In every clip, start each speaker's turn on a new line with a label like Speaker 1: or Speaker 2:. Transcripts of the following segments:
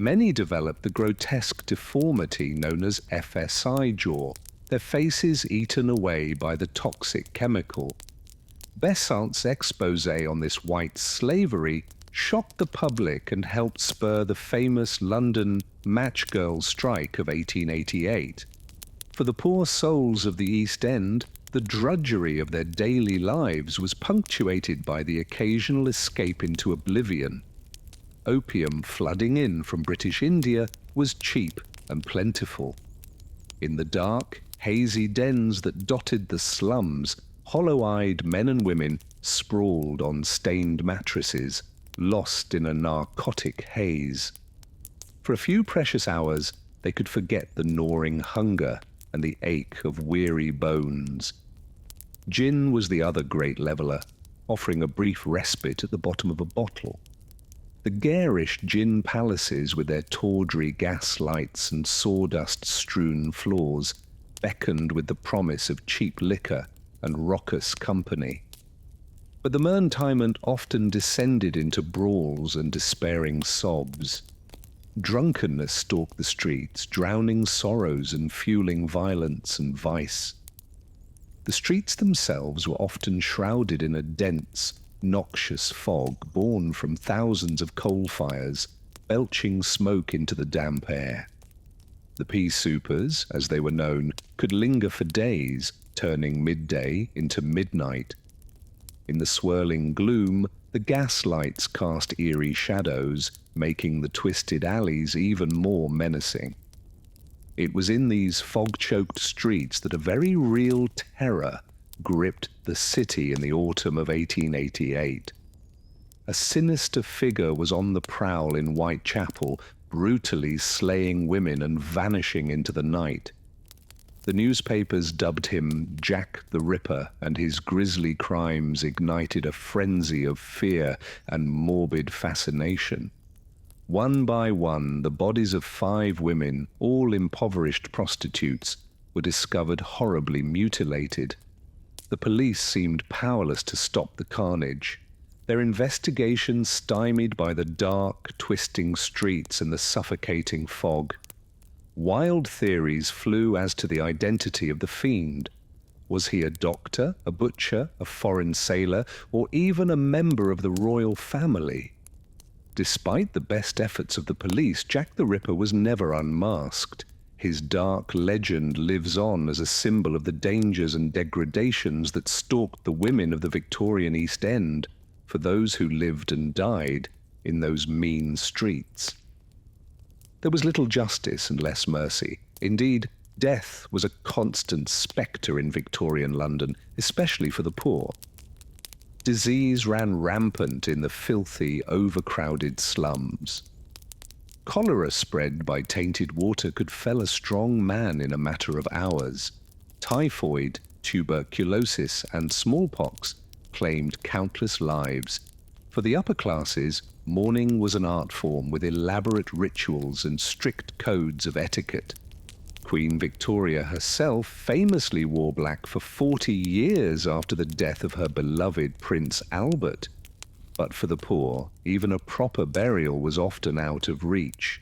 Speaker 1: Many developed the grotesque deformity known as FSI jaw, their faces eaten away by the toxic chemical. Besant's expose on this white slavery shocked the public and helped spur the famous London match girl strike of 1888. For the poor souls of the East End, the drudgery of their daily lives was punctuated by the occasional escape into oblivion. Opium flooding in from British India was cheap and plentiful. In the dark, hazy dens that dotted the slums, hollow-eyed men and women sprawled on stained mattresses, lost in a narcotic haze. For a few precious hours, they could forget the gnawing hunger and the ache of weary bones. Gin was the other great leveller, offering a brief respite at the bottom of a bottle. The garish gin palaces with their tawdry gas lights and sawdust-strewn floors beckoned with the promise of cheap liquor and raucous company. But the Merntimont often descended into brawls and despairing sobs. Drunkenness stalked the streets, drowning sorrows and fueling violence and vice. The streets themselves were often shrouded in a dense, noxious fog born from thousands of coal fires, belching smoke into the damp air. The pea-soupers, as they were known, could linger for days, turning midday into midnight. In the swirling gloom, the gas lights cast eerie shadows, making the twisted alleys even more menacing. It was in these fog-choked streets that a very real terror gripped the city in the autumn of 1888. A sinister figure was on the prowl in Whitechapel, brutally slaying women and vanishing into the night. The newspapers dubbed him Jack the Ripper, and his grisly crimes ignited a frenzy of fear and morbid fascination. One by one, the bodies of 5 women, all impoverished prostitutes, were discovered horribly mutilated. The police seemed powerless to stop the carnage, their investigation stymied by the dark, twisting streets and the suffocating fog. Wild theories flew as to the identity of the fiend. Was he a doctor, a butcher, a foreign sailor, or even a member of the royal family? Despite the best efforts of the police, Jack the Ripper was never unmasked. His dark legend lives on as a symbol of the dangers and degradations that stalked the women of the Victorian East End, for those who lived and died in those mean streets. There was little justice and less mercy. Indeed, death was a constant spectre in Victorian London, especially for the poor. Disease ran rampant in the filthy, overcrowded slums. Cholera spread by tainted water could fell a strong man in a matter of hours. Typhoid, tuberculosis, and smallpox claimed countless lives. For the upper classes, mourning was an art form with elaborate rituals and strict codes of etiquette. Queen Victoria herself famously wore black for 40 years after the death of her beloved Prince Albert. But for the poor, even a proper burial was often out of reach.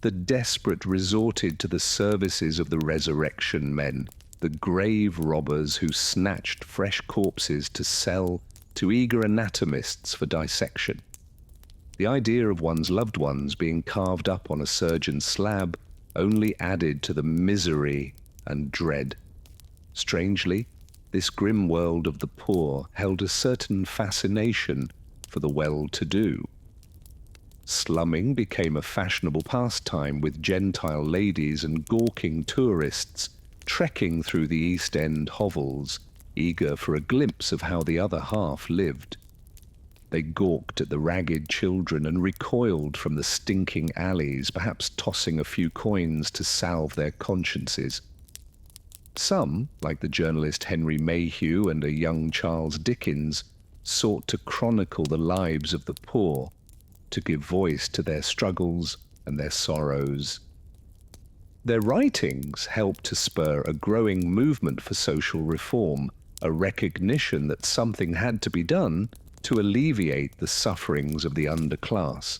Speaker 1: The desperate resorted to the services of the resurrection men, the grave robbers who snatched fresh corpses to sell to eager anatomists for dissection. The idea of one's loved ones being carved up on a surgeon's slab only added to the misery and dread. Strangely, this grim world of the poor held a certain fascination for the well-to-do. Slumming became a fashionable pastime, with Gentile ladies and gawking tourists trekking through the East End hovels, eager for a glimpse of how the other half lived. They gawked at the ragged children and recoiled from the stinking alleys, perhaps tossing a few coins to salve their consciences. Some, like the journalist Henry Mayhew and a young Charles Dickens, sought to chronicle the lives of the poor, to give voice to their struggles and their sorrows. Their writings helped to spur a growing movement for social reform, a recognition that something had to be done to alleviate the sufferings of the underclass.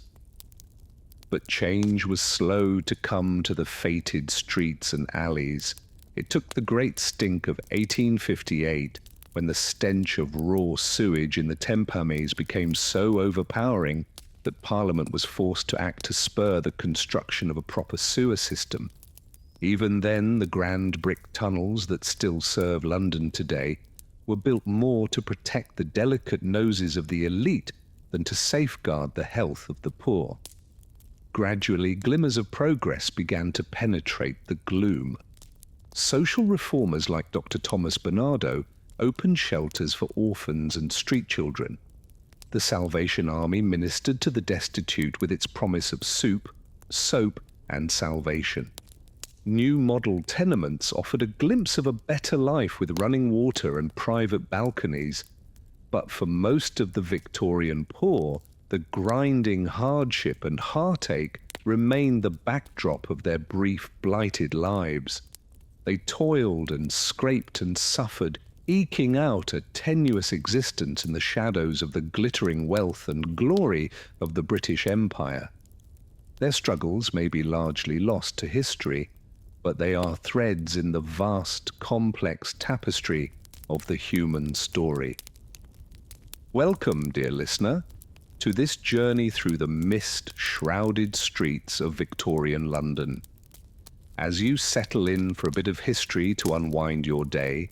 Speaker 1: But change was slow to come to the fated streets and alleys. It took the great stink of 1858, when the stench of raw sewage in the Thames became so overpowering that Parliament was forced to act to spur the construction of a proper sewer system. Even then, the grand brick tunnels that still serve London today were built more to protect the delicate noses of the elite than to safeguard the health of the poor. Gradually, glimmers of progress began to penetrate the gloom. Social reformers like Dr. Thomas Bernardo opened shelters for orphans and street children. The Salvation Army ministered to the destitute with its promise of soup, soap, and salvation. New model tenements offered a glimpse of a better life with running water and private balconies. But for most of the Victorian poor, the grinding hardship and heartache remained the backdrop of their brief, blighted lives. They toiled and scraped and suffered, eking out a tenuous existence in the shadows of the glittering wealth and glory of the British Empire. Their struggles may be largely lost to history, but they are threads in the vast, complex tapestry of the human story. Welcome, dear listener, to this journey through the mist-shrouded streets of Victorian London. As you settle in for a bit of history to unwind your day,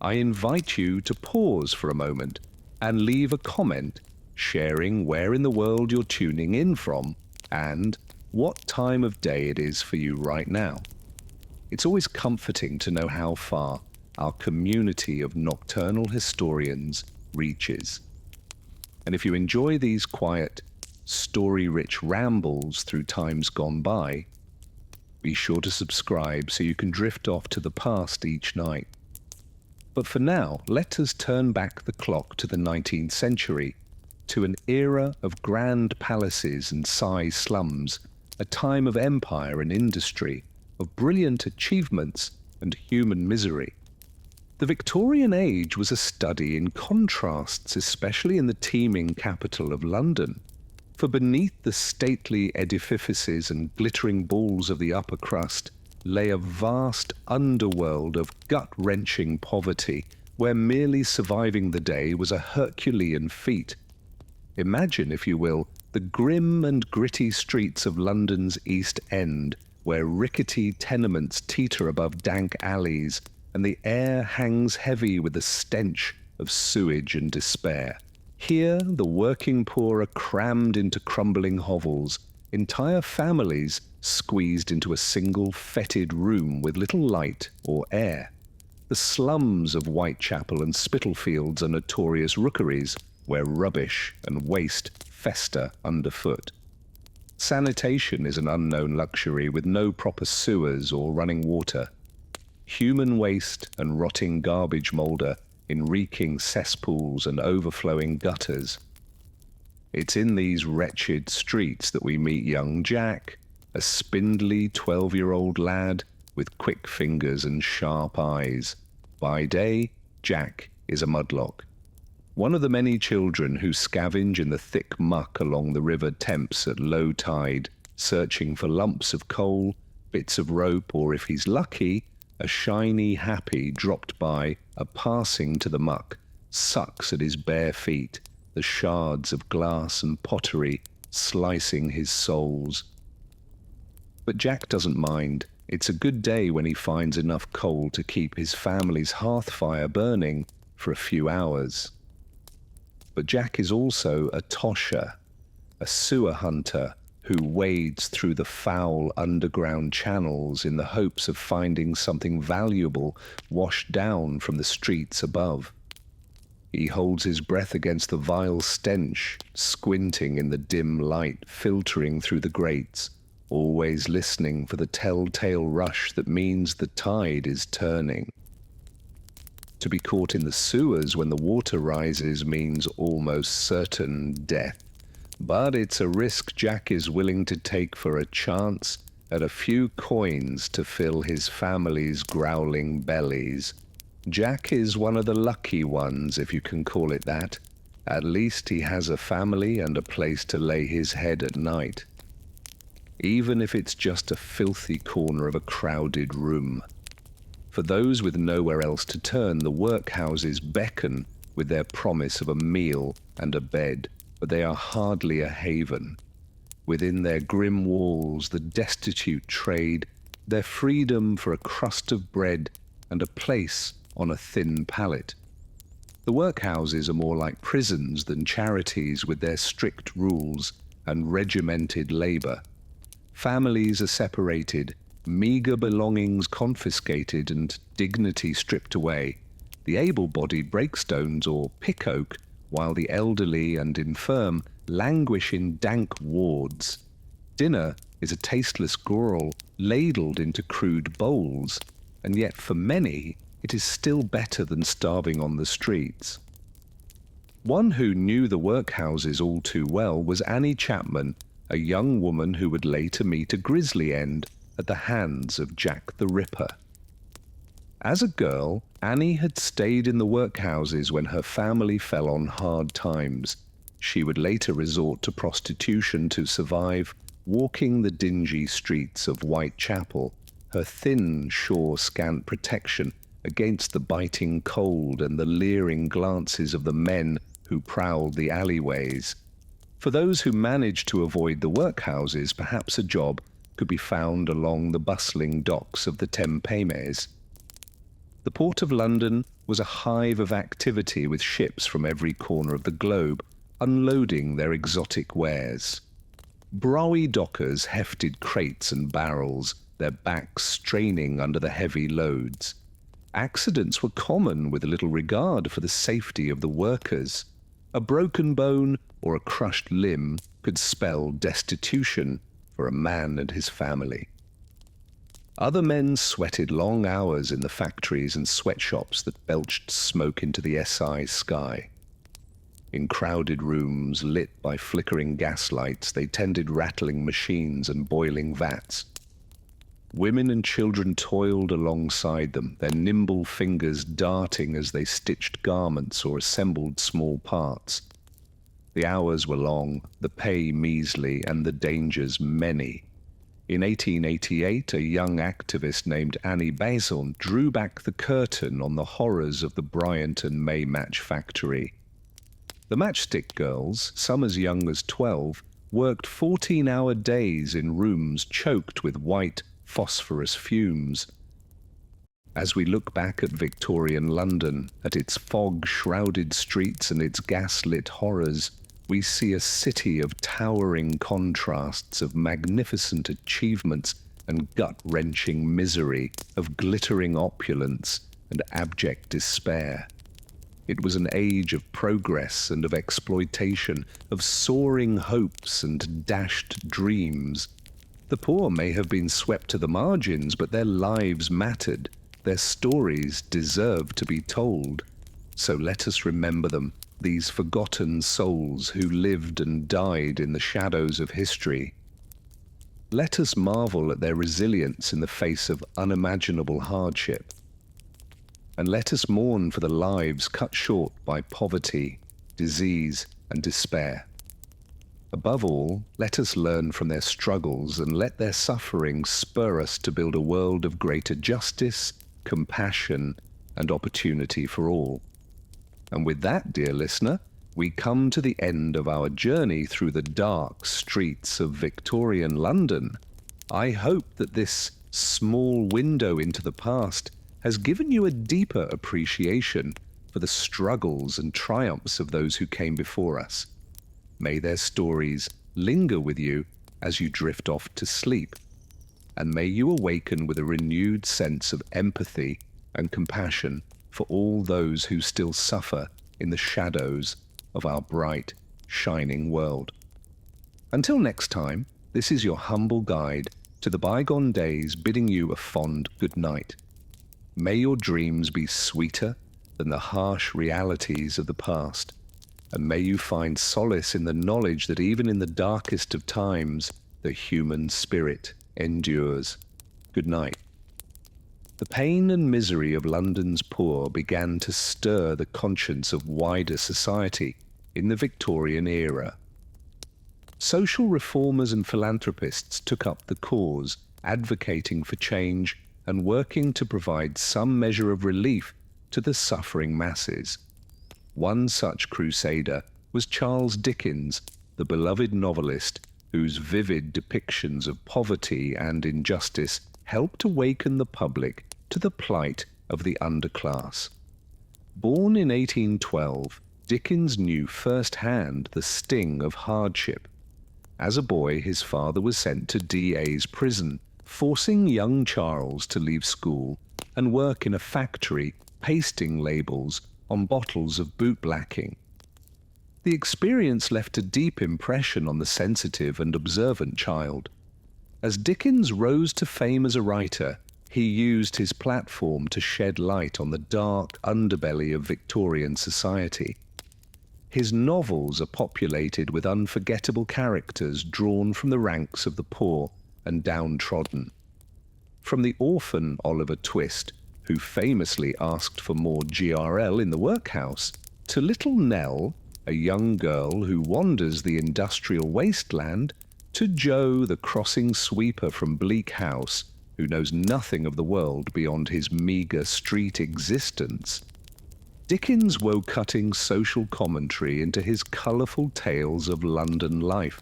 Speaker 1: I invite you to pause for a moment and leave a comment sharing where in the world you're tuning in from and what time of day it is for you right now. It's always comforting to know how far our community of nocturnal historians reaches. And if you enjoy these quiet, story-rich rambles through times gone by, be sure to subscribe so you can drift off to the past each night. But for now, let us turn back the clock to the 19th century, to an era of grand palaces and size slums, a time of empire and industry, of brilliant achievements and human misery. The Victorian age was a study in contrasts, especially in the teeming capital of London. For beneath the stately edifices and glittering balls of the upper crust lay a vast underworld of gut-wrenching poverty, where merely surviving the day was a Herculean feat. Imagine, if you will, the grim and gritty streets of London's East End, where rickety tenements teeter above dank alleys, and the air hangs heavy with the stench of sewage and despair. Here, the working poor are crammed into crumbling hovels, entire families squeezed into a single fetid room with little light or air. The slums of Whitechapel and Spitalfields are notorious rookeries, where rubbish and waste fester underfoot. Sanitation is an unknown luxury with no proper sewers or running water. Human waste and rotting garbage moulder in reeking cesspools and overflowing gutters. It's in these wretched streets that we meet young Jack, a spindly 12-year-old lad with quick fingers and sharp eyes. By day, Jack is a mudlark, one of the many children who scavenge in the thick muck along the River Thames at low tide, searching for lumps of coal, bits of rope, or if he's lucky, a shiny happy dropped by, a passing to the muck, sucks at his bare feet, the shards of glass and pottery slicing his soles. But Jack doesn't mind. It's a good day when he finds enough coal to keep his family's hearth fire burning for a few hours. But Jack is also a tosher, a sewer hunter who wades through the foul underground channels in the hopes of finding something valuable washed down from the streets above. He holds his breath against the vile stench, squinting in the dim light filtering through the grates, always listening for the telltale rush that means the tide is turning. To be caught in the sewers when the water rises means almost certain death. But it's a risk Jack is willing to take for a chance at a few coins to fill his family's growling bellies. Jack is one of the lucky ones, if you can call it that. At least he has a family and a place to lay his head at night. even if it's just a filthy corner of a crowded room. For those with nowhere else to turn, the workhouses beckon with their promise of a meal and a bed, but they are hardly a haven. Within their grim walls, the destitute trade their freedom for a crust of bread and a place on a thin pallet. The workhouses are more like prisons than charities, with their strict rules and regimented labor. Families are separated, meager belongings confiscated, and dignity stripped away. The able-bodied break stones or pick oak, while the elderly and infirm languish in dank wards. Dinner is a tasteless gruel ladled into crude bowls, and yet for many it is still better than starving on the streets. One who knew the workhouses all too well was Annie Chapman, a young woman who would later meet a grisly end at the hands of Jack the Ripper. As a girl, Annie had stayed in the workhouses when her family fell on hard times. She would later resort to prostitution to survive, walking the dingy streets of Whitechapel, her thin shore scant protection against the biting cold and the leering glances of the men who prowled the alleyways. For those who managed to avoid the workhouses, perhaps a job could be found along the bustling docks of the Thames. The Port of London was a hive of activity, with ships from every corner of the globe unloading their exotic wares. Browy dockers hefted crates and barrels, their backs straining under the heavy loads. Accidents were common, with little regard for the safety of the workers. A broken bone or a crushed limb could spell destitution for a man and his family. Other men sweated long hours in the factories and sweatshops that belched smoke into the SI sky. In crowded rooms lit by flickering gaslights, they tended rattling machines and boiling vats. Women and children toiled alongside them, their nimble fingers darting as they stitched garments or assembled small parts. The hours were long, the pay measly, and the dangers many. In 1888, a young activist named Annie Besant drew back the curtain on the horrors of the Bryant and May match factory. The matchstick girls, some as young as 12, worked 14-hour days in rooms choked with white, phosphorus fumes. As we look back at Victorian London, at its fog-shrouded streets and its gas-lit horrors, we see a city of towering contrasts, of magnificent achievements and gut-wrenching misery, of glittering opulence and abject despair. It was an age of progress and of exploitation, of soaring hopes and dashed dreams. The poor may have been swept to the margins, but their lives mattered. Their stories deserved to be told. So let us remember them, these forgotten souls who lived and died in the shadows of history. Let us marvel at their resilience in the face of unimaginable hardship. And let us mourn for the lives cut short by poverty, disease, and despair. Above all, let us learn from their struggles and let their suffering spur us to build a world of greater justice, compassion, and opportunity for all. And with that, dear listener, we come to the end of our journey through the dark streets of Victorian London. I hope that this small window into the past has given you a deeper appreciation for the struggles and triumphs of those who came before us. May their stories linger with you as you drift off to sleep, and may you awaken with a renewed sense of empathy and compassion for all those who still suffer in the shadows of our bright, shining world. Until next time, this is your humble guide to the bygone days, bidding you a fond good night. May your dreams be sweeter than the harsh realities of the past, and may you find solace in the knowledge that even in the darkest of times, the human spirit endures. Good night. The pain and misery of London's poor began to stir the conscience of wider society in the Victorian era. Social reformers and philanthropists took up the cause, advocating for change and working to provide some measure of relief to the suffering masses. One such crusader was Charles Dickens, the beloved novelist whose vivid depictions of poverty and injustice helped awaken the public to the plight of the underclass. Born in 1812, Dickens knew firsthand the sting of hardship. As a boy, his father was sent to DA's prison, forcing young Charles to leave school and work in a factory pasting labels on bottles of bootblacking. The experience left a deep impression on the sensitive and observant child. As Dickens rose to fame as a writer, he used his platform to shed light on the dark underbelly of Victorian society. His novels are populated with unforgettable characters drawn from the ranks of the poor and downtrodden. From the orphan Oliver Twist, who famously asked for more GRL in the workhouse, to Little Nell, a young girl who wanders the industrial wasteland, to Joe, the crossing sweeper from Bleak House, who knows nothing of the world beyond his meagre street existence. Dickens wove cutting social commentary into his colourful tales of London life.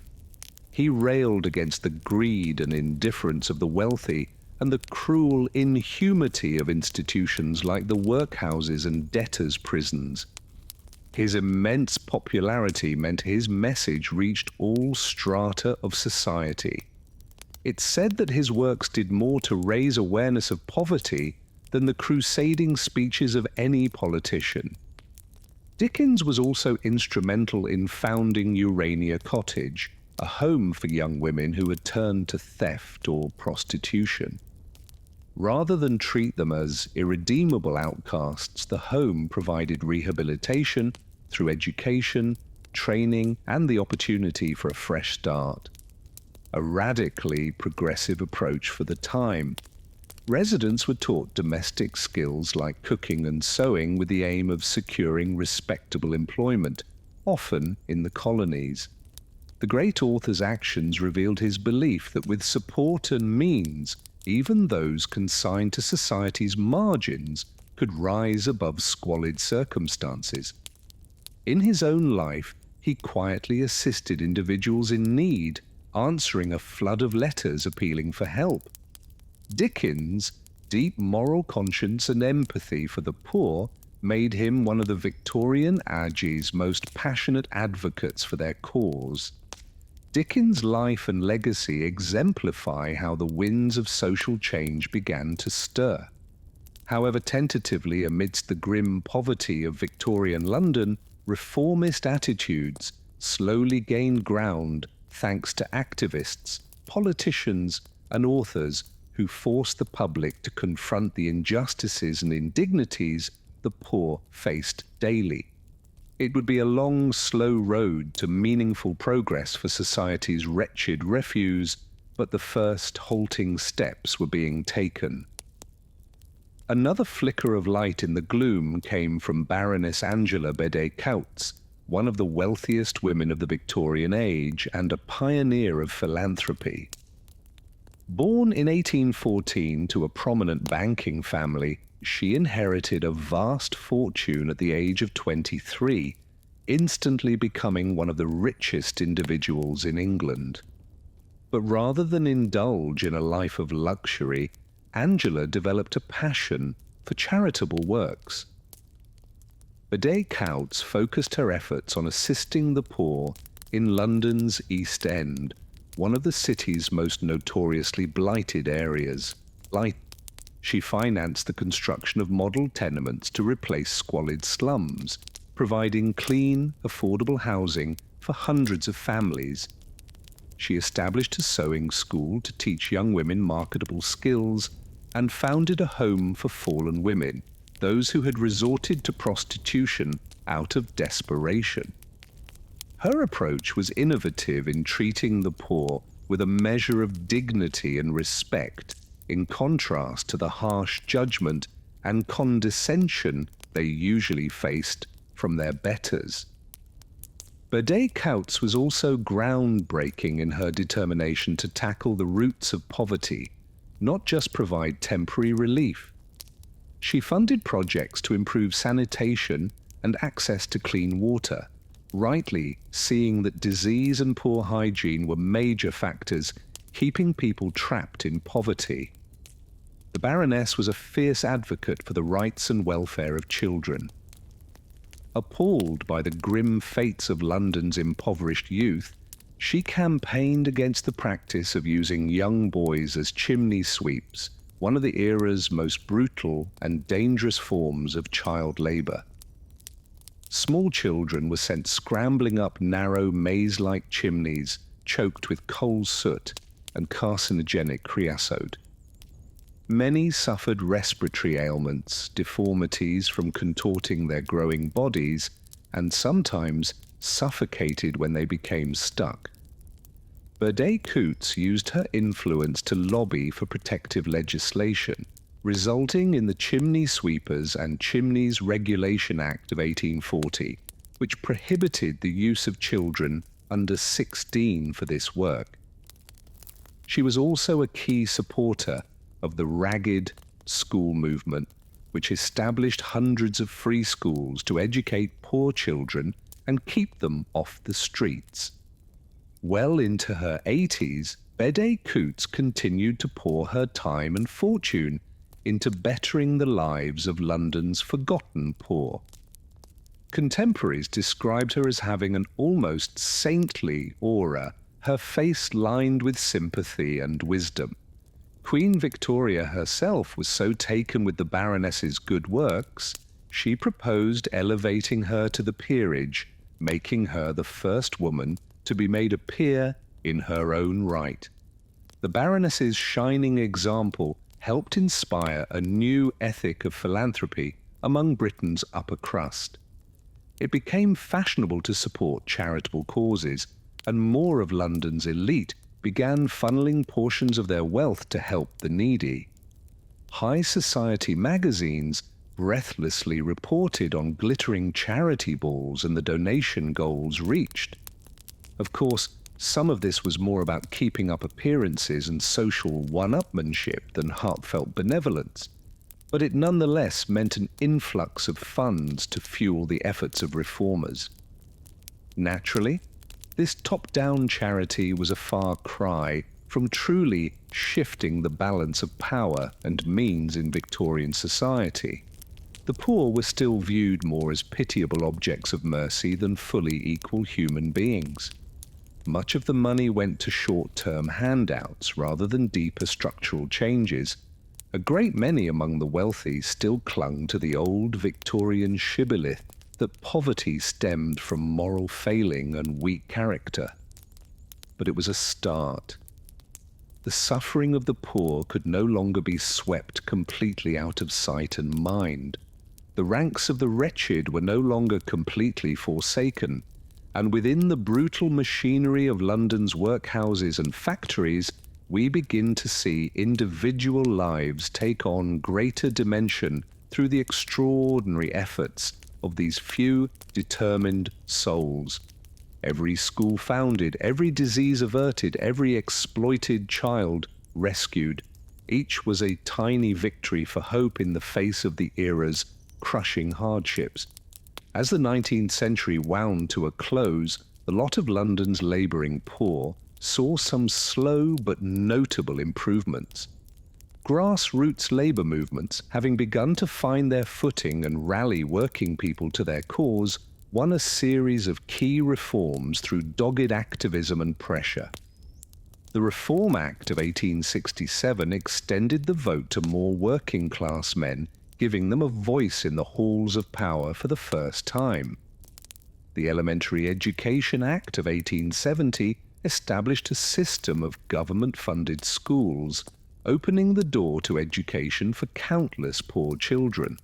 Speaker 1: He railed against the greed and indifference of the wealthy and the cruel inhumanity of institutions like the workhouses and debtors' prisons. His immense popularity meant his message reached all strata of society. It's said that his works did more to raise awareness of poverty than the crusading speeches of any politician. Dickens was also instrumental in founding Urania Cottage, a home for young women who had turned to theft or prostitution. Rather than treat them as irredeemable outcasts, the home provided rehabilitation through education, training, and the opportunity for a fresh start. A radically progressive approach for the time. Residents were taught domestic skills like cooking and sewing with the aim of securing respectable employment, often in the colonies. The great author's actions revealed his belief that with support and means, even those consigned to society's margins could rise above squalid circumstances. In his own life, he quietly assisted individuals in need, answering a flood of letters appealing for help. Dickens' deep moral conscience and empathy for the poor made him one of the Victorian age's most passionate advocates for their cause. Dickens' life and legacy exemplify how the winds of social change began to stir. However tentatively amidst the grim poverty of Victorian London, reformist attitudes slowly gained ground thanks to activists, politicians, and authors who forced the public to confront the injustices and indignities the poor faced daily. It would be a long, slow road to meaningful progress for society's wretched refuse, but the first halting steps were being taken. Another flicker of light in the gloom came from Baroness Angela Bedé-Coutts, one of the wealthiest women of the Victorian age and a pioneer of philanthropy. Born in 1814 to a prominent banking family, she inherited a vast fortune at the age of 23, instantly becoming one of the richest individuals in England. But rather than indulge in a life of luxury, Angela developed a passion for charitable works. Bedé-Coutts focused her efforts on assisting the poor in London's East End, one of the city's most notoriously blighted areas. She financed the construction of model tenements to replace squalid slums, providing clean, affordable housing for hundreds of families. She established a sewing school to teach young women marketable skills and founded a home for fallen women, those who had resorted to prostitution out of desperation. Her approach was innovative in treating the poor with a measure of dignity and respect, in contrast to the harsh judgment and condescension they usually faced from their betters. Bede Coutts was also groundbreaking in her determination to tackle the roots of poverty, not just provide temporary relief. She funded projects to improve sanitation and access to clean water, rightly seeing that disease and poor hygiene were major factors keeping people trapped in poverty. The Baroness was a fierce advocate for the rights and welfare of children. Appalled by the grim fates of London's impoverished youth, she campaigned against the practice of using young boys as chimney sweeps, one of the era's most brutal and dangerous forms of child labour. Small children were sent scrambling up narrow maze-like chimneys choked with coal soot and carcinogenic creosote. Many suffered respiratory ailments, deformities from contorting their growing bodies, and sometimes suffocated when they became stuck. Bede Coutts used her influence to lobby for protective legislation, resulting in the Chimney Sweepers and Chimneys Regulation Act of 1840, which prohibited the use of children under 16 for this work. She was also a key supporter of the ragged school movement, which established hundreds of free schools to educate poor children and keep them off the streets. Well into her 80s, Bede Coutts continued to pour her time and fortune into bettering the lives of London's forgotten poor. Contemporaries described her as having an almost saintly aura, her face lined with sympathy and wisdom. Queen Victoria herself was so taken with the Baroness's good works, she proposed elevating her to the peerage, making her the first woman to be made a peer in her own right. The Baroness's shining example helped inspire a new ethic of philanthropy among Britain's upper crust. It became fashionable to support charitable causes, and more of London's elite began funneling portions of their wealth to help the needy. High society magazines breathlessly reported on glittering charity balls and the donation goals reached. Of course, some of this was more about keeping up appearances and social one-upmanship than heartfelt benevolence, but it nonetheless meant an influx of funds to fuel the efforts of reformers. Naturally, this top-down charity was a far cry from truly shifting the balance of power and means in Victorian society. The poor were still viewed more as pitiable objects of mercy than fully equal human beings. Much of the money went to short-term handouts rather than deeper structural changes. A great many among the wealthy still clung to the old Victorian shibboleth that poverty stemmed from moral failing and weak character. But it was a start. The suffering of the poor could no longer be swept completely out of sight and mind. The ranks of the wretched were no longer completely forsaken, and within the brutal machinery of London's workhouses and factories, we begin to see individual lives take on greater dimension through the extraordinary efforts of these few determined souls. Every school founded, every disease averted, every exploited child rescued. Each was a tiny victory for hope in the face of the era's crushing hardships. As the 19th century wound to a close, the lot of London's labouring poor saw some slow but notable improvements. Grassroots labour movements, having begun to find their footing and rally working people to their cause, won a series of key reforms through dogged activism and pressure. The Reform Act of 1867 extended the vote to more working-class men, giving them a voice in the halls of power for the first time. The Elementary Education Act of 1870 established a system of government-funded schools, opening the door to education for countless poor children.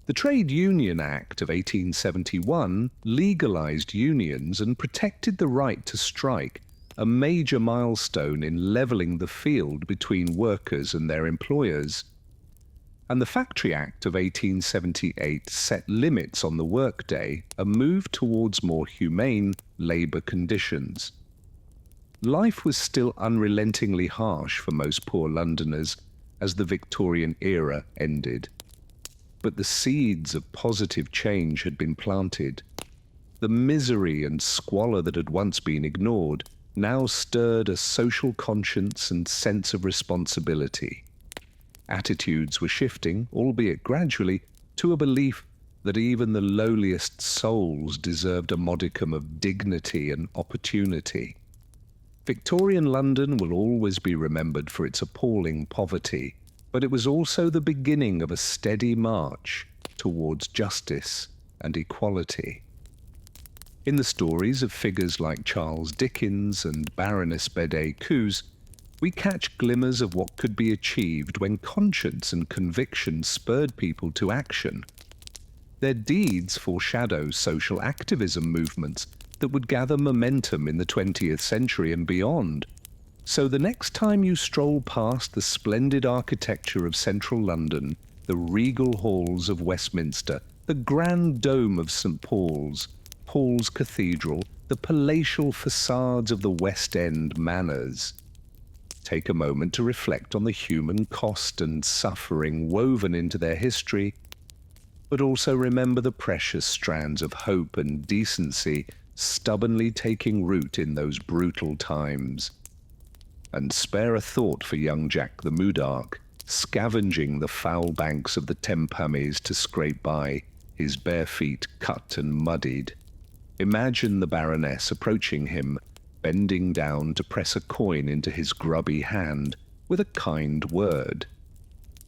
Speaker 1: The Trade Union Act of 1871 legalized unions and protected the right to strike, a major milestone in leveling the field between workers and their employers. and the Factory Act of 1878 set limits on the workday, a move towards more humane labour conditions. Life was still unrelentingly harsh for most poor Londoners as the Victorian era ended. But the seeds of positive change had been planted. The misery and squalor that had once been ignored now stirred a social conscience and sense of responsibility. Attitudes were shifting, albeit gradually, to a belief that even the lowliest souls deserved a modicum of dignity and opportunity. Victorian London will always be remembered for its appalling poverty, but it was also the beginning of a steady march towards justice and equality. In the stories of figures like Charles Dickens and Baroness Bedet-Couze, we catch glimmers of what could be achieved when conscience and conviction spurred people to action. Their deeds foreshadow social activism movements that would gather momentum in the 20th century and beyond. So the next time you stroll past the splendid architecture of central London, the regal halls of Westminster, the grand dome of St. Paul's Cathedral, the palatial facades of the West End manors, take a moment to reflect on the human cost and suffering woven into their history, but also remember the precious strands of hope and decency stubbornly taking root in those brutal times. And spare a thought for young Jack the Moodark, scavenging the foul banks of the Tempamies to scrape by, his bare feet cut and muddied. Imagine the Baroness approaching him, bending down to press a coin into his grubby hand with a kind word.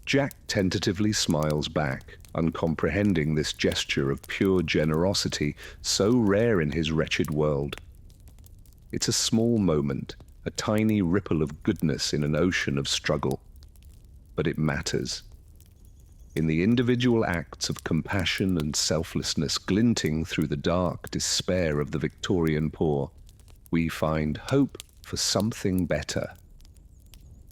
Speaker 1: Jack tentatively smiles back, uncomprehending this gesture of pure generosity so rare in his wretched world. It's a small moment, a tiny ripple of goodness in an ocean of struggle, but it matters. In the individual acts of compassion and selflessness glinting through the dark despair of the Victorian poor, we find hope for something better.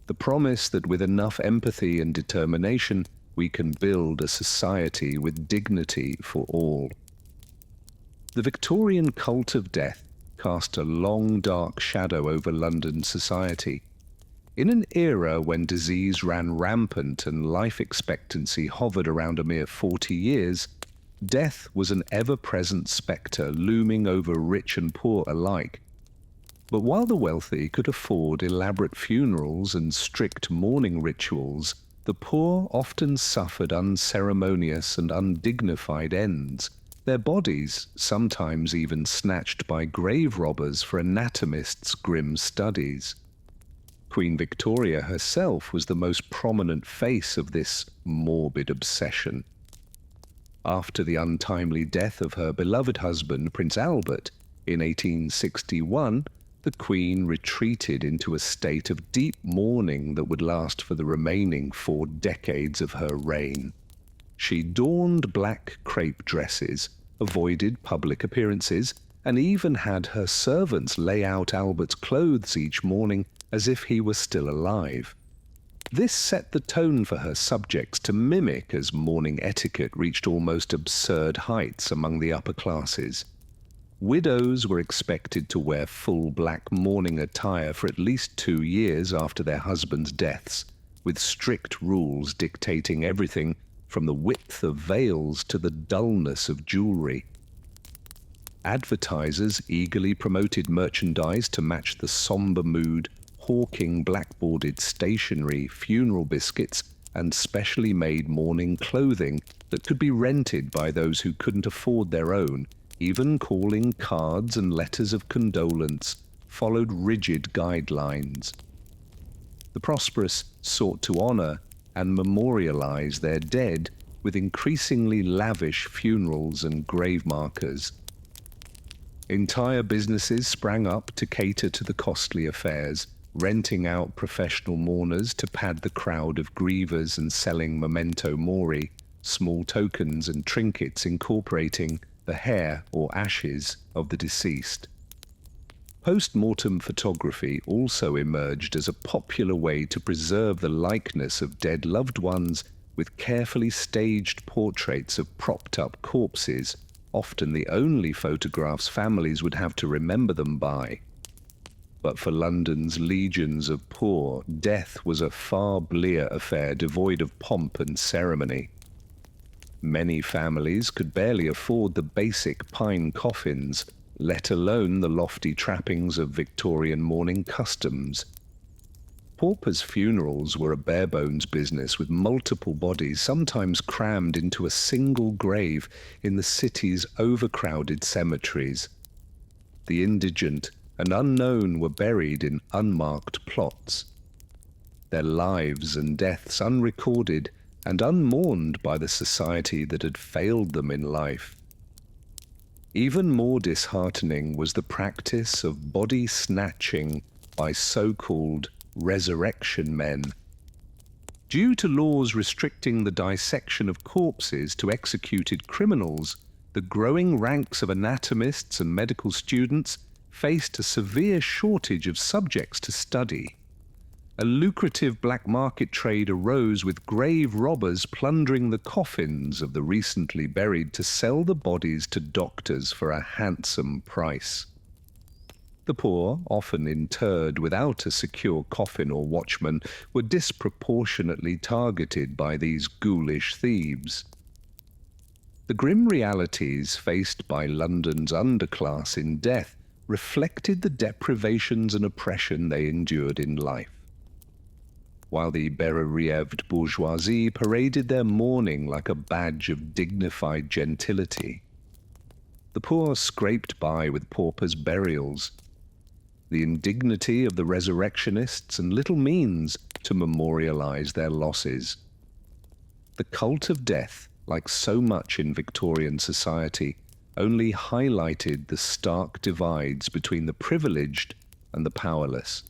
Speaker 1: The promise that with enough empathy and determination, we can build a society with dignity for all. The Victorian cult of death cast a long dark shadow over London society. In an era when disease ran rampant and life expectancy hovered around a mere 40 years, death was an ever-present spectre looming over rich and poor alike. But while the wealthy could afford elaborate funerals and strict mourning rituals, the poor often suffered unceremonious and undignified ends, their bodies sometimes even snatched by grave robbers for anatomists' grim studies. Queen Victoria herself was the most prominent face of this morbid obsession. After the untimely death of her beloved husband, Prince Albert, in 1861, the Queen retreated into a state of deep mourning that would last for the remaining 4 decades of her reign. She donned black crepe dresses, avoided public appearances, and even had her servants lay out Albert's clothes each morning as if he were still alive. This set the tone for her subjects to mimic as mourning etiquette reached almost absurd heights among the upper classes. Widows were expected to wear full black mourning attire for at least 2 years after their husbands' deaths, with strict rules dictating everything from the width of veils to the dullness of jewelry. Advertisers eagerly promoted merchandise to match the somber mood, hawking blackboarded stationery, funeral biscuits, and specially made mourning clothing that could be rented by those who couldn't afford their own. Even calling cards and letters of condolence followed rigid guidelines. The prosperous sought to honor and memorialize their dead with increasingly lavish funerals and grave markers. Entire businesses sprang up to cater to the costly affairs, renting out professional mourners to pad the crowd of grievers and selling memento mori, small tokens and trinkets incorporating the hair or ashes of the deceased. Post-mortem photography also emerged as a popular way to preserve the likeness of dead loved ones with carefully staged portraits of propped-up corpses, often the only photographs families would have to remember them by. But for London's legions of poor, death was a far blearer affair devoid of pomp and ceremony. Many families could barely afford the basic pine coffins, let alone the lofty trappings of Victorian mourning customs. Paupers' funerals were a bare-bones business with multiple bodies sometimes crammed into a single grave in the city's overcrowded cemeteries. The indigent and unknown were buried in unmarked plots, their lives and deaths unrecorded and unmourned by the society that had failed them in life. Even more disheartening was the practice of body snatching by so-called resurrection men. Due to laws restricting the dissection of corpses to executed criminals, the growing ranks of anatomists and medical students faced a severe shortage of subjects to study. A lucrative black market trade arose with grave robbers plundering the coffins of the recently buried to sell the bodies to doctors for a handsome price. The poor, often interred without a secure coffin or watchman, were disproportionately targeted by these ghoulish thieves. The grim realities faced by London's underclass in death reflected the deprivations and oppression they endured in life. While the bas-relieved bourgeoisie paraded their mourning like a badge of dignified gentility, the poor scraped by with paupers' burials, the indignity of the resurrectionists and little means to memorialize their losses. The cult of death, like so much in Victorian society, only highlighted the stark divides between the privileged and the powerless.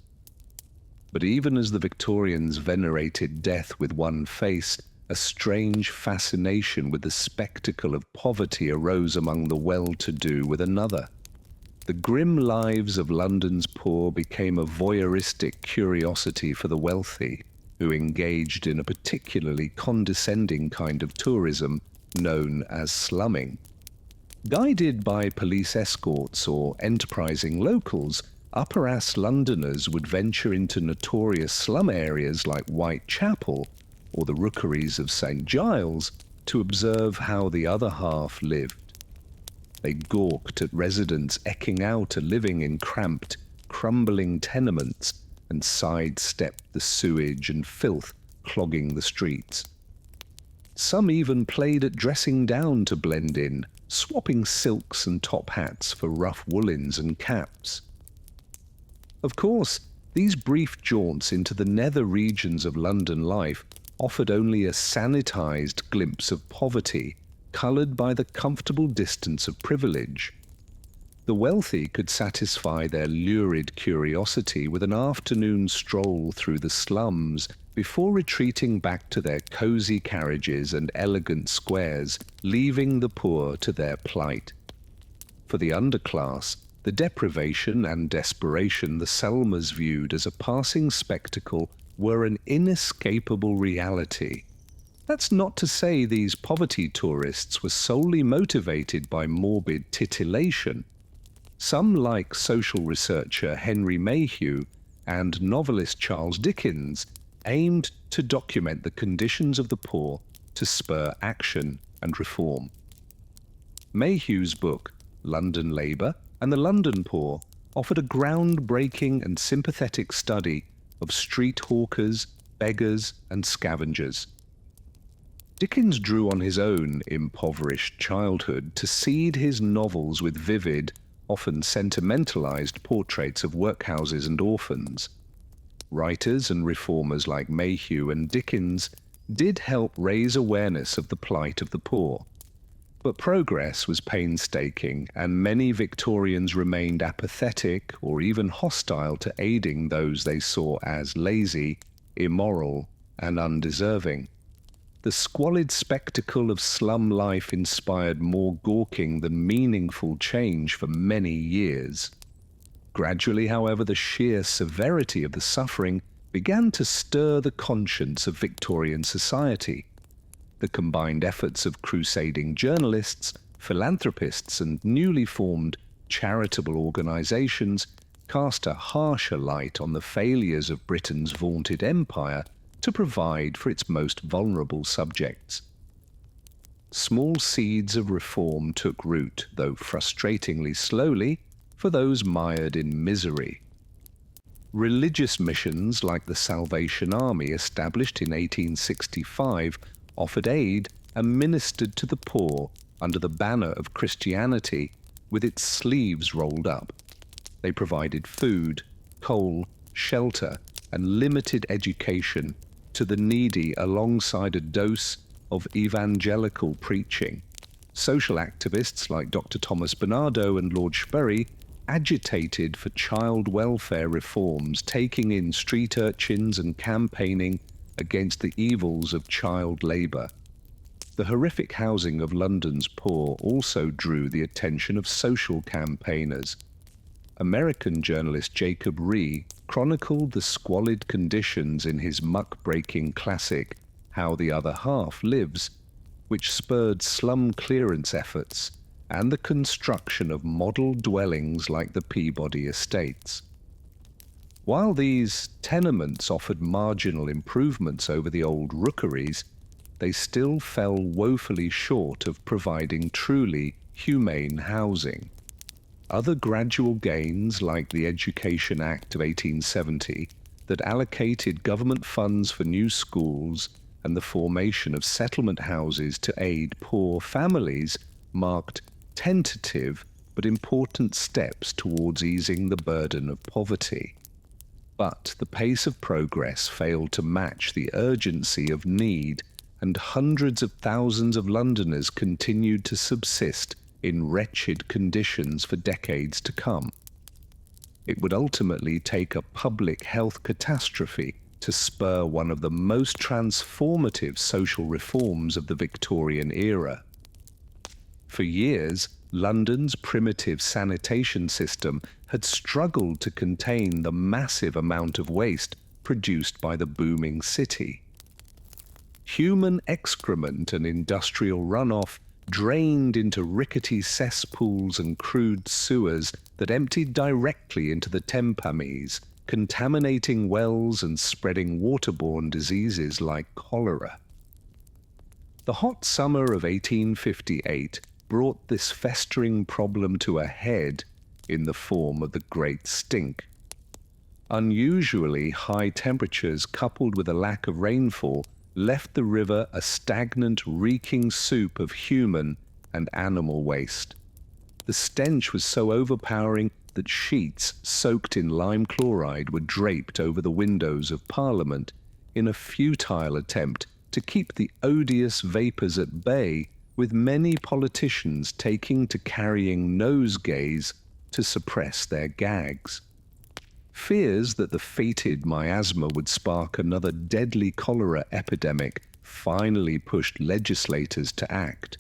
Speaker 1: But even as the Victorians venerated death with one face, a strange fascination with the spectacle of poverty arose among the well-to-do with another. The grim lives of London's poor became a voyeuristic curiosity for the wealthy, who engaged in a particularly condescending kind of tourism known as slumming. Guided by police escorts or enterprising locals, upper-ass Londoners would venture into notorious slum areas like Whitechapel or the rookeries of St. Giles to observe how the other half lived. They gawked at residents eking out a living in cramped, crumbling tenements and sidestepped the sewage and filth clogging the streets. Some even played at dressing down to blend in, swapping silks and top hats for rough woolens and caps. Of course, these brief jaunts into the nether regions of London life offered only a sanitized glimpse of poverty, coloured by the comfortable distance of privilege. The wealthy could satisfy their lurid curiosity with an afternoon stroll through the slums before retreating back to their cosy carriages and elegant squares, leaving the poor to their plight. For the underclass, the deprivation and desperation the Selmers viewed as a passing spectacle were an inescapable reality. That's not to say these poverty tourists were solely motivated by morbid titillation. Some, like social researcher Henry Mayhew and novelist Charles Dickens, aimed to document the conditions of the poor to spur action and reform. Mayhew's book, London Labour and the London Poor, offered a groundbreaking and sympathetic study of street hawkers, beggars, and scavengers. Dickens drew on his own impoverished childhood to seed his novels with vivid, often sentimentalized portraits of workhouses and orphans. Writers and reformers like Mayhew and Dickens did help raise awareness of the plight of the poor. But progress was painstaking, and many Victorians remained apathetic or even hostile to aiding those they saw as lazy, immoral, and undeserving. The squalid spectacle of slum life inspired more gawking than meaningful change for many years. Gradually, however, the sheer severity of the suffering began to stir the conscience of Victorian society. The combined efforts of crusading journalists, philanthropists, and newly formed charitable organisations cast a harsher light on the failures of Britain's vaunted empire to provide for its most vulnerable subjects. Small seeds of reform took root, though frustratingly slowly, for those mired in misery. Religious missions like the Salvation Army, established in 1865, offered aid and ministered to the poor under the banner of Christianity with its sleeves rolled up. They provided food, coal, shelter, and limited education to the needy alongside a dose of evangelical preaching. Social activists like Dr. Thomas Bernardo and Lord Sperry agitated for child welfare reforms, taking in street urchins and campaigning against the evils of child labour. The horrific housing of London's poor also drew the attention of social campaigners. American journalist Jacob Rhee chronicled the squalid conditions in his muck-breaking classic, How the Other Half Lives, which spurred slum clearance efforts and the construction of model dwellings like the Peabody Estates. While these tenements offered marginal improvements over the old rookeries, they still fell woefully short of providing truly humane housing. Other gradual gains, like the Education Act of 1870, that allocated government funds for new schools and the formation of settlement houses to aid poor families, marked tentative but important steps towards easing the burden of poverty. But the pace of progress failed to match the urgency of need, and hundreds of thousands of Londoners continued to subsist in wretched conditions for decades to come. It would ultimately take a public health catastrophe to spur one of the most transformative social reforms of the Victorian era. For years, London's primitive sanitation system had struggled to contain the massive amount of waste produced by the booming city. Human excrement and industrial runoff drained into rickety cesspools and crude sewers that emptied directly into the Thames, contaminating wells and spreading waterborne diseases like cholera. The hot summer of 1858 brought this festering problem to a head in the form of the Great Stink. Unusually high temperatures coupled with a lack of rainfall left the river a stagnant, reeking soup of human and animal waste. The stench was so overpowering that sheets soaked in lime chloride were draped over the windows of Parliament in a futile attempt to keep the odious vapours at bay, with many politicians taking to carrying nosegays to suppress their gags. Fears that the fated miasma would spark another deadly cholera epidemic finally pushed legislators to act.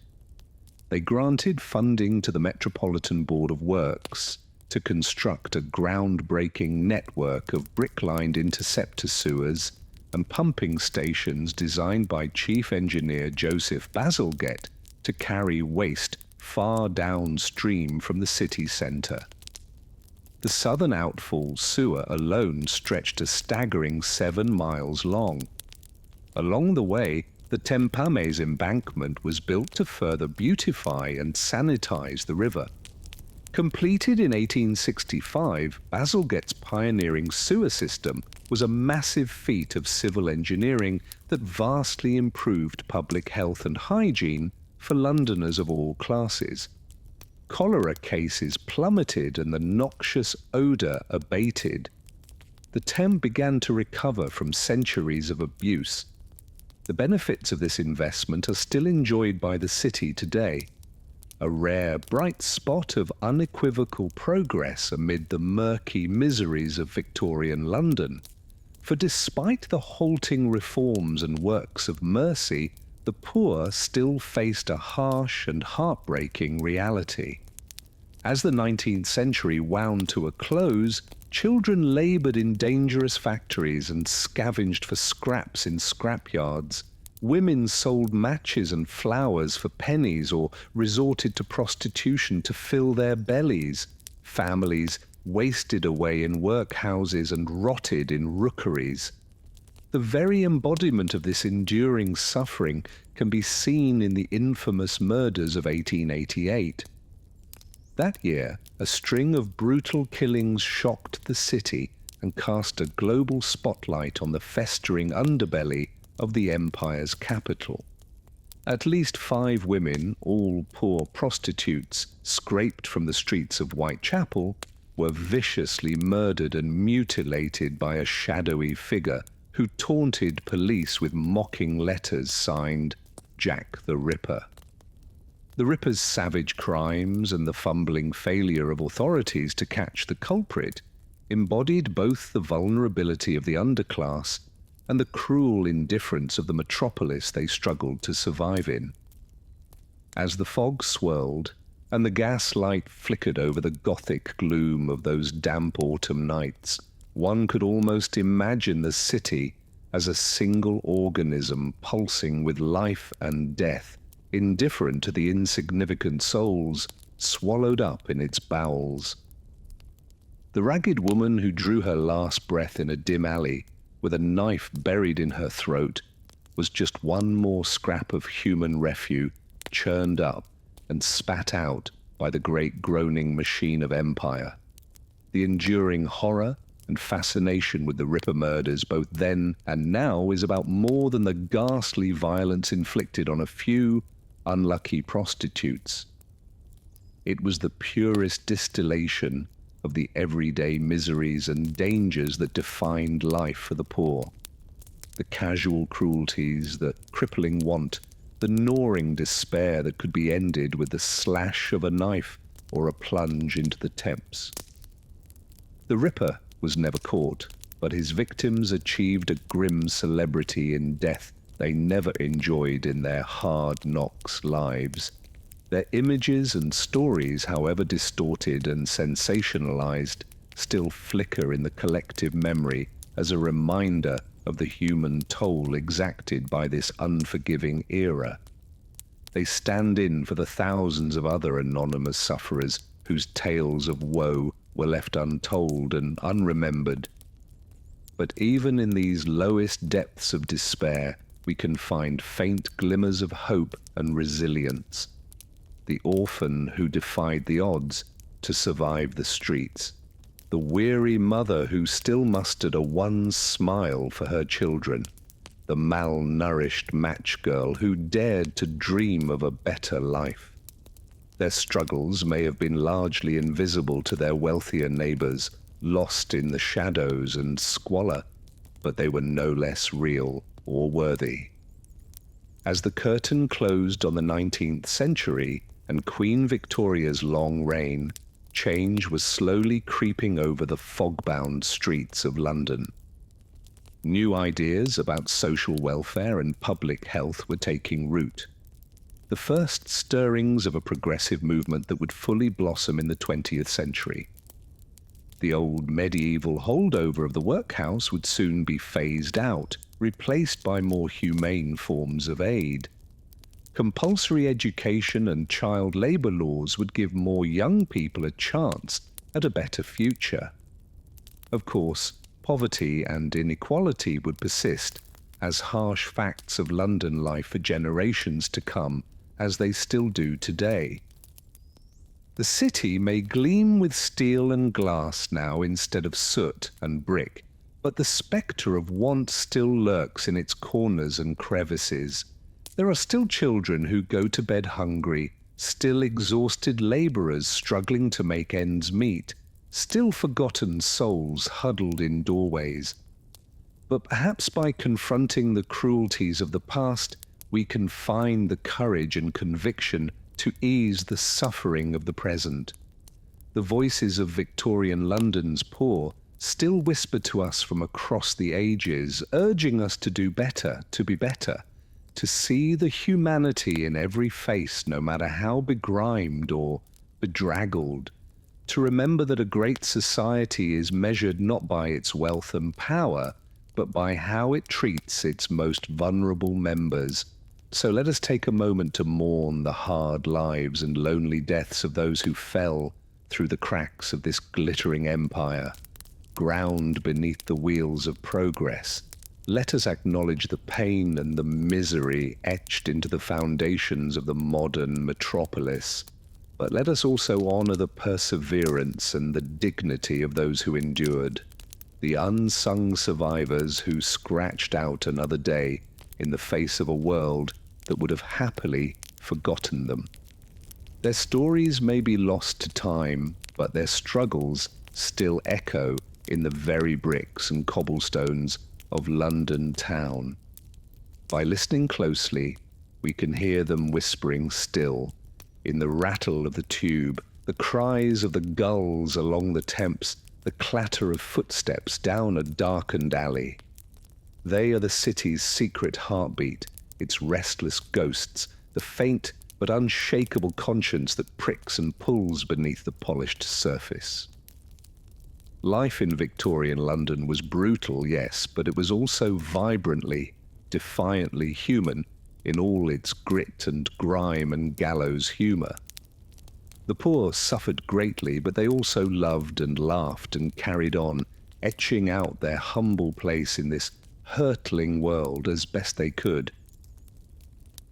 Speaker 1: They granted funding to the Metropolitan Board of Works to construct a groundbreaking network of brick-lined interceptor sewers and pumping stations designed by Chief Engineer Joseph Bazalgette to carry waste far downstream from the city centre. The southern outfall sewer alone stretched a staggering 7 miles long. Along the way, the Thames embankment was built to further beautify and sanitize the river. Completed in 1865, Bazalgette's pioneering sewer system was a massive feat of civil engineering that vastly improved public health and hygiene for Londoners of all classes. Cholera cases plummeted and the noxious odour abated. The Thames began to recover from centuries of abuse. The benefits of this investment are still enjoyed by the city today, a rare bright spot of unequivocal progress amid the murky miseries of Victorian London. For despite the halting reforms and works of mercy, the poor still faced a harsh and heartbreaking reality. As the 19th century wound to a close, children laboured in dangerous factories and scavenged for scraps in scrapyards, Women sold matches and flowers for pennies or resorted to prostitution to fill their bellies. Families wasted away in workhouses and rotted in rookeries. The very embodiment of this enduring suffering can be seen in the infamous murders of 1888. That year, a string of brutal killings shocked the city and cast a global spotlight on the festering underbelly of the empire's capital. At least 5 women, all poor prostitutes, scraped from the streets of Whitechapel, were viciously murdered and mutilated by a shadowy figure who taunted police with mocking letters signed Jack the Ripper. The Ripper's savage crimes and the fumbling failure of authorities to catch the culprit embodied both the vulnerability of the underclass and the cruel indifference of the metropolis they struggled to survive in. As the fog swirled and the gaslight flickered over the gothic gloom of those damp autumn nights, one could almost imagine the city as a single organism pulsing with life and death, indifferent to the insignificant souls swallowed up in its bowels. The ragged woman who drew her last breath in a dim alley, with a knife buried in her throat, was just one more scrap of human refuse churned up and spat out by the great groaning machine of empire. The enduring horror and fascination with the Ripper murders both then and now is about more than the ghastly violence inflicted on a few unlucky prostitutes. It was the purest distillation of the everyday miseries and dangers that defined life for the poor. The casual cruelties, the crippling want, the gnawing despair that could be ended with the slash of a knife or a plunge into the Thames. The Ripper was never caught, but his victims achieved a grim celebrity in death they never enjoyed in their hard knocks lives. Their images and stories, however distorted and sensationalized, still flicker in the collective memory as a reminder of the human toll exacted by this unforgiving era. They stand in for the thousands of other anonymous sufferers whose tales of woe were left untold and unremembered. But even in these lowest depths of despair, we can find faint glimmers of hope and resilience. The orphan who defied the odds to survive the streets. The weary mother who still mustered a one smile for her children. The malnourished match girl who dared to dream of a better life. Their struggles may have been largely invisible to their wealthier neighbors, lost in the shadows and squalor, but they were no less real or worthy. As the curtain closed on the 19th century and Queen Victoria's long reign, change was slowly creeping over the fog-bound streets of London. New ideas about social welfare and public health were taking root. The first stirrings of a progressive movement that would fully blossom in the 20th century. The old medieval holdover of the workhouse would soon be phased out, replaced by more humane forms of aid. Compulsory education and child labor laws would give more young people a chance at a better future. Of course, poverty and inequality would persist as harsh facts of London life for generations to come, as they still do today. The city may gleam with steel and glass now instead of soot and brick, but the spectre of want still lurks in its corners and crevices. There are still children who go to bed hungry, still exhausted laborers struggling to make ends meet, still forgotten souls huddled in doorways. But perhaps by confronting the cruelties of the past, we can find the courage and conviction to ease the suffering of the present. The voices of Victorian London's poor still whisper to us from across the ages, urging us to do better, to be better, to see the humanity in every face, no matter how begrimed or bedraggled, to remember that a great society is measured not by its wealth and power, but by how it treats its most vulnerable members. So let us take a moment to mourn the hard lives and lonely deaths of those who fell through the cracks of this glittering empire, ground beneath the wheels of progress. Let us acknowledge the pain and the misery etched into the foundations of the modern metropolis. But let us also honor the perseverance and the dignity of those who endured, the unsung survivors who scratched out another day in the face of a world that would have happily forgotten them. Their stories may be lost to time, but their struggles still echo in the very bricks and cobblestones of London town. By listening closely, we can hear them whispering still, in the rattle of the tube, the cries of the gulls along the Thames, the clatter of footsteps down a darkened alley. They are the city's secret heartbeat, its restless ghosts, the faint but unshakable conscience that pricks and pulls beneath the polished surface. Life in Victorian London was brutal, yes, but it was also vibrantly, defiantly human in all its grit and grime and gallows humour. The poor suffered greatly, but they also loved and laughed and carried on, etching out their humble place in this hurtling world as best they could.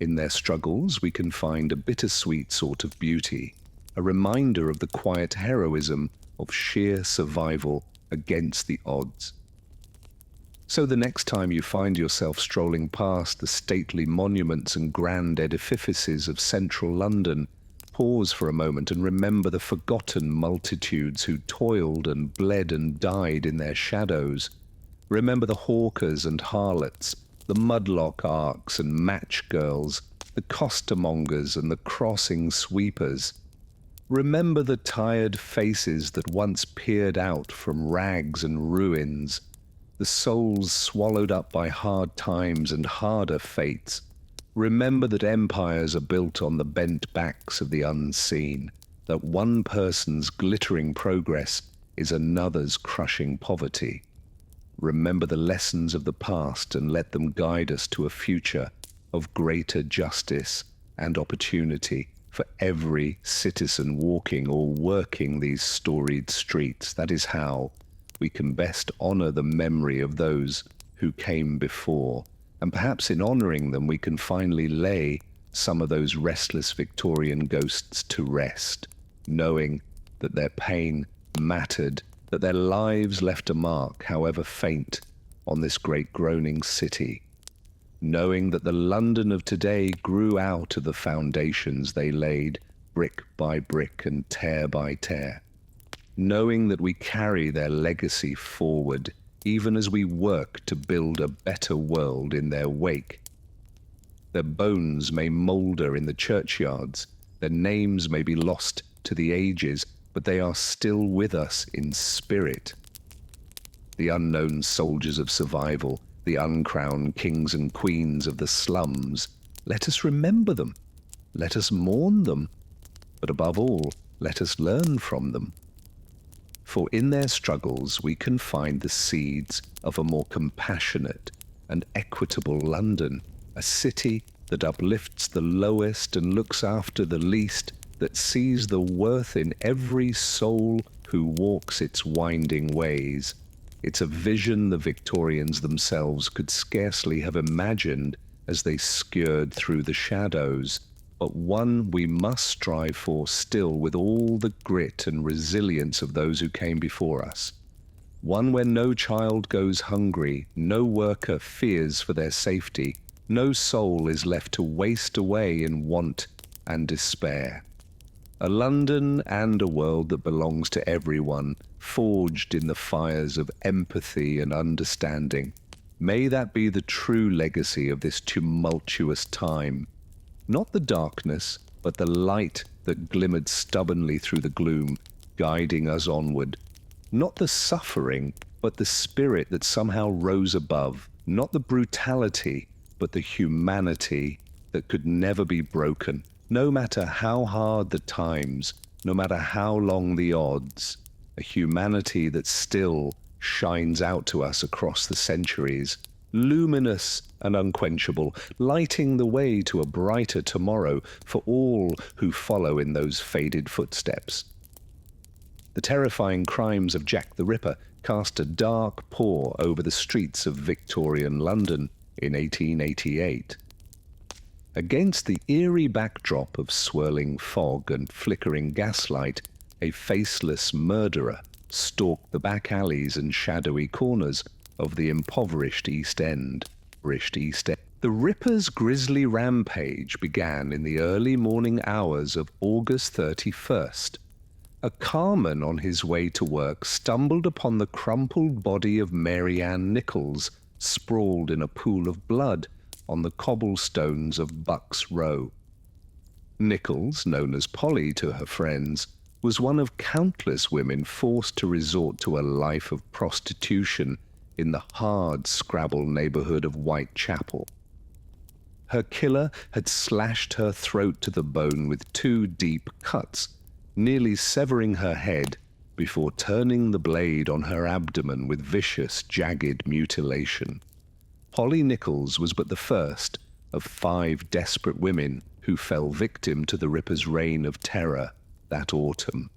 Speaker 1: In their struggles, we can find a bittersweet sort of beauty, a reminder of the quiet heroism of sheer survival against the odds. So the next time you find yourself strolling past the stately monuments and grand edifices of central London, pause for a moment and remember the forgotten multitudes who toiled and bled and died in their shadows. Remember the hawkers and harlots, the mudlock arks and match girls, the costermongers and the crossing sweepers. Remember the tired faces that once peered out from rags and ruins, the souls swallowed up by hard times and harder fates. Remember that empires are built on the bent backs of the unseen, that one person's glittering progress is another's crushing poverty. Remember the lessons of the past and let them guide us to a future of greater justice and opportunity for every citizen walking or working these storied streets. That is how we can best honor the memory of those who came before. And perhaps in honoring them, we can finally lay some of those restless Victorian ghosts to rest, knowing that their pain mattered, that their lives left a mark, however faint, on this great groaning city, knowing that the London of today grew out of the foundations they laid brick by brick and tear by tear, knowing that we carry their legacy forward even as we work to build a better world in their wake. Their bones may moulder in the churchyards, their names may be lost to the ages, but they are still with us in spirit. The unknown soldiers of survival, the uncrowned kings and queens of the slums, let us remember them, let us mourn them, but above all, let us learn from them. For in their struggles we can find the seeds of a more compassionate and equitable London, a city that uplifts the lowest and looks after the least, that sees the worth in every soul who walks its winding ways. It's a vision the Victorians themselves could scarcely have imagined as they scoured through the shadows, but one we must strive for still with all the grit and resilience of those who came before us. One where no child goes hungry, no worker fears for their safety, no soul is left to waste away in want and despair. A London and a world that belongs to everyone, forged in the fires of empathy and understanding. May that be the true legacy of this tumultuous time. Not the darkness, but the light that glimmered stubbornly through the gloom, guiding us onward. Not the suffering, but the spirit that somehow rose above. Not the brutality, but the humanity that could never be broken, no matter how hard the times, no matter how long the odds. A humanity that still shines out to us across the centuries, luminous and unquenchable, lighting the way to a brighter tomorrow for all who follow in those faded footsteps. The terrifying crimes of Jack the Ripper cast a dark pall over the streets of Victorian London in 1888. Against the eerie backdrop of swirling fog and flickering gaslight, a faceless murderer stalked the back alleys and shadowy corners of the impoverished East End. The Ripper's grisly rampage began in the early morning hours of August 31st. A carman on his way to work stumbled upon the crumpled body of Mary Ann Nichols sprawled in a pool of blood on the cobblestones of Bucks Row. Nichols, known as Polly to her friends, was one of countless women forced to resort to a life of prostitution in the hard-scrabble neighborhood of Whitechapel. Her killer had slashed her throat to the bone with 2 deep cuts, nearly severing her head before turning the blade on her abdomen with vicious, jagged mutilation. Polly Nichols was but the first of 5 desperate women who fell victim to the Ripper's reign of terror that autumn.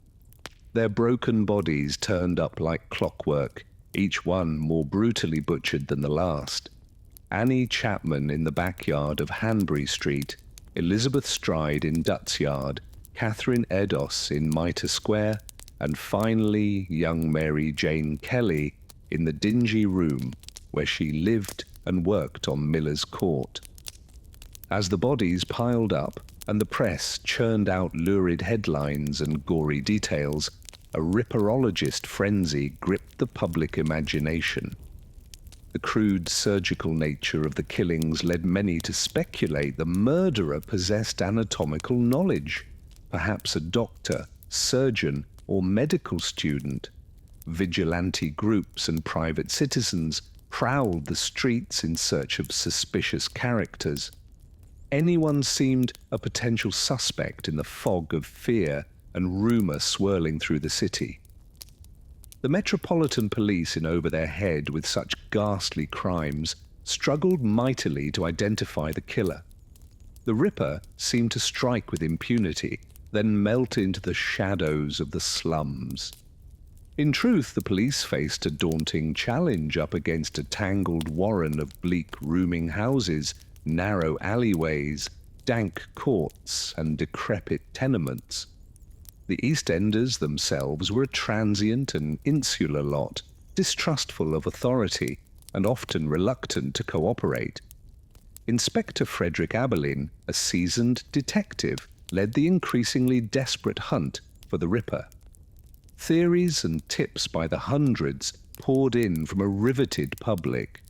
Speaker 1: Their broken bodies turned up like clockwork, each one more brutally butchered than the last. Annie Chapman in the backyard of Hanbury Street, Elizabeth Stride in Dutt's Yard, Catherine Edos in Mitre Square, and finally young Mary Jane Kelly in the dingy room where she lived and worked on Miller's Court. As the bodies piled up and the press churned out lurid headlines and gory details, a ripperologist frenzy gripped the public imagination. The crude surgical nature of the killings led many to speculate the murderer possessed anatomical knowledge, perhaps a doctor, surgeon, or medical student. Vigilante groups and private citizens prowled the streets in search of suspicious characters. Anyone seemed a potential suspect in the fog of fear and rumor swirling through the city. The Metropolitan Police, in over their head with such ghastly crimes, struggled mightily to identify the killer. The Ripper seemed to strike with impunity, then melt into the shadows of the slums. In truth, the police faced a daunting challenge up against a tangled warren of bleak rooming houses, narrow alleyways, dank courts, and decrepit tenements. The East Enders themselves were a transient and insular lot, distrustful of authority and often reluctant to cooperate. Inspector Frederick Aberlin, a seasoned detective, led the increasingly desperate hunt for the Ripper. Theories and tips by the hundreds poured in from a riveted public.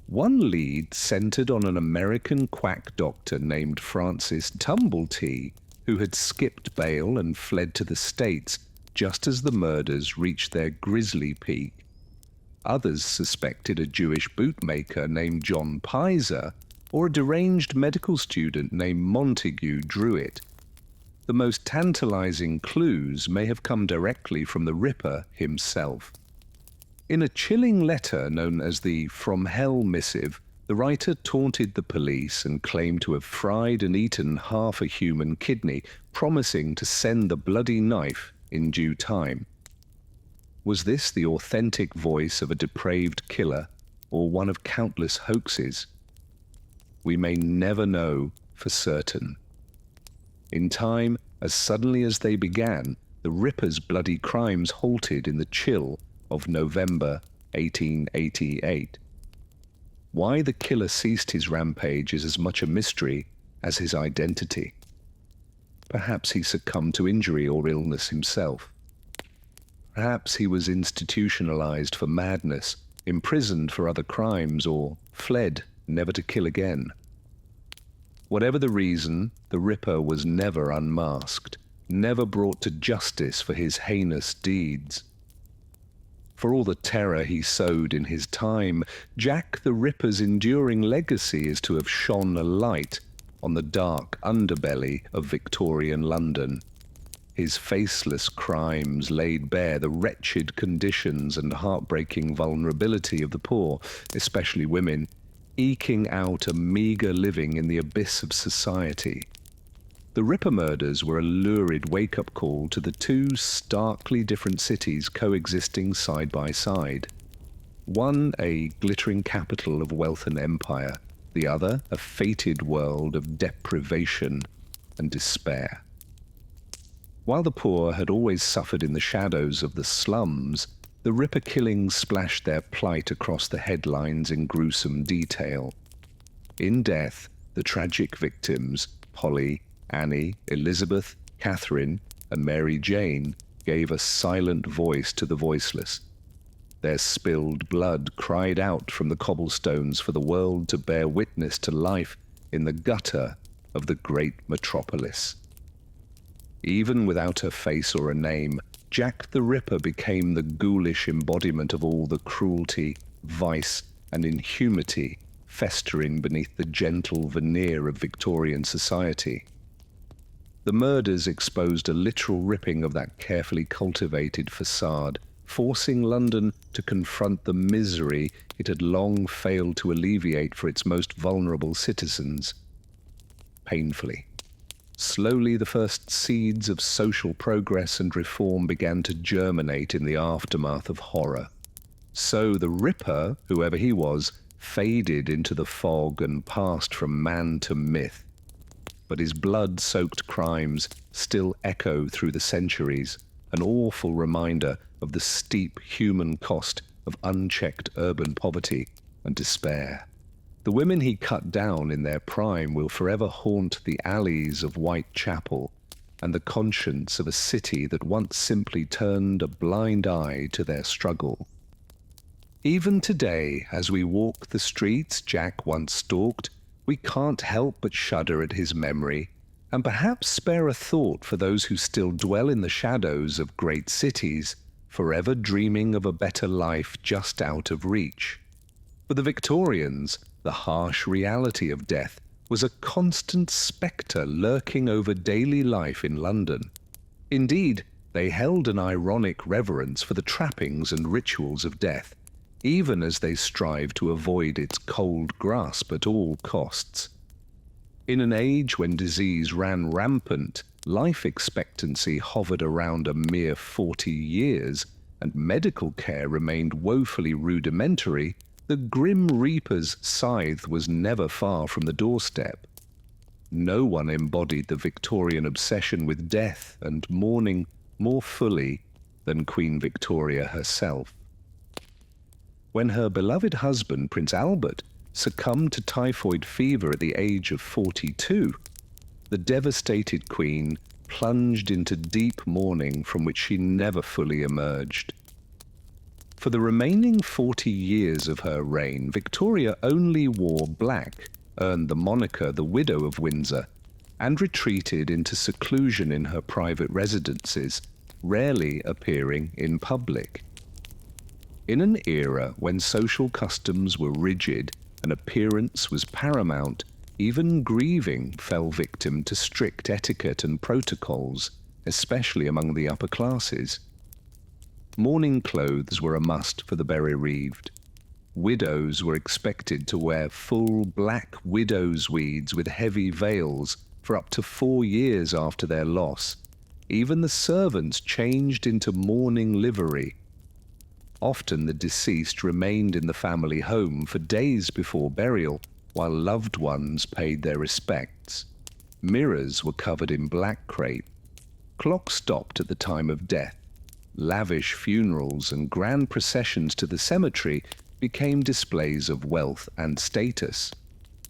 Speaker 1: One lead centered on an American quack doctor named Francis Tumblety, who had skipped bail and fled to the States just as the murders reached their grisly peak. Others suspected a Jewish bootmaker named John Pizer or a deranged medical student named Montague Druitt. The most tantalizing clues may have come directly from the Ripper himself. In a chilling letter known as the From Hell Missive, the writer taunted the police and claimed to have fried and eaten half a human kidney, promising to send the bloody knife in due time. Was this the authentic voice of a depraved killer, or one of countless hoaxes? We may never know for certain. In time, as suddenly as they began, the Ripper's bloody crimes halted in the chill of November 1888. Why the killer ceased his rampage is as much a mystery as his identity. Perhaps he succumbed to injury or illness himself. Perhaps he was institutionalized for madness, imprisoned for other crimes, or fled never to kill again. Whatever the reason, the Ripper was never unmasked, never brought to justice for his heinous deeds. For all the terror he sowed in his time, Jack the Ripper's enduring legacy is to have shone a light on the dark underbelly of Victorian London. His faceless crimes laid bare the wretched conditions and heartbreaking vulnerability of the poor, especially women, eking out a meagre living in the abyss of society. The Ripper murders were a lurid wake-up call to the two starkly different cities coexisting side by side. One a glittering capital of wealth and empire, the other a fated world of deprivation and despair. While the poor had always suffered in the shadows of the slums, the Ripper killings splashed their plight across the headlines in gruesome detail. In death, the tragic victims, Polly, Annie, Elizabeth, Catherine, and Mary Jane, gave a silent voice to the voiceless. Their spilled blood cried out from the cobblestones for the world to bear witness to life in the gutter of the great metropolis. Even without a face or a name, Jack the Ripper became the ghoulish embodiment of all the cruelty, vice, and inhumanity festering beneath the gentle veneer of Victorian society. The murders exposed a literal ripping of that carefully cultivated facade, forcing London to confront the misery it had long failed to alleviate for its most vulnerable citizens. Painfully. Slowly, the first seeds of social progress and reform began to germinate in the aftermath of horror. So the Ripper, whoever he was, faded into the fog and passed from man to myth. But his blood-soaked crimes still echo through the centuries, an awful reminder of the steep human cost of unchecked urban poverty and despair. The women he cut down in their prime will forever haunt the alleys of Whitechapel and the conscience of a city that once simply turned a blind eye to their struggle. Even today, as we walk the streets Jack once stalked, we can't help but shudder at his memory, and perhaps spare a thought for those who still dwell in the shadows of great cities, forever dreaming of a better life just out of reach. For the Victorians, the harsh reality of death was a constant spectre lurking over daily life in London. Indeed, they held an ironic reverence for the trappings and rituals of death, even as they strived to avoid its cold grasp at all costs. In an age when disease ran rampant, life expectancy hovered around a mere 40 years, and medical care remained woefully rudimentary, the Grim Reaper's scythe was never far from the doorstep. No one embodied the Victorian obsession with death and mourning more fully than Queen Victoria herself. When her beloved husband, Prince Albert, succumbed to typhoid fever at the age of 42, the devastated Queen plunged into deep mourning from which she never fully emerged. For the remaining 40 years of her reign, Victoria only wore black, earned the moniker the Widow of Windsor, and retreated into seclusion in her private residences, rarely appearing in public. In an era when social customs were rigid and appearance was paramount, even grieving fell victim to strict etiquette and protocols, especially among the upper classes. Mourning clothes were a must for the bereaved. Widows were expected to wear full black widow's weeds with heavy veils for up to 4 years after their loss. Even the servants changed into mourning livery. Often the deceased remained in the family home for days before burial, while loved ones paid their respects. Mirrors were covered in black crape. Clocks stopped at the time of death. Lavish funerals and grand processions to the cemetery became displays of wealth and status.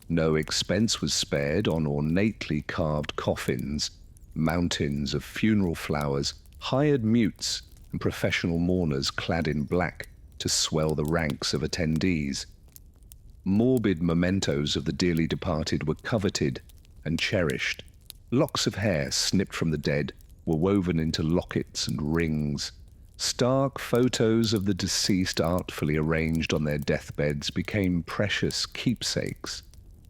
Speaker 1: No expense was spared on ornately carved coffins, mountains of funeral flowers, hired mutes, and professional mourners clad in black to swell the ranks of attendees. Morbid mementos of the dearly departed were coveted and cherished. Locks of hair snipped from the dead were woven into lockets and rings. Stark photos of the deceased artfully arranged on their deathbeds became precious keepsakes,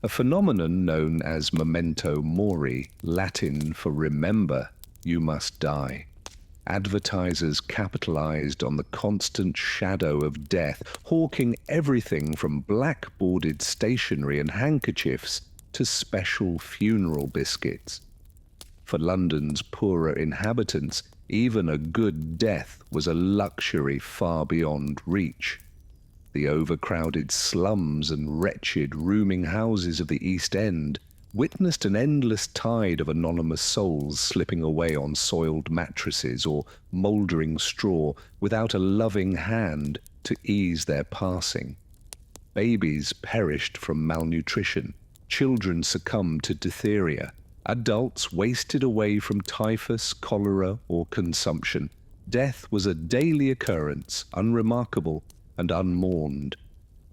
Speaker 1: a phenomenon known as memento mori, Latin for remember, you must die. Advertisers capitalized on the constant shadow of death, hawking everything from blackboarded stationery and handkerchiefs to special funeral biscuits. For London's poorer inhabitants, even a good death was a luxury far beyond reach. The overcrowded slums and wretched rooming houses of the East End witnessed an endless tide of anonymous souls slipping away on soiled mattresses or mouldering straw without a loving hand to ease their passing. Babies perished from malnutrition, children succumbed to diphtheria, adults wasted away from typhus, cholera, or consumption. Death was a daily occurrence, unremarkable and unmourned.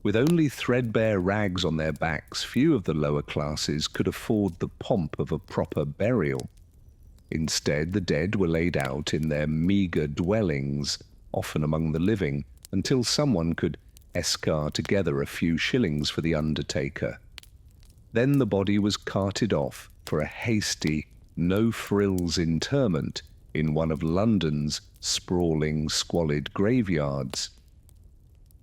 Speaker 1: With only threadbare rags on their backs, few of the lower classes could afford the pomp of a proper burial. Instead, the dead were laid out in their meagre dwellings, often among the living, until someone could escar together a few shillings for the undertaker. Then the body was carted off for a hasty, no-frills interment in one of London's sprawling, squalid graveyards.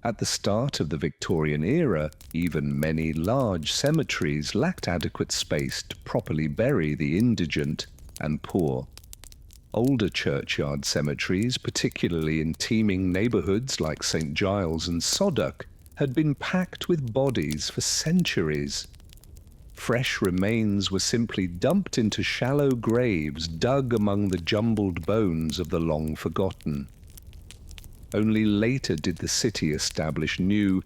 Speaker 1: At the start of the Victorian era, even many large cemeteries lacked adequate space to properly bury the indigent and poor. Older churchyard cemeteries, particularly in teeming neighbourhoods like St Giles and Soddock, had been packed with bodies for centuries. Fresh remains were simply dumped into shallow graves dug among the jumbled bones of the long-forgotten. Only later did the city establish new,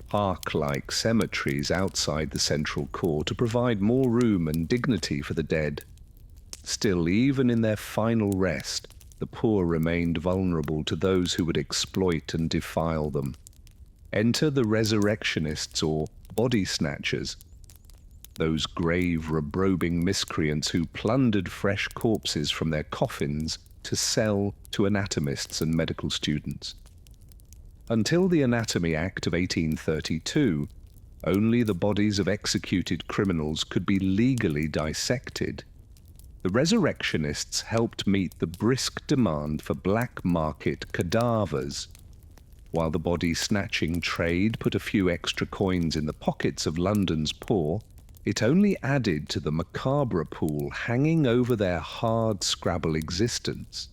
Speaker 1: park-like cemeteries outside the central core to provide more room and dignity for the dead. Still, even in their final rest, the poor remained vulnerable to those who would exploit and defile them. Enter the resurrectionists or body snatchers, those grave, rebrobing miscreants who plundered fresh corpses from their coffins to sell to anatomists and medical students. Until the Anatomy Act of 1832, only the bodies of executed criminals could be legally dissected. The resurrectionists helped meet the brisk demand for black market cadavers. While the body-snatching trade put a few extra coins in the pockets of London's poor, it only added to the macabre pool hanging over their hard-scrabble existence.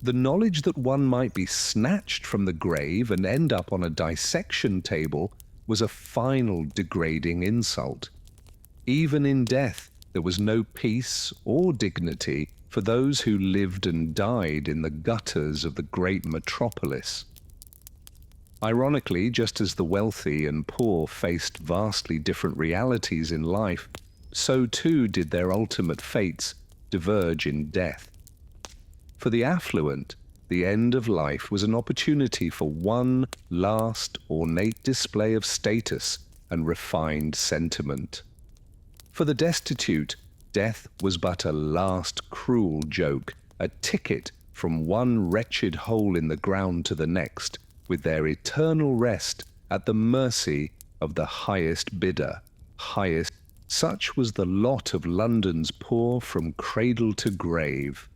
Speaker 1: The knowledge that one might be snatched from the grave and end up on a dissection table was a final degrading insult. Even in death, there was no peace or dignity for those who lived and died in the gutters of the great metropolis. Ironically, just as the wealthy and poor faced vastly different realities in life, so too did their ultimate fates diverge in death. For the affluent, the end of life was an opportunity for one last ornate display of status and refined sentiment. For the destitute, death was but a last cruel joke, a ticket from one wretched hole in the ground to the next, with their eternal rest at the mercy of the highest bidder. Such was the lot of London's poor from cradle to grave.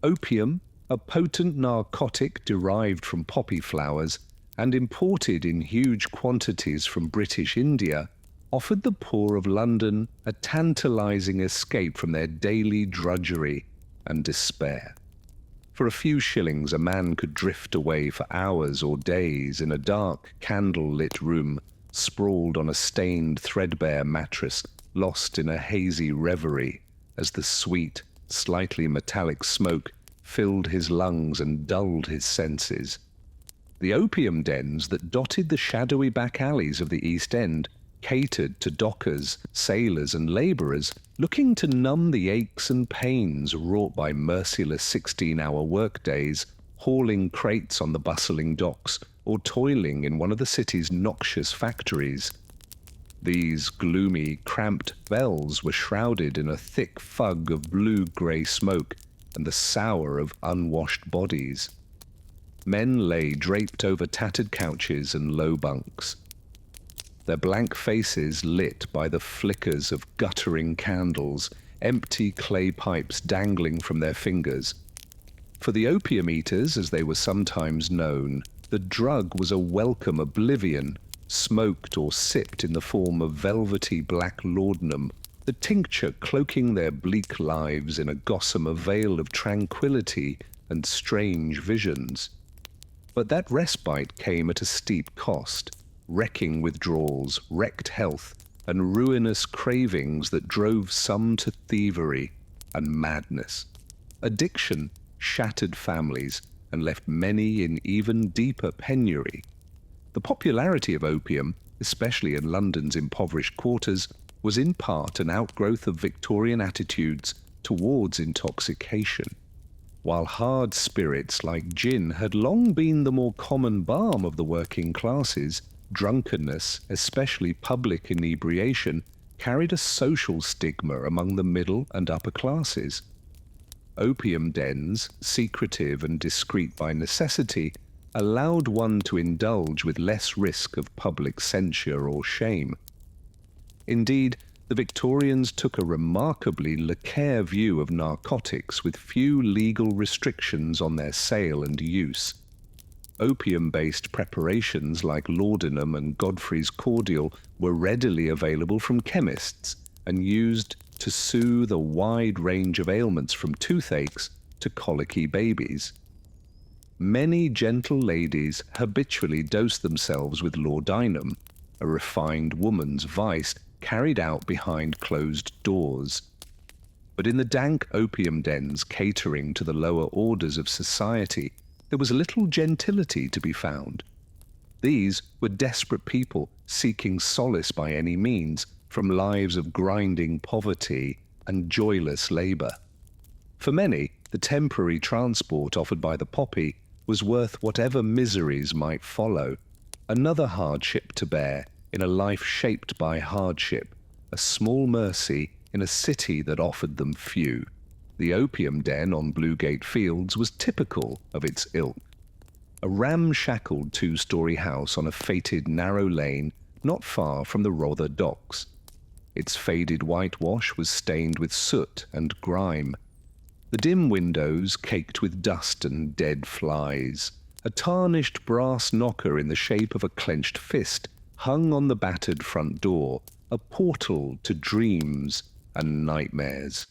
Speaker 1: Opium, a potent narcotic derived from poppy flowers and imported in huge quantities from British India, offered the poor of London a tantalizing escape from their daily drudgery and despair. For a few shillings, a man could drift away for hours or days in a dark, candle-lit room, sprawled on a stained, threadbare mattress, lost in a hazy reverie, as the sweet, slightly metallic smoke filled his lungs and dulled his senses. The opium dens that dotted the shadowy back alleys of the East End catered to dockers, sailors, and labourers looking to numb the aches and pains wrought by merciless 16-hour workdays, hauling crates on the bustling docks, or toiling in one of the city's noxious factories. These gloomy, cramped cells were shrouded in a thick fug of blue-grey smoke and the sour of unwashed bodies. Men lay draped over tattered couches and low bunks, their blank faces lit by the flickers of guttering candles, empty clay pipes dangling from their fingers. For the opium eaters, as they were sometimes known, the drug was a welcome oblivion, smoked or sipped in the form of velvety black laudanum, the tincture cloaking their bleak lives in a gossamer veil of tranquility and strange visions. But that respite came at a steep cost, wrecking withdrawals, wrecked health, and ruinous cravings that drove some to thievery and madness. Addiction shattered families and left many in even deeper penury. The popularity of opium, especially in London's impoverished quarters, was in part an outgrowth of Victorian attitudes towards intoxication. While hard spirits like gin had long been the more common balm of the working classes, drunkenness, especially public inebriation, carried a social stigma among the middle and upper classes. Opium dens, secretive and discreet by necessity, allowed one to indulge with less risk of public censure or shame. Indeed, the Victorians took a remarkably laissez-faire view of narcotics with few legal restrictions on their sale and use. Opium-based preparations like laudanum and Godfrey's cordial were readily available from chemists and used to soothe a wide range of ailments from toothaches to colicky babies. Many gentle ladies habitually dosed themselves with laudanum, a refined woman's vice carried out behind closed doors. But in the dank opium dens catering to the lower orders of society, there was little gentility to be found. These were desperate people seeking solace by any means from lives of grinding poverty and joyless labour. For many, the temporary transport offered by the poppy was worth whatever miseries might follow, another hardship to bear in a life shaped by hardship, a small mercy in a city that offered them few. The opium den on Bluegate Fields was typical of its ilk. A ramshackled two-storey house on a fated narrow lane not far from the Rother docks. Its faded whitewash was stained with soot and grime. The dim windows caked with dust and dead flies. A tarnished brass knocker in the shape of a clenched fist hung on the battered front door, a portal to dreams and nightmares.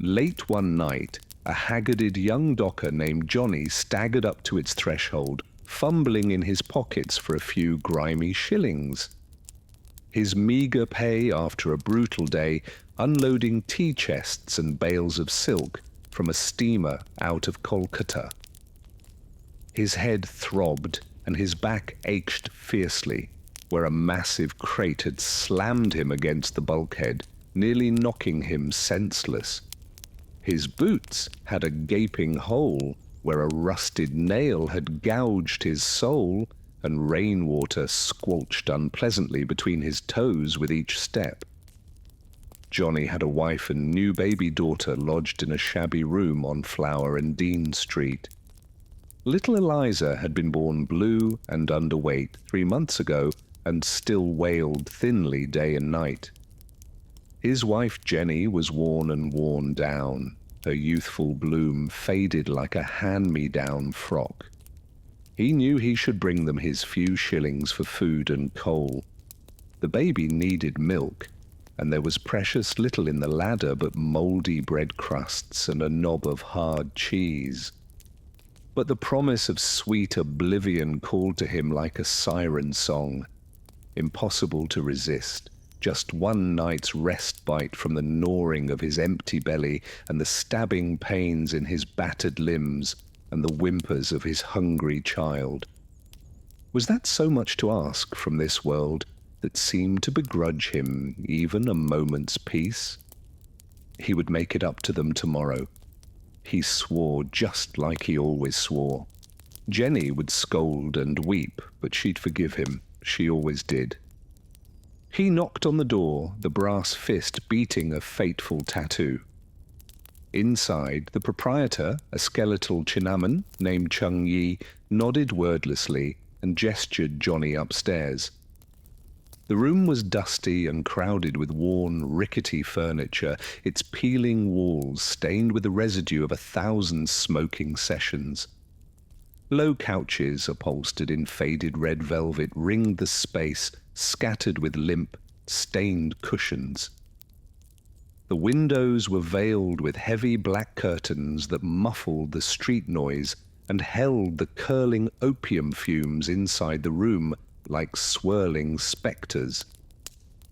Speaker 1: Late one night, a haggarded young docker named Johnny staggered up to its threshold, fumbling in his pockets for a few grimy shillings. His meagre pay after a brutal day, unloading tea chests and bales of silk from a steamer out of Kolkata. His head throbbed and his back ached fiercely, where a massive crate had slammed him against the bulkhead, nearly knocking him senseless. His boots had a gaping hole where a rusted nail had gouged his sole, and rainwater squelched unpleasantly between his toes with each step. Johnny had a wife and new baby daughter lodged in a shabby room on Flower and Dean Street. Little Eliza had been born blue and underweight 3 months ago and still wailed thinly day and night. His wife Jenny was worn and worn down, her youthful bloom faded like a hand-me-down frock. He knew he should bring them his few shillings for food and coal. The baby needed milk, and there was precious little in the larder but mouldy bread crusts and a knob of hard cheese. But the promise of sweet oblivion called to him like a siren song. Impossible to resist. Just one night's respite from the gnawing of his empty belly and the stabbing pains in his battered limbs and the whimpers of his hungry child. Was that so much to ask from this world that seemed to begrudge him even a moment's peace? He would make it up to them tomorrow. He swore just like he always swore. Jenny would scold and weep, but she'd forgive him. She always did. He knocked on the door, the brass fist beating a fateful tattoo. Inside, the proprietor, a skeletal Chinaman named Chung Yi, nodded wordlessly and gestured Johnny upstairs. The room was dusty and crowded with worn, rickety furniture, its peeling walls stained with the residue of 1,000 smoking sessions. Low couches, upholstered in faded red velvet, ringed the space, scattered with limp, stained cushions. The windows were veiled with heavy black curtains that muffled the street noise and held the curling opium fumes inside the room like swirling spectres.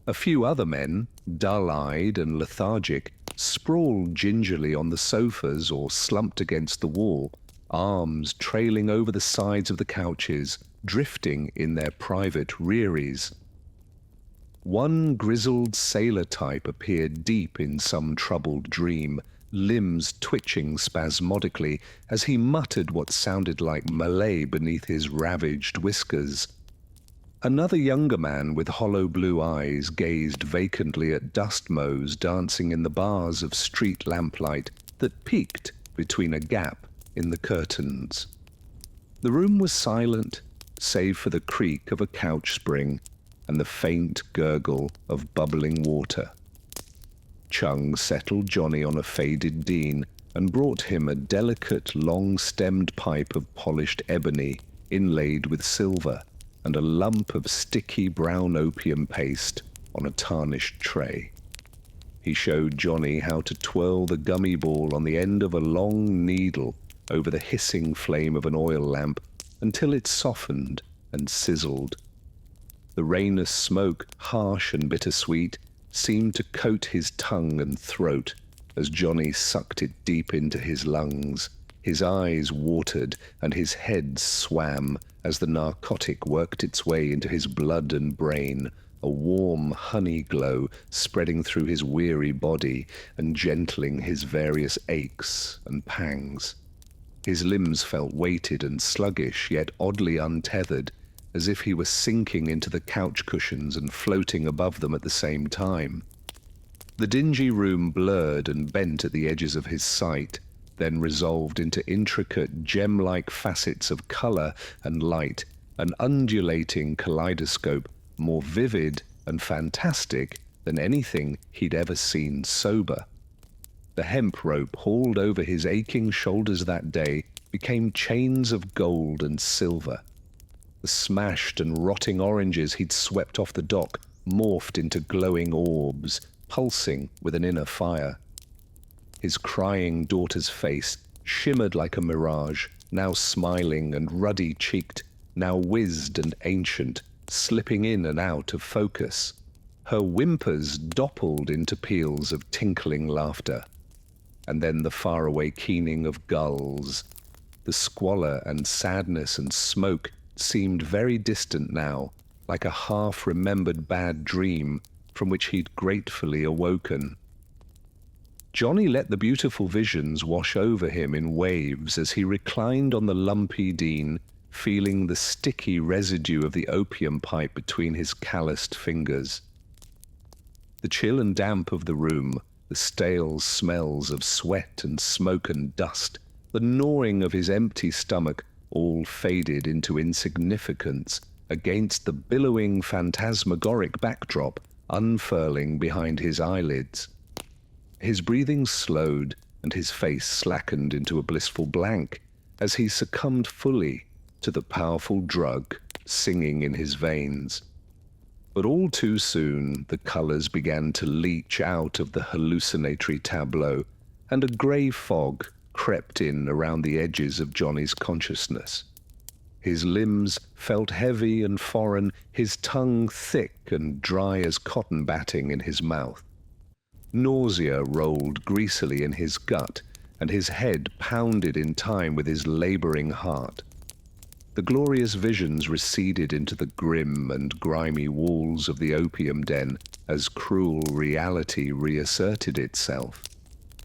Speaker 1: A few other men, dull-eyed and lethargic, sprawled gingerly on the sofas or slumped against the wall, arms trailing over the sides of the couches, drifting in their private rearies. One grizzled sailor type appeared deep in some troubled dream, limbs twitching spasmodically as he muttered what sounded like Malay beneath his ravaged whiskers. Another younger man with hollow blue eyes gazed vacantly at dust motes dancing in the bars of street lamplight that peeked between a gap in the curtains. The room was silent, save for the creak of a couch spring and the faint gurgle of bubbling water. Chung settled Johnny on a faded Dean and brought him a delicate, long-stemmed pipe of polished ebony inlaid with silver and a lump of sticky brown opium paste on a tarnished tray. He showed Johnny how to twirl the gummy ball on the end of a long needle over the hissing flame of an oil lamp until it softened and sizzled. The rainous smoke, harsh and bittersweet, seemed to coat his tongue and throat as Johnny sucked it deep into his lungs. His eyes watered and his head swam as the narcotic worked its way into his blood and brain, a warm honey glow spreading through his weary body and gentling his various aches and pangs. His limbs felt weighted and sluggish, yet oddly untethered, as if he were sinking into the couch cushions and floating above them at the same time. The dingy room blurred and bent at the edges of his sight, then resolved into intricate gem-like facets of colour and light, an undulating kaleidoscope more vivid and fantastic than anything he'd ever seen sober. The hemp rope hauled over his aching shoulders that day became chains of gold and silver. The smashed and rotting oranges he'd swept off the dock morphed into glowing orbs, pulsing with an inner fire. His crying daughter's face shimmered like a mirage, now smiling and ruddy-cheeked, now wizened and ancient, slipping in and out of focus. Her whimpers doppled into peals of tinkling laughter. And then the faraway keening of gulls. The squalor and sadness and smoke seemed very distant now, like a half-remembered bad dream from which he'd gratefully awoken. Johnny let the beautiful visions wash over him in waves as he reclined on the lumpy Dean, feeling the sticky residue of the opium pipe between his calloused fingers. The chill and damp of the room, the stale smells of sweat and smoke and dust, the gnawing of his empty stomach, all faded into insignificance against the billowing phantasmagoric backdrop unfurling behind his eyelids. His breathing slowed and his face slackened into a blissful blank as he succumbed fully to the powerful drug singing in his veins. But all too soon the colours began to leach out of the hallucinatory tableau, and a grey fog crept in around the edges of Johnny's consciousness. His limbs felt heavy and foreign, his tongue thick and dry as cotton batting in his mouth. Nausea rolled greasily in his gut, and his head pounded in time with his labouring heart. The glorious visions receded into the grim and grimy walls of the opium den as cruel reality reasserted itself.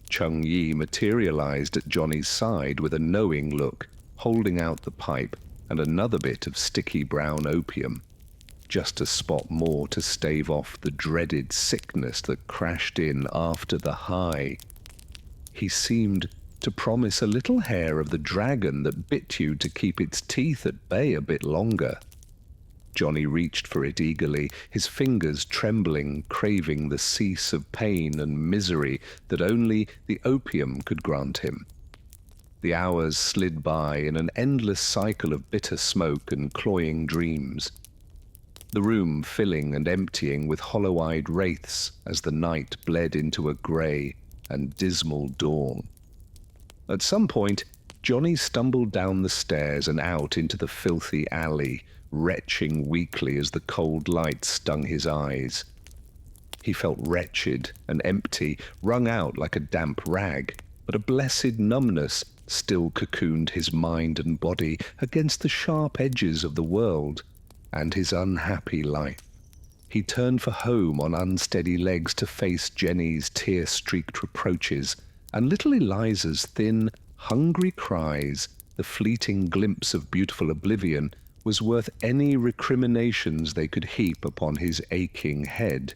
Speaker 1: Chung Yi materialized at Johnny's side with a knowing look, holding out the pipe and another bit of sticky brown opium, just a spot more to stave off the dreaded sickness that crashed in after the high. He seemed to promise a little hair of the dragon that bit you to keep its teeth at bay a bit longer. Johnny reached for it eagerly, his fingers trembling, craving the cease of pain and misery that only the opium could grant him. The hours slid by in an endless cycle of bitter smoke and cloying dreams, the room filling and emptying with hollow-eyed wraiths as the night bled into a grey and dismal dawn. At some point, Johnny stumbled down the stairs and out into the filthy alley, retching weakly as the cold light stung his eyes. He felt wretched and empty, wrung out like a damp rag, but a blessed numbness still cocooned his mind and body against the sharp edges of the world and his unhappy life. He turned for home on unsteady legs to face Jenny's tear-streaked reproaches and little Eliza's thin, hungry cries. The fleeting glimpse of beautiful oblivion was worth any recriminations they could heap upon his aching head.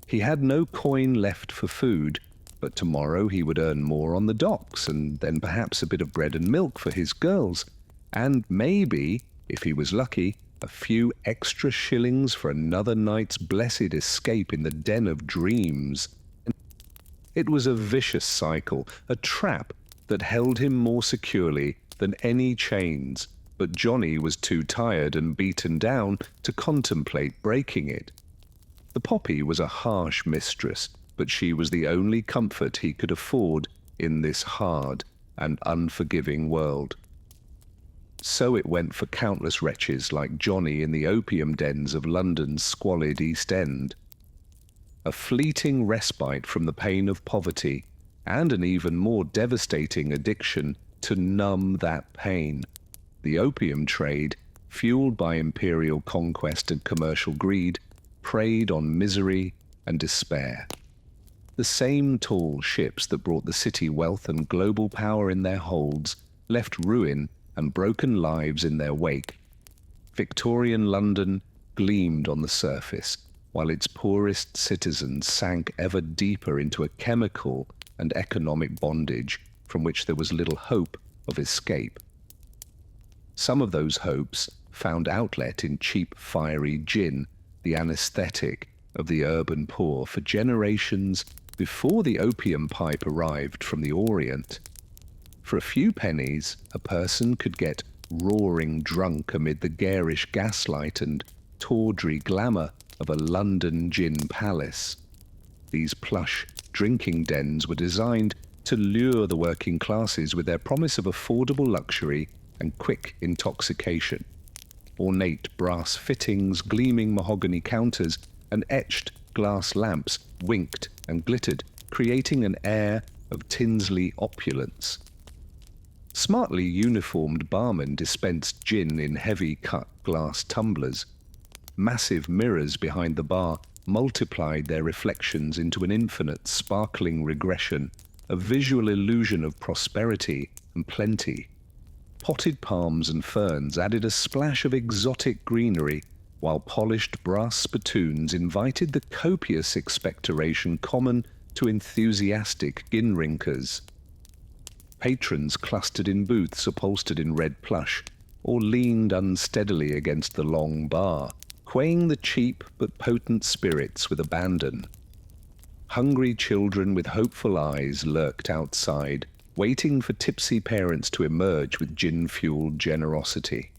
Speaker 1: He had no coin left for food, but tomorrow he would earn more on the docks, and then perhaps a bit of bread and milk for his girls, and maybe, if he was lucky, a few extra shillings for another night's blessed escape in the den of dreams. It was a vicious cycle, a trap that held him more securely than any chains, but Johnny was too tired and beaten down to contemplate breaking it. The poppy was a harsh mistress, but she was the only comfort he could afford in this hard and unforgiving world. So it went for countless wretches like Johnny in the opium dens of London's squalid East End. A fleeting respite from the pain of poverty, and an even more devastating addiction to numb that pain. The opium trade, fueled by imperial conquest and commercial greed, preyed on misery and despair. The same tall ships that brought the city wealth and global power in their holds left ruin and broken lives in their wake. Victorian London gleamed on the surface, while its poorest citizens sank ever deeper into a chemical and economic bondage from which there was little hope of escape. Some of those hopes found outlet in cheap, fiery gin, the anesthetic of the urban poor for generations before the opium pipe arrived from the Orient. For a few pennies, a person could get roaring drunk amid the garish gaslight and tawdry glamour of a London gin palace. These plush drinking dens were designed to lure the working classes with their promise of affordable luxury and quick intoxication. Ornate brass fittings, gleaming mahogany counters, and etched glass lamps winked and glittered, creating an air of Tinsley opulence. Smartly uniformed barmen dispensed gin in heavy cut glass tumblers. Massive mirrors behind the bar multiplied their reflections into an infinite sparkling regression, a visual illusion of prosperity and plenty. Potted palms and ferns added a splash of exotic greenery, while polished brass spittoons invited the copious expectoration common to enthusiastic gin-rinkers. Patrons clustered in booths upholstered in red plush, or leaned unsteadily against the long bar, quaking the cheap but potent spirits with abandon. Hungry children with hopeful eyes lurked outside, waiting for tipsy parents to emerge with gin-fueled generosity.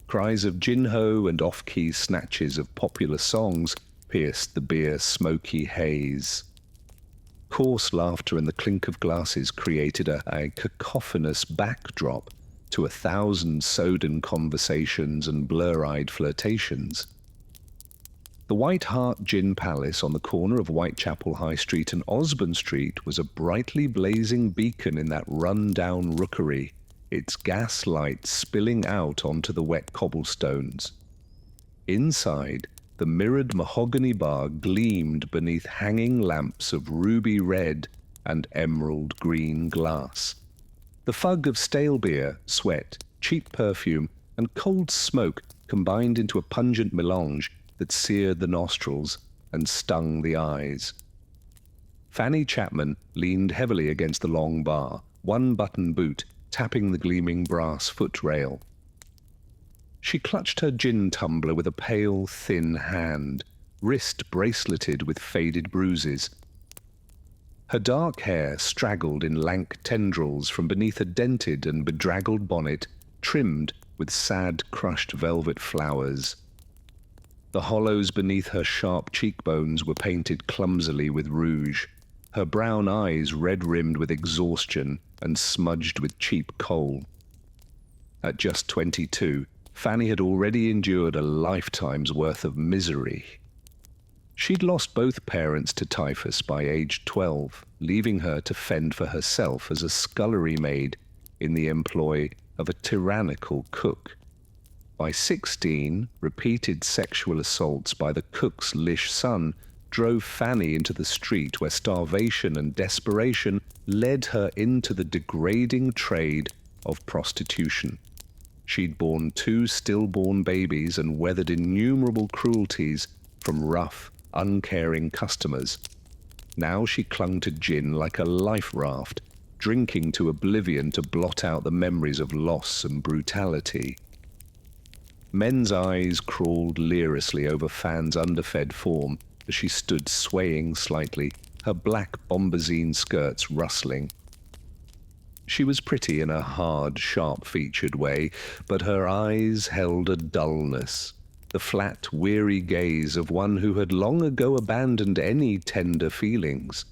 Speaker 1: Cries of gin-ho and off-key snatches of popular songs pierced the beer's smoky haze. Coarse laughter and the clink of glasses created a cacophonous backdrop to 1,000 sodden conversations and blur-eyed flirtations. The White Hart Gin Palace on the corner of Whitechapel High Street and Osborne Street was a brightly blazing beacon in that run-down rookery, its gas light spilling out onto the wet cobblestones. Inside, the mirrored mahogany bar gleamed beneath hanging lamps of ruby red and emerald green glass. The fug of stale beer, sweat, cheap perfume, and cold smoke combined into a pungent melange that seared the nostrils and stung the eyes. Fanny Chapman leaned heavily against the long bar, one button boot tapping the gleaming brass footrail. She clutched her gin tumbler with a pale, thin hand, wrist braceleted with faded bruises. Her dark hair straggled in lank tendrils from beneath a dented and bedraggled bonnet trimmed with sad, crushed velvet flowers. The hollows beneath her sharp cheekbones were painted clumsily with rouge, her brown eyes red-rimmed with exhaustion and smudged with cheap coal. At just 22, Fanny had already endured a lifetime's worth of misery. She'd lost both parents to typhus by age 12, leaving her to fend for herself as a scullery maid in the employ of a tyrannical cook. By 16, repeated sexual assaults by the cook's lish son drove Fanny into the street where starvation and desperation led her into the degrading trade of prostitution. She'd borne 2 stillborn babies and weathered innumerable cruelties from rough, uncaring customers. Now she clung to gin like a life raft, drinking to oblivion to blot out the memories of loss and brutality. Men's eyes crawled leerously over Fan's underfed form as she stood swaying slightly, her black bombazine skirts rustling. She was pretty in a hard, sharp-featured way, but her eyes held a dullness, the flat, weary gaze of one who had long ago abandoned any tender feelings.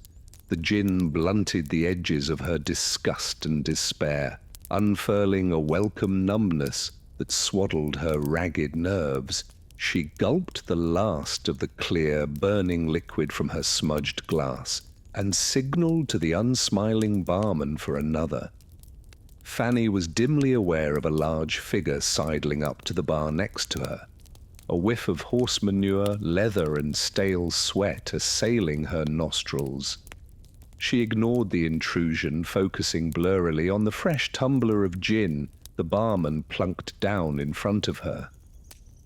Speaker 1: The gin blunted the edges of her disgust and despair, unfurling a welcome numbness that swaddled her ragged nerves. She gulped the last of the clear, burning liquid from her smudged glass and signaled to the unsmiling barman for another. Fanny was dimly aware of a large figure sidling up to the bar next to her, a whiff of horse manure, leather, and stale sweat assailing her nostrils. She ignored the intrusion, focusing blurrily on the fresh tumbler of gin the barman plunked down in front of her.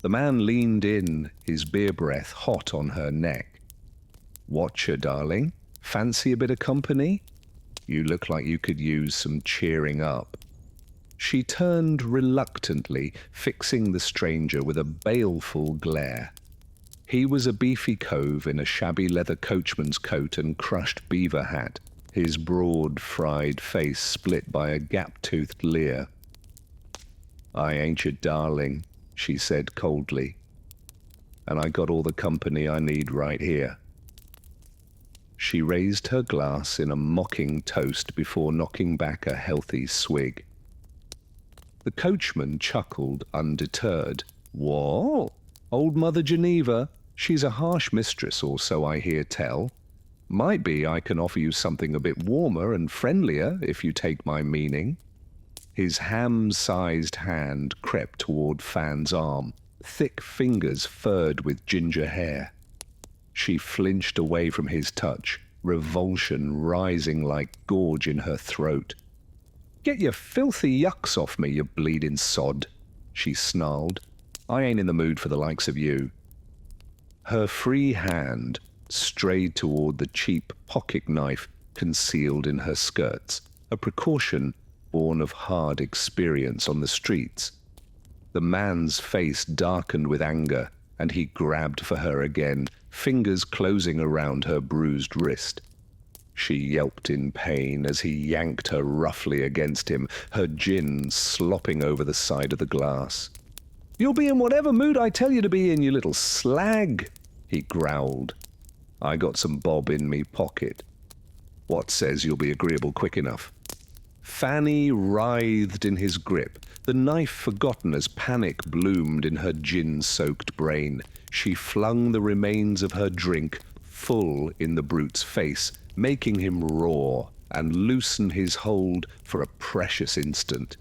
Speaker 1: The man leaned in, his beer breath hot on her neck. "Watcher, darling? Fancy a bit of company? You look like you could use some cheering up." She turned reluctantly, fixing the stranger with a baleful glare. He was a beefy cove in a shabby leather coachman's coat and crushed beaver hat, his broad, fried face split by a gap-toothed leer. "I ain't your darling," she said coldly, "and I got all the company I need right here." She raised her glass in a mocking toast before knocking back a healthy swig. The coachman chuckled undeterred. "What? Old Mother Geneva? She's a harsh mistress, or so I hear tell. Might be I can offer you something a bit warmer and friendlier, if you take my meaning." His ham-sized hand crept toward Fan's arm, thick fingers furred with ginger hair. She flinched away from his touch, revulsion rising like gorge in her throat. "Get your filthy yucks off me, you bleeding sod," she snarled. "I ain't in the mood for the likes of you." Her free hand strayed toward the cheap pocket knife concealed in her skirts, a precaution born of hard experience on the streets. The man's face darkened with anger, and he grabbed for her again, fingers closing around her bruised wrist. She yelped in pain as he yanked her roughly against him, her gin slopping over the side of the glass. "You'll be in whatever mood I tell you to be in, you little slag," he growled. "I got some bob in me pocket. What says you'll be agreeable quick enough?" Fanny writhed in his grip, the knife forgotten as panic bloomed in her gin-soaked brain. She flung the remains of her drink full in the brute's face, making him roar and loosen his hold for a precious instant.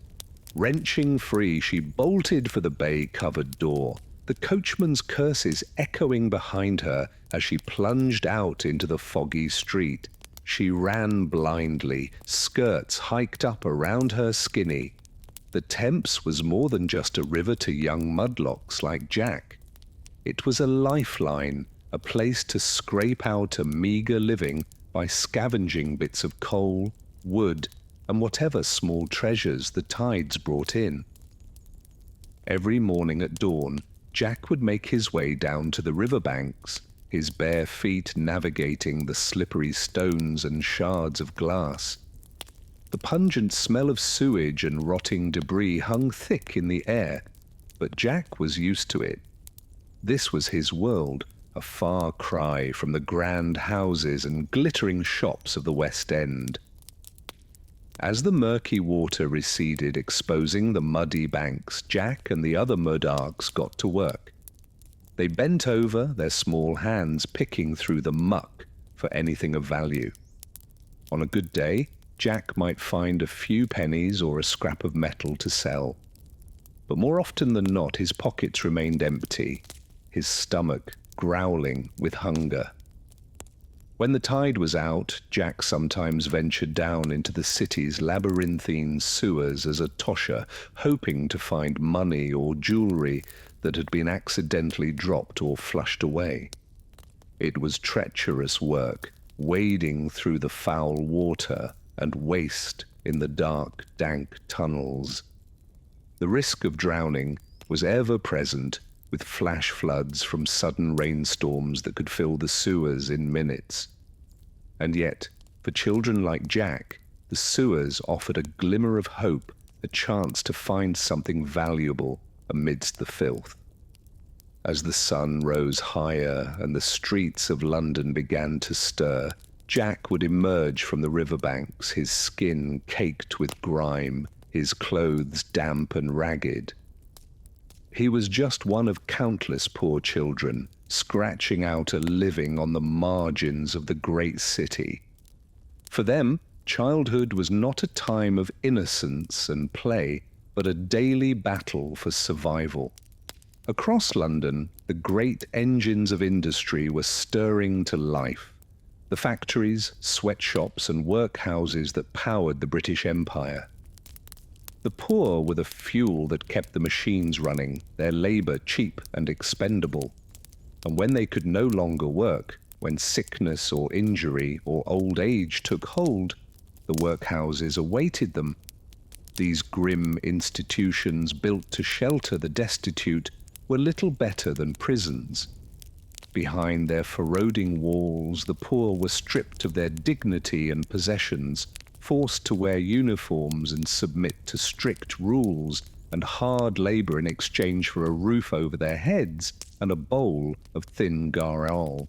Speaker 1: Wrenching free, she bolted for the bay-covered door, the coachman's curses echoing behind her as she plunged out into the foggy street. She ran blindly, skirts hiked up around her skinny. The Thames was more than just a river to young mudlocks like Jack. It was a lifeline, a place to scrape out a meagre living by scavenging bits of coal, wood, and whatever small treasures the tides brought in. Every morning at dawn, Jack would make his way down to the riverbanks, his bare feet navigating the slippery stones and shards of glass. The pungent smell of sewage and rotting debris hung thick in the air, but Jack was used to it. This was his world, a far cry from the grand houses and glittering shops of the West End. As the murky water receded, exposing the muddy banks, Jack and the other mudarks got to work. They bent over, their small hands picking through the muck for anything of value. On a good day, Jack might find a few pennies or a scrap of metal to sell. But more often than not, his pockets remained empty, his stomach growling with hunger. When the tide was out, Jack sometimes ventured down into the city's labyrinthine sewers as a tosher, hoping to find money or jewelry that had been accidentally dropped or flushed away. It was treacherous work, wading through the foul water and waste in the dark, dank tunnels. The risk of drowning was ever present, with flash floods from sudden rainstorms that could fill the sewers in minutes. And yet, for children like Jack, the sewers offered a glimmer of hope, a chance to find something valuable amidst the filth. As the sun rose higher and the streets of London began to stir, Jack would emerge from the riverbanks, his skin caked with grime, his clothes damp and ragged. He was just one of countless poor children, scratching out a living on the margins of the great city. For them, childhood was not a time of innocence and play, but a daily battle for survival. Across London, the great engines of industry were stirring to life. The factories, sweatshops, and workhouses that powered the British Empire. The poor were the fuel that kept the machines running, their labour cheap and expendable. And when they could no longer work, when sickness or injury or old age took hold, the workhouses awaited them. These grim institutions built to shelter the destitute were little better than prisons. Behind their corroding walls, the poor were stripped of their dignity and possessions, forced to wear uniforms and submit to strict rules and hard labour in exchange for a roof over their heads and a bowl of thin garole.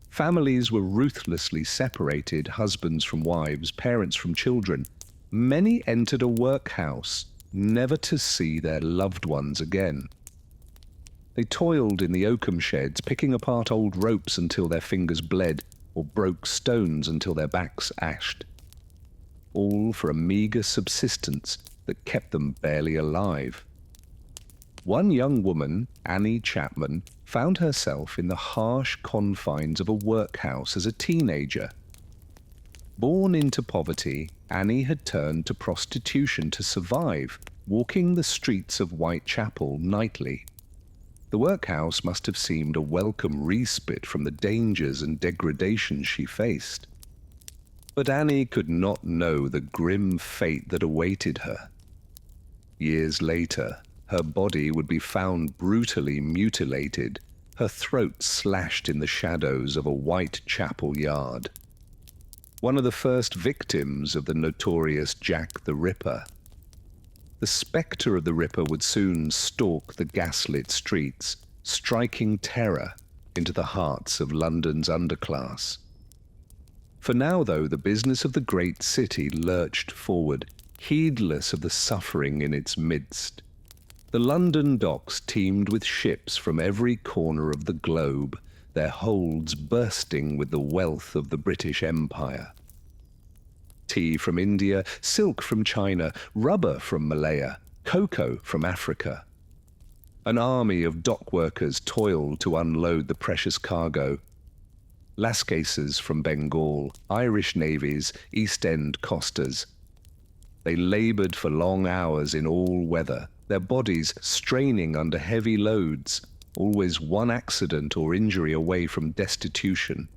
Speaker 1: Families were ruthlessly separated, husbands from wives, parents from children. Many entered a workhouse, never to see their loved ones again. They toiled in the oakum sheds, picking apart old ropes until their fingers bled, or broke stones until their backs ashed. All for a meagre subsistence that kept them barely alive. One young woman, Annie Chapman, found herself in the harsh confines of a workhouse as a teenager. Born into poverty, Annie had turned to prostitution to survive, walking the streets of Whitechapel nightly. The workhouse must have seemed a welcome respite from the dangers and degradation she faced. But Annie could not know the grim fate that awaited her. Years later, her body would be found brutally mutilated, her throat slashed in the shadows of a Whitechapel yard. One of the first victims of the notorious Jack the Ripper. The spectre of the Ripper would soon stalk the gaslit streets, striking terror into the hearts of London's underclass. For now, though, the business of the great city lurched forward, heedless of the suffering in its midst. The London docks teemed with ships from every corner of the globe, their holds bursting with the wealth of the British Empire. Tea from India, silk from China, rubber from Malaya, cocoa from Africa. An army of dock workers toiled to unload the precious cargo. Lascases from Bengal, Irish navies, East End costers. They laboured for long hours in all weather, their bodies straining under heavy loads, always one accident or injury away from destitution.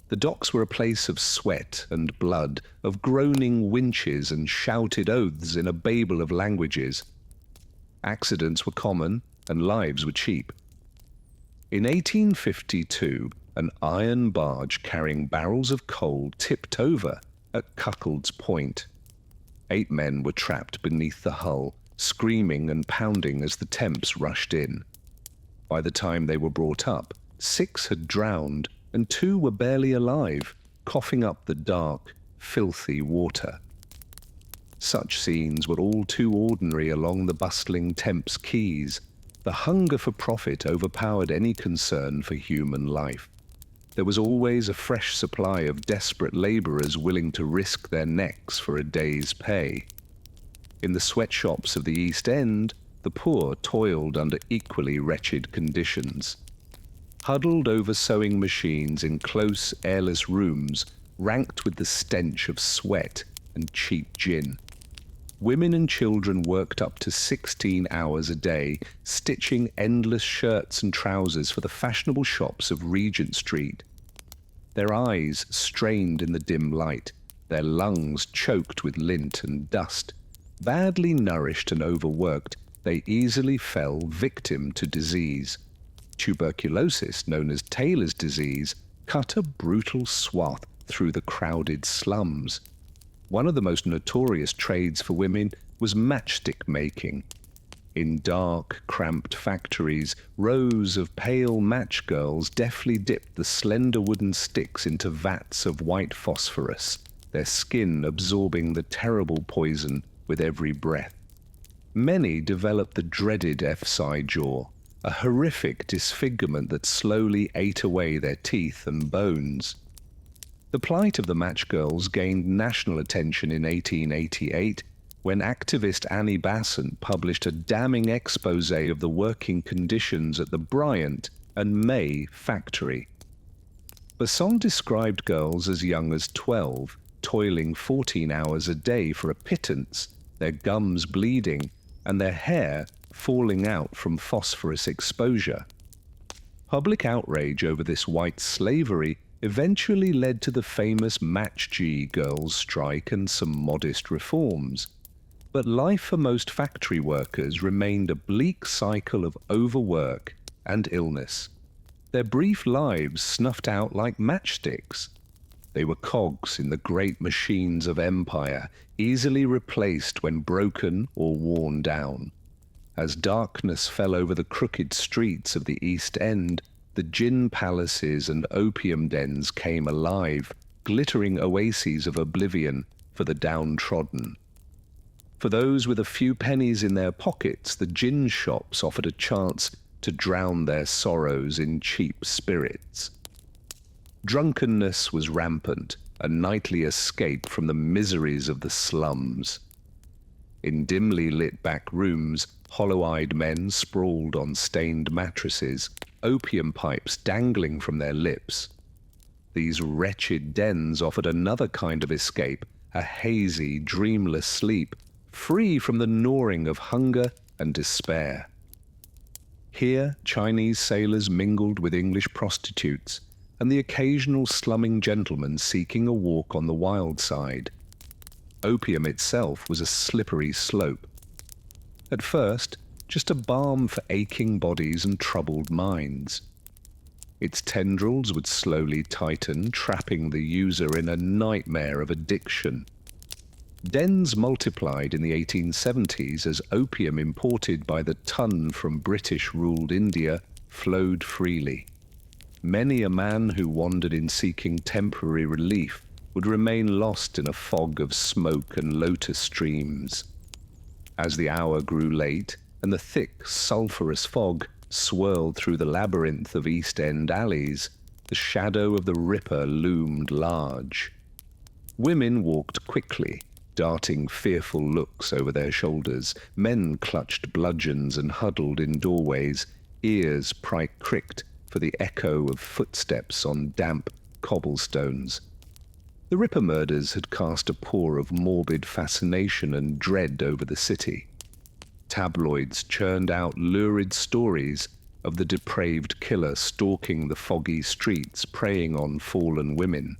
Speaker 1: The docks were a place of sweat and blood, of groaning winches and shouted oaths in a babel of languages. Accidents were common and lives were cheap. In 1852, an iron barge carrying barrels of coal tipped over at Cuckold's Point. 8 men were trapped beneath the hull, screaming and pounding as the temps rushed in. By the time they were brought up, 6 had drowned and 2 were barely alive, coughing up the dark, filthy water. Such scenes were all too ordinary along the bustling Thames quays. The hunger for profit overpowered any concern for human life. There was always a fresh supply of desperate labourers willing to risk their necks for a day's pay. In the sweatshops of the East End, the poor toiled under equally wretched conditions. Huddled over sewing machines in close, airless rooms, ranked with the stench of sweat and cheap gin. Women and children worked up to 16 hours a day, stitching endless shirts and trousers for the fashionable shops of Regent Street. Their eyes strained in the dim light, their lungs choked with lint and dust. Badly nourished and overworked, they easily fell victim to disease. Tuberculosis, known as Taylor's disease, cut a brutal swath through the crowded slums. One of the most notorious trades for women was matchstick making. In dark, cramped factories, rows of pale match girls deftly dipped the slender wooden sticks into vats of white phosphorus, their skin absorbing the terrible poison with every breath. Many developed the dreaded F-side jaw, a horrific disfigurement that slowly ate away their teeth and bones. The plight of the match girls gained national attention in 1888 when activist Annie Besant published a damning expose of the working conditions at the Bryant and May factory. Besant described girls as young as 12, toiling 14 hours a day for a pittance, their gums bleeding and their hair falling out from phosphorus exposure. Public outrage over this white slavery eventually led to the famous Match G girls' strike and some modest reforms. But life for most factory workers remained a bleak cycle of overwork and illness. Their brief lives snuffed out like matchsticks. They were cogs in the great machines of empire, easily replaced when broken or worn down. As darkness fell over the crooked streets of the East End, the gin palaces and opium dens came alive, glittering oases of oblivion for the downtrodden. For those with a few pennies in their pockets, the gin shops offered a chance to drown their sorrows in cheap spirits. Drunkenness was rampant, a nightly escape from the miseries of the slums. In dimly lit back rooms, hollow-eyed men sprawled on stained mattresses, opium pipes dangling from their lips. These wretched dens offered another kind of escape, a hazy, dreamless sleep, free from the gnawing of hunger and despair. Here, Chinese sailors mingled with English prostitutes, and the occasional slumming gentleman seeking a walk on the wild side. Opium itself was a slippery slope. At first, just a balm for aching bodies and troubled minds. Its tendrils would slowly tighten, trapping the user in a nightmare of addiction. Dens multiplied in the 1870s as opium imported by the ton from British-ruled India flowed freely. Many a man who wandered in seeking temporary relief would remain lost in a fog of smoke and lotus streams. As the hour grew late and the thick, sulphurous fog swirled through the labyrinth of East End alleys, the shadow of the Ripper loomed large. Women walked quickly, darting fearful looks over their shoulders. Men clutched bludgeons and huddled in doorways, ears pricked for the echo of footsteps on damp cobblestones. The Ripper murders had cast a pall of morbid fascination and dread over the city. Tabloids churned out lurid stories of the depraved killer stalking the foggy streets, preying on fallen women.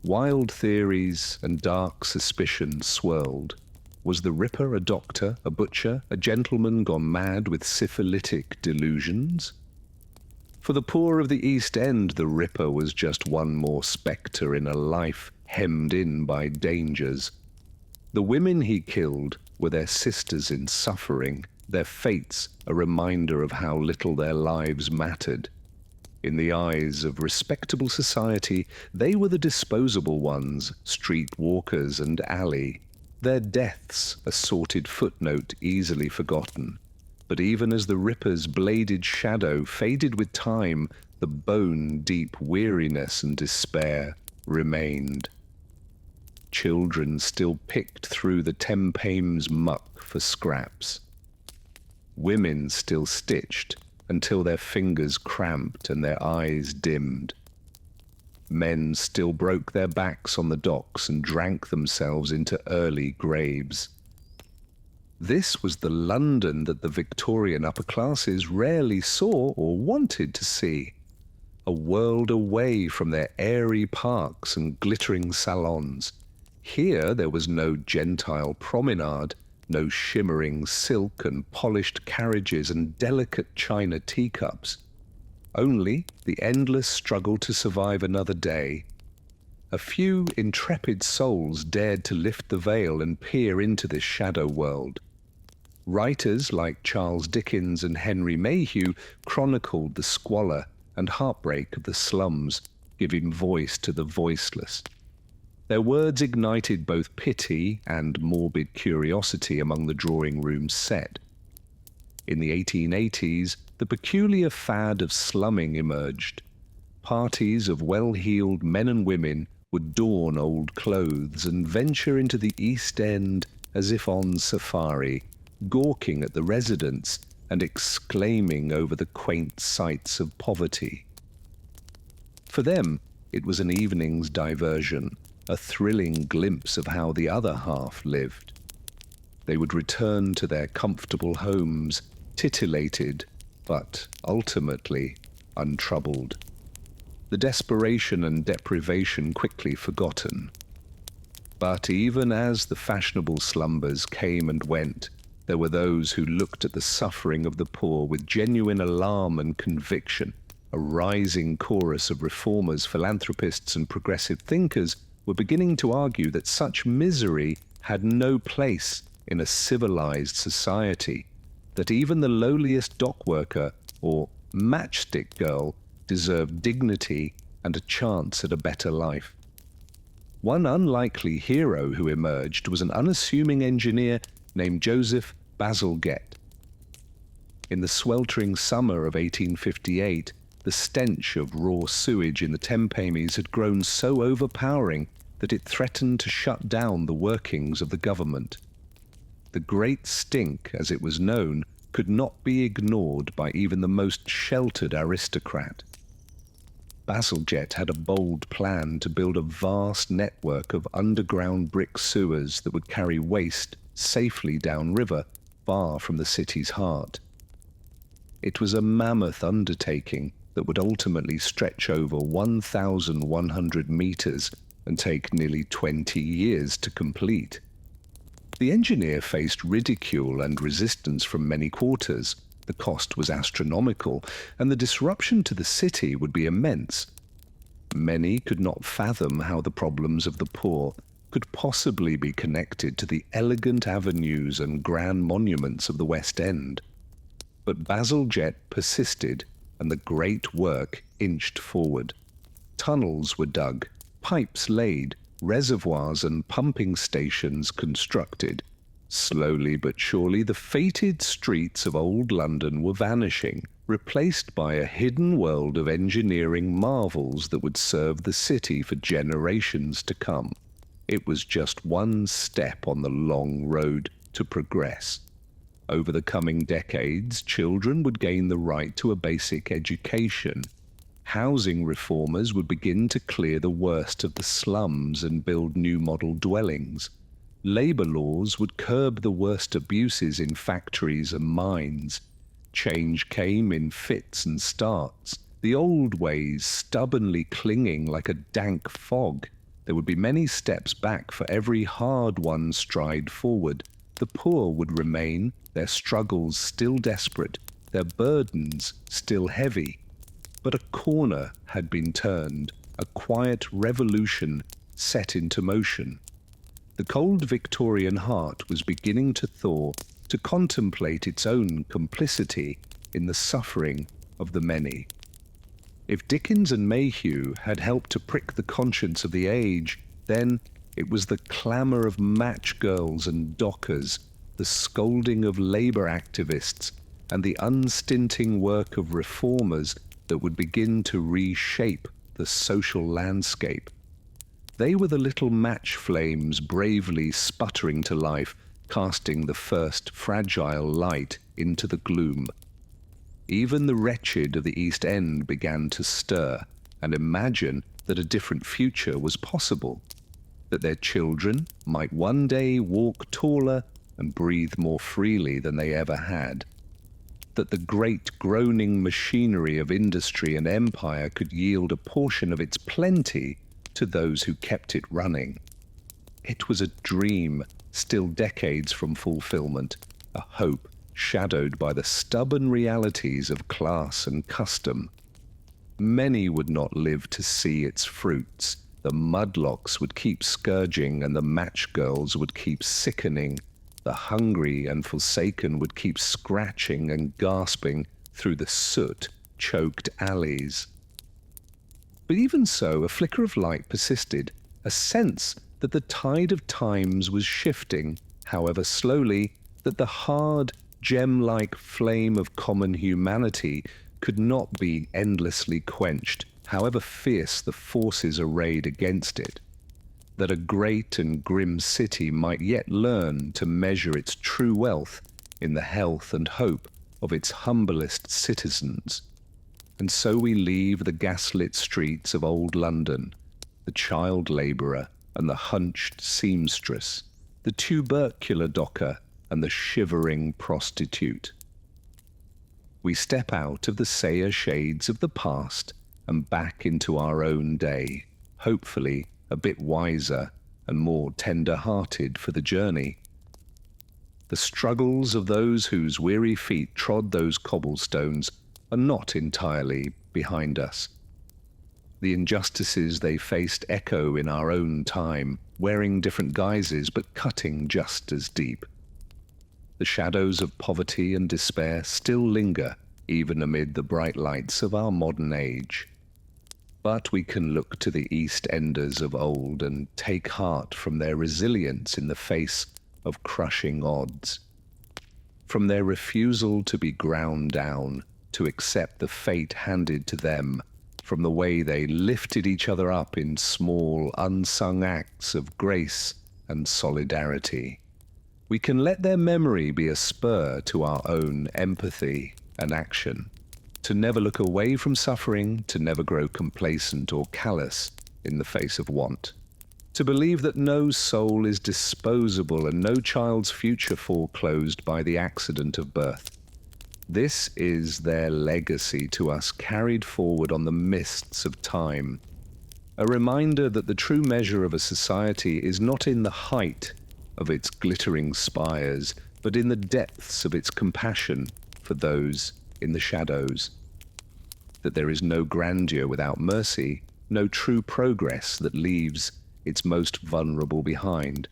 Speaker 1: Wild theories and dark suspicions swirled. Was the Ripper a doctor, a butcher, a gentleman gone mad with syphilitic delusions? For the poor of the East End, the Ripper was just one more spectre in a life hemmed in by dangers. The women he killed were their sisters in suffering, their fates a reminder of how little their lives mattered. In the eyes of respectable society, they were the disposable ones, street walkers and alley. Their deaths a sordid footnote easily forgotten. But even as the Ripper's bladed shadow faded with time, the bone-deep weariness and despair remained. Children still picked through the Thames muck for scraps. Women still stitched until their fingers cramped and their eyes dimmed. Men still broke their backs on the docks and drank themselves into early graves. This was the London that the Victorian upper classes rarely saw or wanted to see. A world away from their airy parks and glittering salons. Here there was no Gentile promenade, no shimmering silk and polished carriages and delicate china teacups. Only the endless struggle to survive another day. A few intrepid souls dared to lift the veil and peer into this shadow world. Writers like Charles Dickens and Henry Mayhew chronicled the squalor and heartbreak of the slums, giving voice to the voiceless. Their words ignited both pity and morbid curiosity among the drawing room set. In the 1880s, the peculiar fad of slumming emerged. Parties of well-heeled men and women would don old clothes and venture into the East End as if on safari, gawking at the residents and exclaiming over the quaint sights of poverty. For them, it was an evening's diversion, a thrilling glimpse of how the other half lived. They would return to their comfortable homes, titillated, but ultimately untroubled. The desperation and deprivation quickly forgotten. But even as the fashionable slumbers came and went, there were those who looked at the suffering of the poor with genuine alarm and conviction. A rising chorus of reformers, philanthropists, and progressive thinkers were beginning to argue that such misery had no place in a civilized society, that even the lowliest dock worker or matchstick girl deserved dignity and a chance at a better life. One unlikely hero who emerged was an unassuming engineer named Joseph Bazalgette. In the sweltering summer of 1858, the stench of raw sewage in the Thames had grown so overpowering that it threatened to shut down the workings of the government. The Great Stink, as it was known, could not be ignored by even the most sheltered aristocrat. Bazalgette had a bold plan to build a vast network of underground brick sewers that would carry waste safely downriver, far from the city's heart. It was a mammoth undertaking that would ultimately stretch over 1,100 meters and take nearly 20 years to complete. The engineer faced ridicule and resistance from many quarters. The cost was astronomical, and the disruption to the city would be immense. Many could not fathom how the problems of the poor could possibly be connected to the elegant avenues and grand monuments of the West End. But Bazalgette persisted, and the great work inched forward. Tunnels were dug, pipes laid, reservoirs and pumping stations constructed. Slowly but surely, the fated streets of old London were vanishing, replaced by a hidden world of engineering marvels that would serve the city for generations to come. It was just one step on the long road to progress. Over the coming decades, children would gain the right to a basic education. Housing reformers would begin to clear the worst of the slums and build new model dwellings. Labor laws would curb the worst abuses in factories and mines. Change came in fits and starts, the old ways stubbornly clinging like a dank fog. There would be many steps back for every hard-won stride forward. The poor would remain, their struggles still desperate, their burdens still heavy. But a corner had been turned, a quiet revolution set into motion. The cold Victorian heart was beginning to thaw, to contemplate its own complicity in the suffering of the many. If Dickens and Mayhew had helped to prick the conscience of the age, then it was the clamour of match girls and dockers, the scolding of labour activists, and the unstinting work of reformers that would begin to reshape the social landscape. They were the little match flames bravely sputtering to life, casting the first fragile light into the gloom. Even the wretched of the East End began to stir and imagine that a different future was possible, that their children might one day walk taller and breathe more freely than they ever had, that the great groaning machinery of industry and empire could yield a portion of its plenty to those who kept it running. It was a dream, still decades from fulfillment, a hope shadowed by the stubborn realities of class and custom. Many would not live to see its fruits. The mudlocks would keep scourging, and the match girls would keep sickening. The hungry and forsaken would keep scratching and gasping through the soot-choked alleys. But even so, a flicker of light persisted, a sense that the tide of times was shifting, however slowly, that the hard, gem-like flame of common humanity could not be endlessly quenched, however fierce the forces arrayed against it, that a great and grim city might yet learn to measure its true wealth in the health and hope of its humblest citizens. And so we leave the gaslit streets of old London, the child labourer and the hunched seamstress, the tubercular docker and the shivering prostitute. We step out of the sayer shades of the past and back into our own day, hopefully a bit wiser and more tender-hearted for the journey. The struggles of those whose weary feet trod those cobblestones are not entirely behind us. The injustices they faced echo in our own time, wearing different guises but cutting just as deep. The shadows of poverty and despair still linger even amid the bright lights of our modern age. But we can look to the East Enders of old and take heart from their resilience in the face of crushing odds, from their refusal to be ground down, to accept the fate handed to them, from the way they lifted each other up in small, unsung acts of grace and solidarity. We can let their memory be a spur to our own empathy and action, to never look away from suffering, to never grow complacent or callous in the face of want, to believe that no soul is disposable and no child's future foreclosed by the accident of birth. This is their legacy to us, carried forward on the mists of time, a reminder that the true measure of a society is not in the height of its glittering spires, but in the depths of its compassion for those in the shadows, that there is no grandeur without mercy, no true progress that leaves its most vulnerable behind.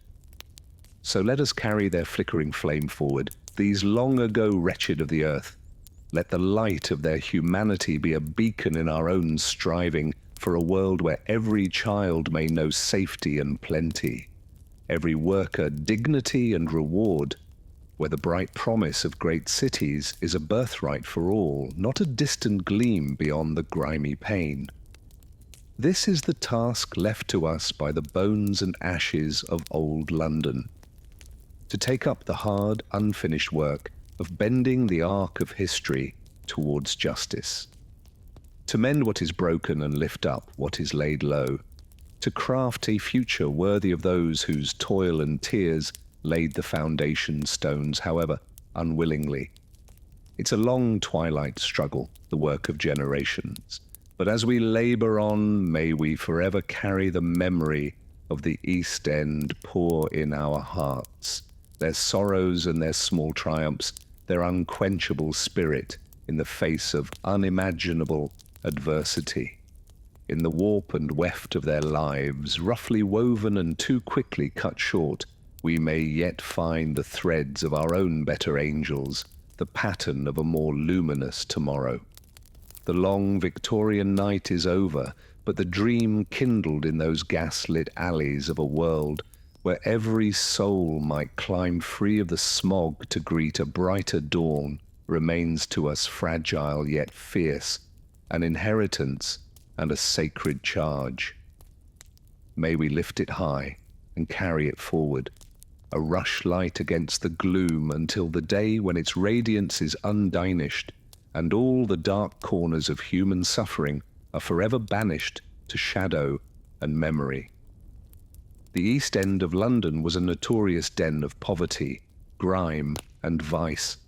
Speaker 1: So let us carry their flickering flame forward, these long ago wretched of the earth. Let the light of their humanity be a beacon in our own striving for a world where every child may know safety and plenty, every worker dignity and reward, where the bright promise of great cities is a birthright for all, not a distant gleam beyond the grimy pane. This is the task left to us by the bones and ashes of old London, to take up the hard, unfinished work of bending the arc of history towards justice, to mend what is broken and lift up what is laid low, to craft a future worthy of those whose toil and tears laid the foundation stones, however unwillingly. It's a long twilight struggle, the work of generations, But as we labor on, may we forever carry the memory of the East End pour in our hearts, their sorrows and their small triumphs, their unquenchable spirit in the face of unimaginable adversity. In the warp and weft of their lives, roughly woven and too quickly cut short, we may yet find the threads of our own better angels, the pattern of a more luminous tomorrow. The long Victorian night is over, but the dream kindled in those gas-lit alleys of a world where every soul might climb free of the smog to greet a brighter dawn remains to us fragile yet fierce, an inheritance and a sacred charge. May we lift it high and carry it forward, a rushlight against the gloom until the day when its radiance is undiminished and all the dark corners of human suffering are forever banished to shadow and memory. The East End of London was a notorious den of poverty, grime, and vice.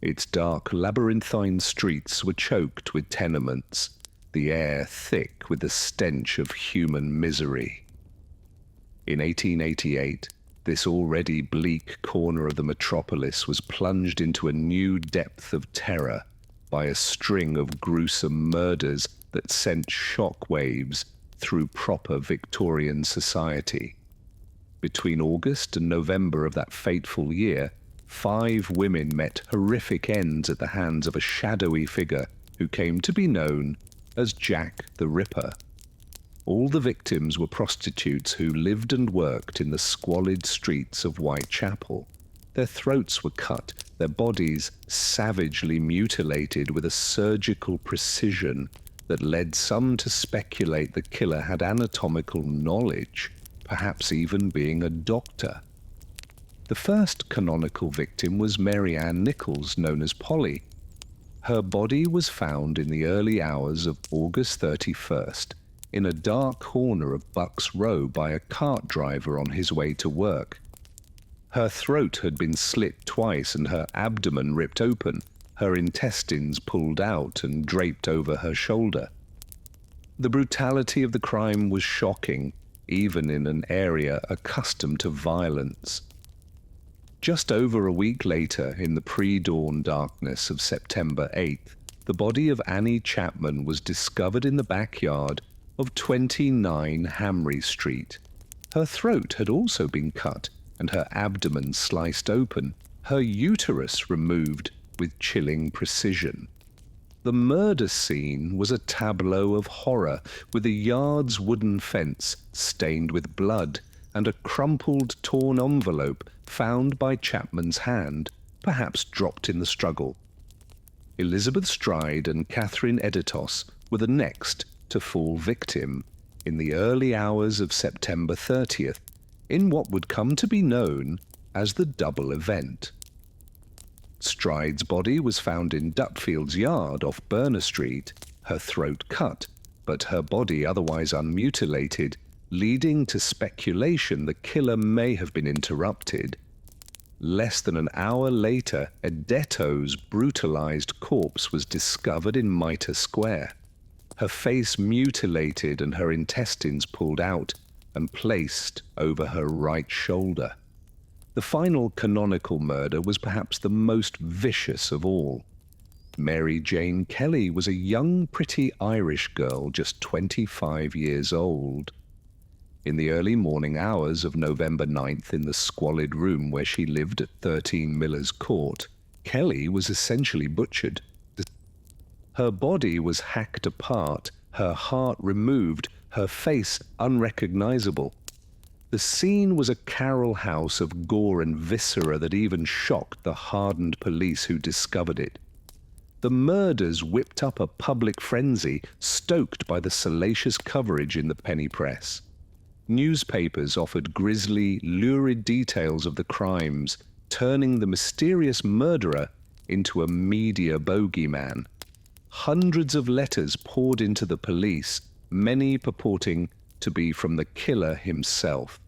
Speaker 1: Its dark, labyrinthine streets were choked with tenements, the air thick with the stench of human misery. In 1888, this already bleak corner of the metropolis was plunged into a new depth of terror by a string of gruesome murders that sent shock waves through proper Victorian society. Between August and November of that fateful year, 5 women met horrific ends at the hands of a shadowy figure who came to be known as Jack the Ripper. All the victims were prostitutes who lived and worked in the squalid streets of Whitechapel. Their throats were cut, their bodies savagely mutilated with a surgical precision that led some to speculate the killer had anatomical knowledge, perhaps even being a doctor. The first canonical victim was Mary Ann Nichols, known as Polly. Her body was found in the early hours of August 31st in a dark corner of Bucks Row by a cart driver on his way to work. Her throat had been slit twice and her abdomen ripped open, her intestines pulled out and draped over her shoulder. The brutality of the crime was shocking, even in an area accustomed to violence. Just over a week later, in the pre-dawn darkness of September 8th, the body of Annie Chapman was discovered in the backyard of 29 Hamry Street. Her throat had also been cut and her abdomen sliced open, her uterus removed with chilling precision. The murder scene was a tableau of horror, with a yard's wooden fence stained with blood and a crumpled, torn envelope found by Chapman's hand, perhaps dropped in the struggle. Elizabeth Stride and Catherine Editos were the next to fall victim in the early hours of September 30th, in what would come to be known as the double event. Stride's body was found in Dutfield's yard off Burner Street, her throat cut, but her body otherwise unmutilated, leading to speculation the killer may have been interrupted. Less than an hour later, Edeto's brutalized corpse was discovered in Mitre Square, her face mutilated and her intestines pulled out and placed over her right shoulder. The final canonical murder was perhaps the most vicious of all. Mary Jane Kelly was a young, pretty Irish girl just 25 years old. In the early morning hours of November 9th, in the squalid room where she lived at 13 Miller's Court, Kelly was essentially butchered. Her body was hacked apart, her heart removed, her face unrecognizable. The scene was a carol house of gore and viscera that even shocked the hardened police who discovered it. The murders whipped up a public frenzy, stoked by the salacious coverage in the penny press. Newspapers offered grisly, lurid details of the crimes, turning the mysterious murderer into a media bogeyman. Hundreds of letters poured into the police, many purporting to be from the killer himself.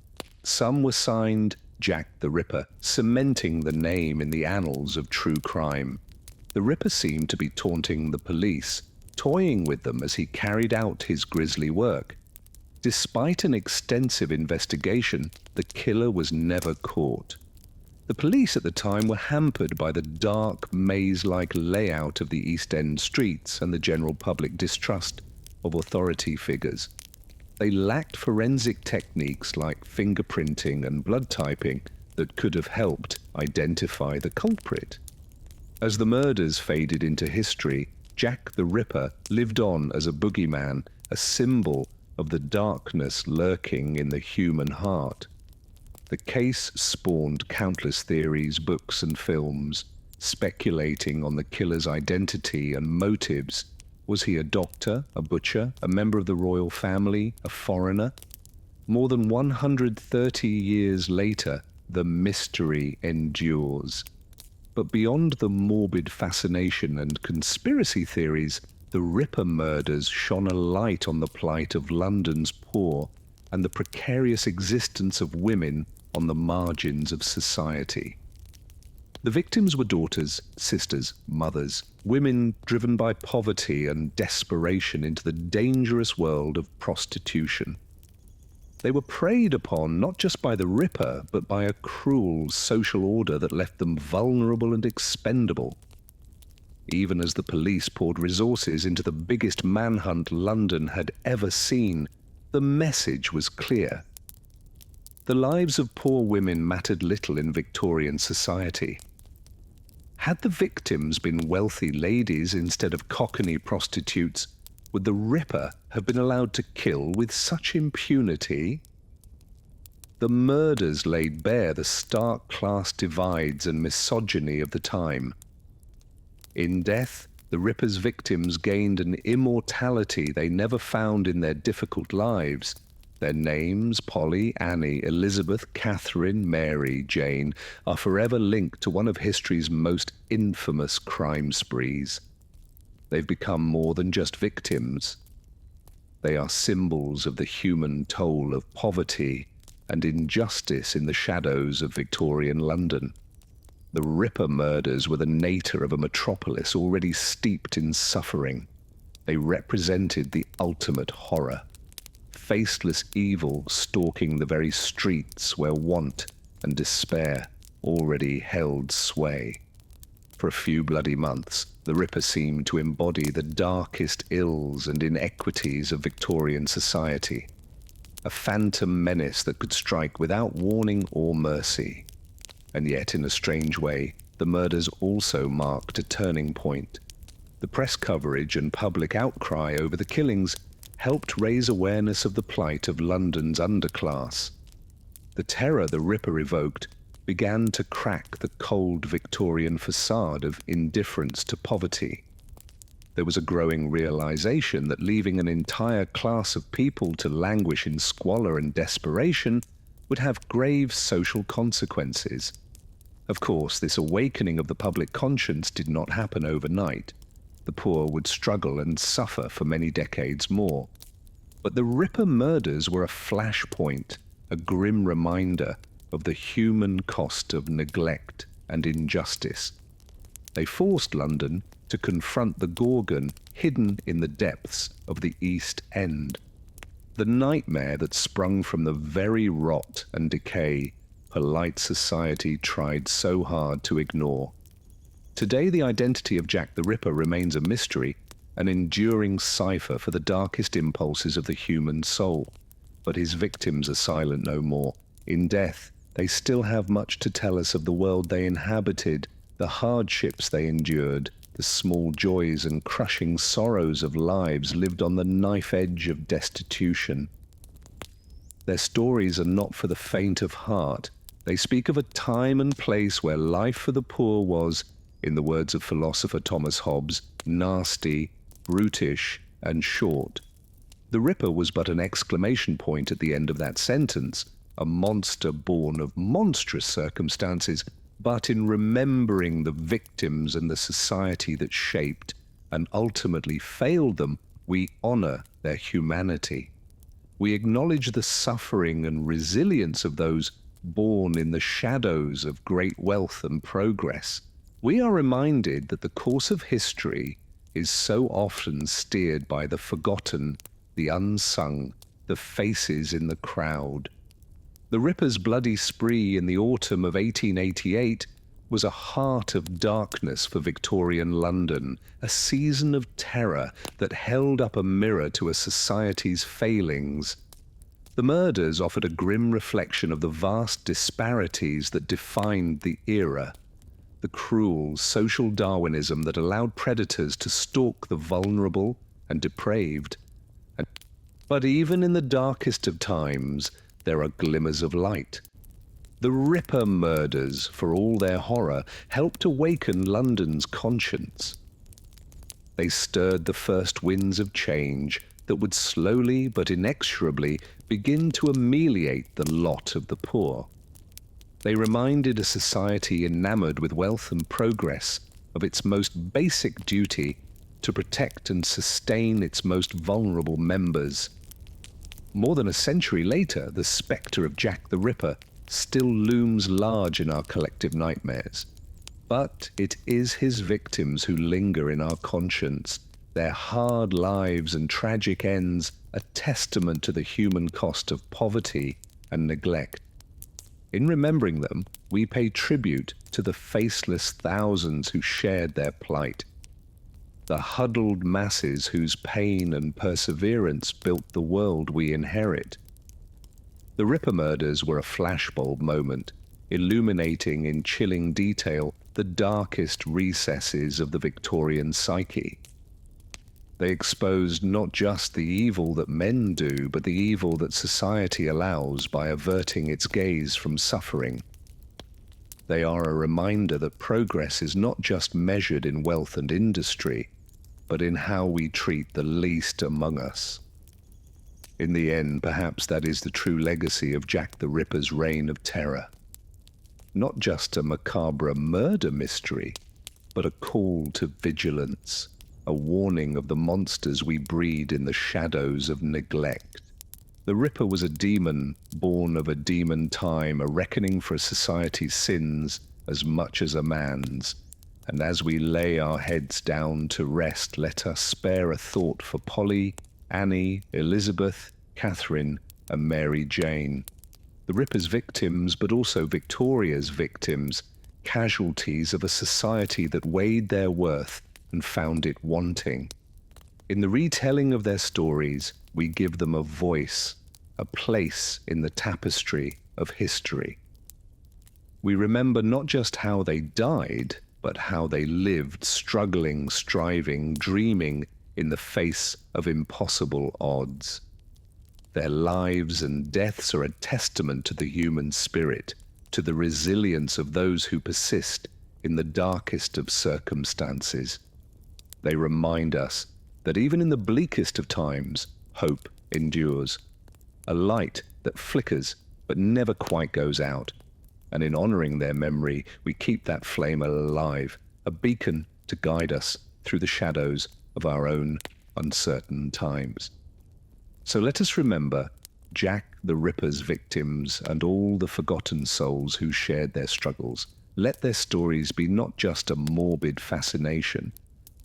Speaker 1: Some were signed Jack the Ripper, cementing the name in the annals of true crime. The Ripper seemed to be taunting the police, toying with them as he carried out his grisly work. Despite an extensive investigation, the killer was never caught. The police at the time were hampered by the dark, maze-like layout of the East End streets and the general public distrust of authority figures. They lacked forensic techniques like fingerprinting and blood typing that could have helped identify the culprit. As the murders faded into history, Jack the Ripper lived on as a boogeyman, a symbol of the darkness lurking in the human heart. The case spawned countless theories, books and films, speculating on the killer's identity and motives. Was he a doctor, a butcher, a member of the royal family, a foreigner? More than 130 years later, the mystery endures. But beyond the morbid fascination and conspiracy theories, the Ripper murders shone a light on the plight of London's poor and the precarious existence of women on the margins of society. The victims were daughters, sisters, mothers, women driven by poverty and desperation into the dangerous world of prostitution. They were preyed upon not just by the Ripper, but by a cruel social order that left them vulnerable and expendable. Even as the police poured resources into the biggest manhunt London had ever seen, the message was clear. The lives of poor women mattered little in Victorian society. Had the victims been wealthy ladies instead of cockney prostitutes, would the Ripper have been allowed to kill with such impunity? The murders laid bare the stark class divides and misogyny of the time. In death, the Ripper's victims gained an immortality they never found in their difficult lives. Their names, Polly, Annie, Elizabeth, Catherine, Mary, Jane, are forever linked to one of history's most infamous crime sprees. They've become more than just victims. They are symbols of the human toll of poverty and injustice in the shadows of Victorian London. The Ripper murders were the nadir of a metropolis already steeped in suffering. They represented the ultimate horror. Faceless evil stalking the very streets where want and despair already held sway. For a few bloody months, the Ripper seemed to embody the darkest ills and inequities of Victorian society, a phantom menace that could strike without warning or mercy. And yet, in a strange way, the murders also marked a turning point. The press coverage and public outcry over the killings helped raise awareness of the plight of London's underclass. The terror the Ripper evoked began to crack the cold Victorian facade of indifference to poverty. There was a growing realization that leaving an entire class of people to languish in squalor and desperation would have grave social consequences. Of course, this awakening of the public conscience did not happen overnight. The poor would struggle and suffer for many decades more. But the Ripper murders were a flashpoint, a grim reminder of the human cost of neglect and injustice. They forced London to confront the Gorgon hidden in the depths of the East End, the nightmare that sprung from the very rot and decay polite society tried so hard to ignore. Today, the identity of Jack the Ripper remains a mystery, an enduring cipher for the darkest impulses of the human soul. But his victims are silent no more. In death, they still have much to tell us of the world they inhabited, the hardships they endured, the small joys and crushing sorrows of lives lived on the knife edge of destitution. Their stories are not for the faint of heart. They speak of a time and place where life for the poor was, in the words of philosopher Thomas Hobbes, nasty, brutish, and short. The Ripper was but an exclamation point at the end of that sentence, a monster born of monstrous circumstances, but in remembering the victims and the society that shaped and ultimately failed them, we honor their humanity. We acknowledge the suffering and resilience of those born in the shadows of great wealth and progress. We are reminded that the course of history is so often steered by the forgotten, the unsung, the faces in the crowd. The Ripper's bloody spree in the autumn of 1888 was a heart of darkness for Victorian London, a season of terror that held up a mirror to a society's failings. The murders offered a grim reflection of the vast disparities that defined the era, the cruel social Darwinism that allowed predators to stalk the vulnerable and depraved. But even in the darkest of times, there are glimmers of light. The Ripper murders, for all their horror, helped awaken London's conscience. They stirred the first winds of change that would slowly but inexorably begin to ameliorate the lot of the poor. They reminded a society enamored with wealth and progress of its most basic duty to protect and sustain its most vulnerable members. More than a century later, the spectre of Jack the Ripper still looms large in our collective nightmares. But it is his victims who linger in our conscience, their hard lives and tragic ends a testament to the human cost of poverty and neglect. In remembering them, we pay tribute to the faceless thousands who shared their plight, the huddled masses whose pain and perseverance built the world we inherit. The Ripper murders were a flashbulb moment, illuminating in chilling detail the darkest recesses of the Victorian psyche. They exposed not just the evil that men do, but the evil that society allows by averting its gaze from suffering. They are a reminder that progress is not just measured in wealth and industry, but in how we treat the least among us. In the end, perhaps that is the true legacy of Jack the Ripper's reign of terror. Not just a macabre murder mystery, but a call to vigilance, a warning of the monsters we breed in the shadows of neglect. The Ripper was a demon born of a demon time, a reckoning for a society's sins as much as a man's. And as we lay our heads down to rest, let us spare a thought for Polly, Annie, Elizabeth, Catherine, and Mary Jane. The Ripper's victims, but also Victoria's victims, casualties of a society that weighed their worth and found it wanting. In the retelling of their stories, we give them a voice, a place in the tapestry of history. We remember not just how they died, but how they lived, struggling, striving, dreaming in the face of impossible odds. Their lives and deaths are a testament to the human spirit, to the resilience of those who persist in the darkest of circumstances. They remind us that even in the bleakest of times, hope endures, a light that flickers but never quite goes out. And in honoring their memory, we keep that flame alive, a beacon to guide us through the shadows of our own uncertain times. So let us remember Jack the Ripper's victims and all the forgotten souls who shared their struggles. Let their stories be not just a morbid fascination,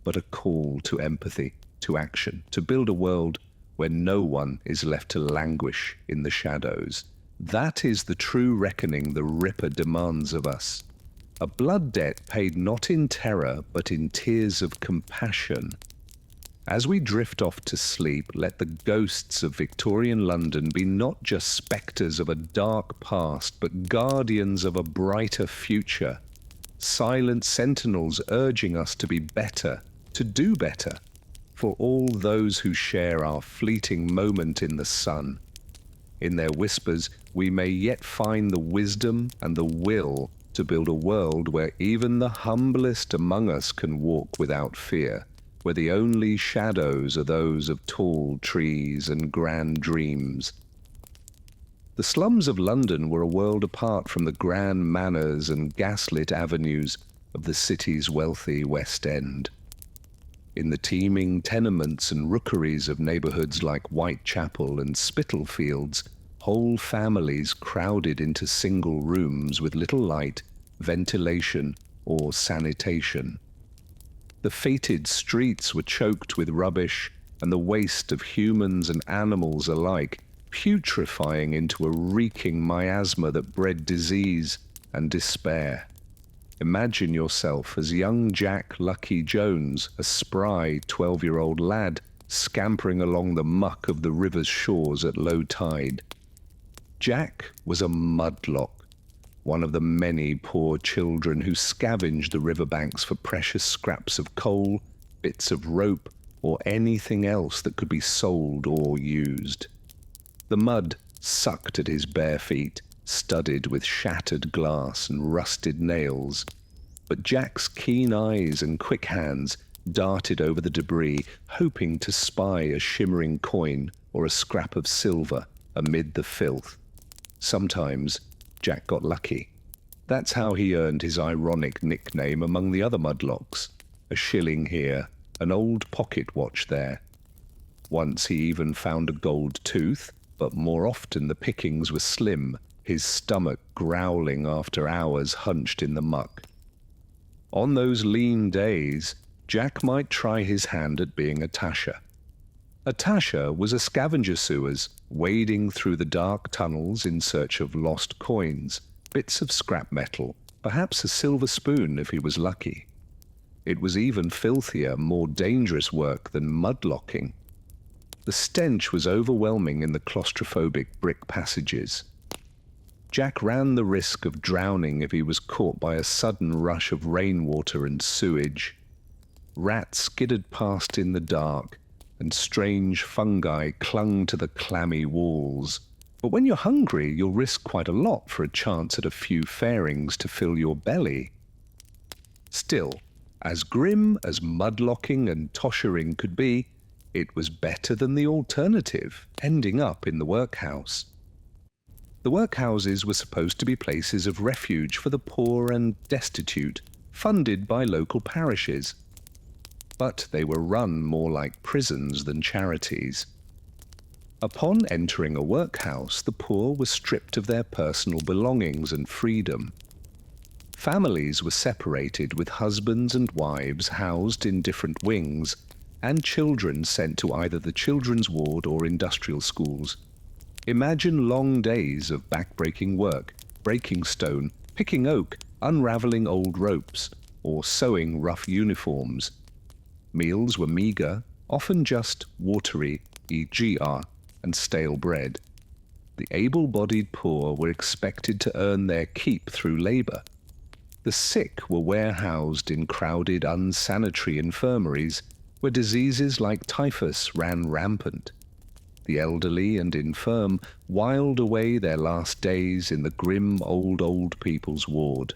Speaker 1: but a call to empathy, to action, to build a world where no one is left to languish in the shadows. That is the true reckoning the Ripper demands of us. A blood debt paid not in terror, but in tears of compassion. As we drift off to sleep, let the ghosts of Victorian London be not just spectres of a dark past, but guardians of a brighter future. Silent sentinels urging us to be better, to do better, for all those who share our fleeting moment in the sun. In their whispers, we may yet find the wisdom and the will to build a world where even the humblest among us can walk without fear, where the only shadows are those of tall trees and grand dreams. The slums of London were a world apart from the grand manors and gaslit avenues of the city's wealthy West End. In the teeming tenements and rookeries of neighbourhoods like Whitechapel and Spitalfields, whole families crowded into single rooms with little light, ventilation, or sanitation. The fated streets were choked with rubbish, and the waste of humans and animals alike, putrefying into a reeking miasma that bred disease and despair. Imagine yourself as young Jack Lucky Jones, a spry 12-year-old lad, scampering along the muck of the river's shores at low tide. Jack was a mudlock, one of the many poor children who scavenged the riverbanks for precious scraps of coal, bits of rope, or anything else that could be sold or used. The mud sucked at his bare feet, studded with shattered glass and rusted nails, but Jack's keen eyes and quick hands darted over the debris, hoping to spy a shimmering coin or a scrap of silver amid the filth. Sometimes Jack got lucky. That's how he earned his ironic nickname among the other mudlocks. A shilling here, an old pocket watch there. Once he even found a gold tooth, but more often the pickings were slim, his stomach growling after hours hunched in the muck. On those lean days, Jack might try his hand at being a tasher. A tasher was a scavenger sewers, wading through the dark tunnels in search of lost coins, bits of scrap metal, perhaps a silver spoon if he was lucky. It was even filthier, more dangerous work than mudlocking. The stench was overwhelming in the claustrophobic brick passages. Jack ran the risk of drowning if he was caught by a sudden rush of rainwater and sewage. Rats skidded past in the dark, and strange fungi clung to the clammy walls. But when you're hungry, you'll risk quite a lot for a chance at a few fairings to fill your belly. Still, as grim as mudlocking and toshering could be, it was better than the alternative, ending up in the workhouse. The workhouses were supposed to be places of refuge for the poor and destitute, funded by local parishes. But they were run more like prisons than charities. Upon entering a workhouse, the poor were stripped of their personal belongings and freedom. Families were separated, with husbands and wives housed in different wings, and children sent to either the children's ward or industrial schools. Imagine long days of back-breaking work, breaking stone, picking oak, unraveling old ropes, or sewing rough uniforms. Meals were meagre, often just watery, egr, and stale bread. The able-bodied poor were expected to earn their keep through labour. The sick were warehoused in crowded, unsanitary infirmaries, where diseases like typhus ran rampant. The elderly and infirm whiled away their last days in the grim old people's ward.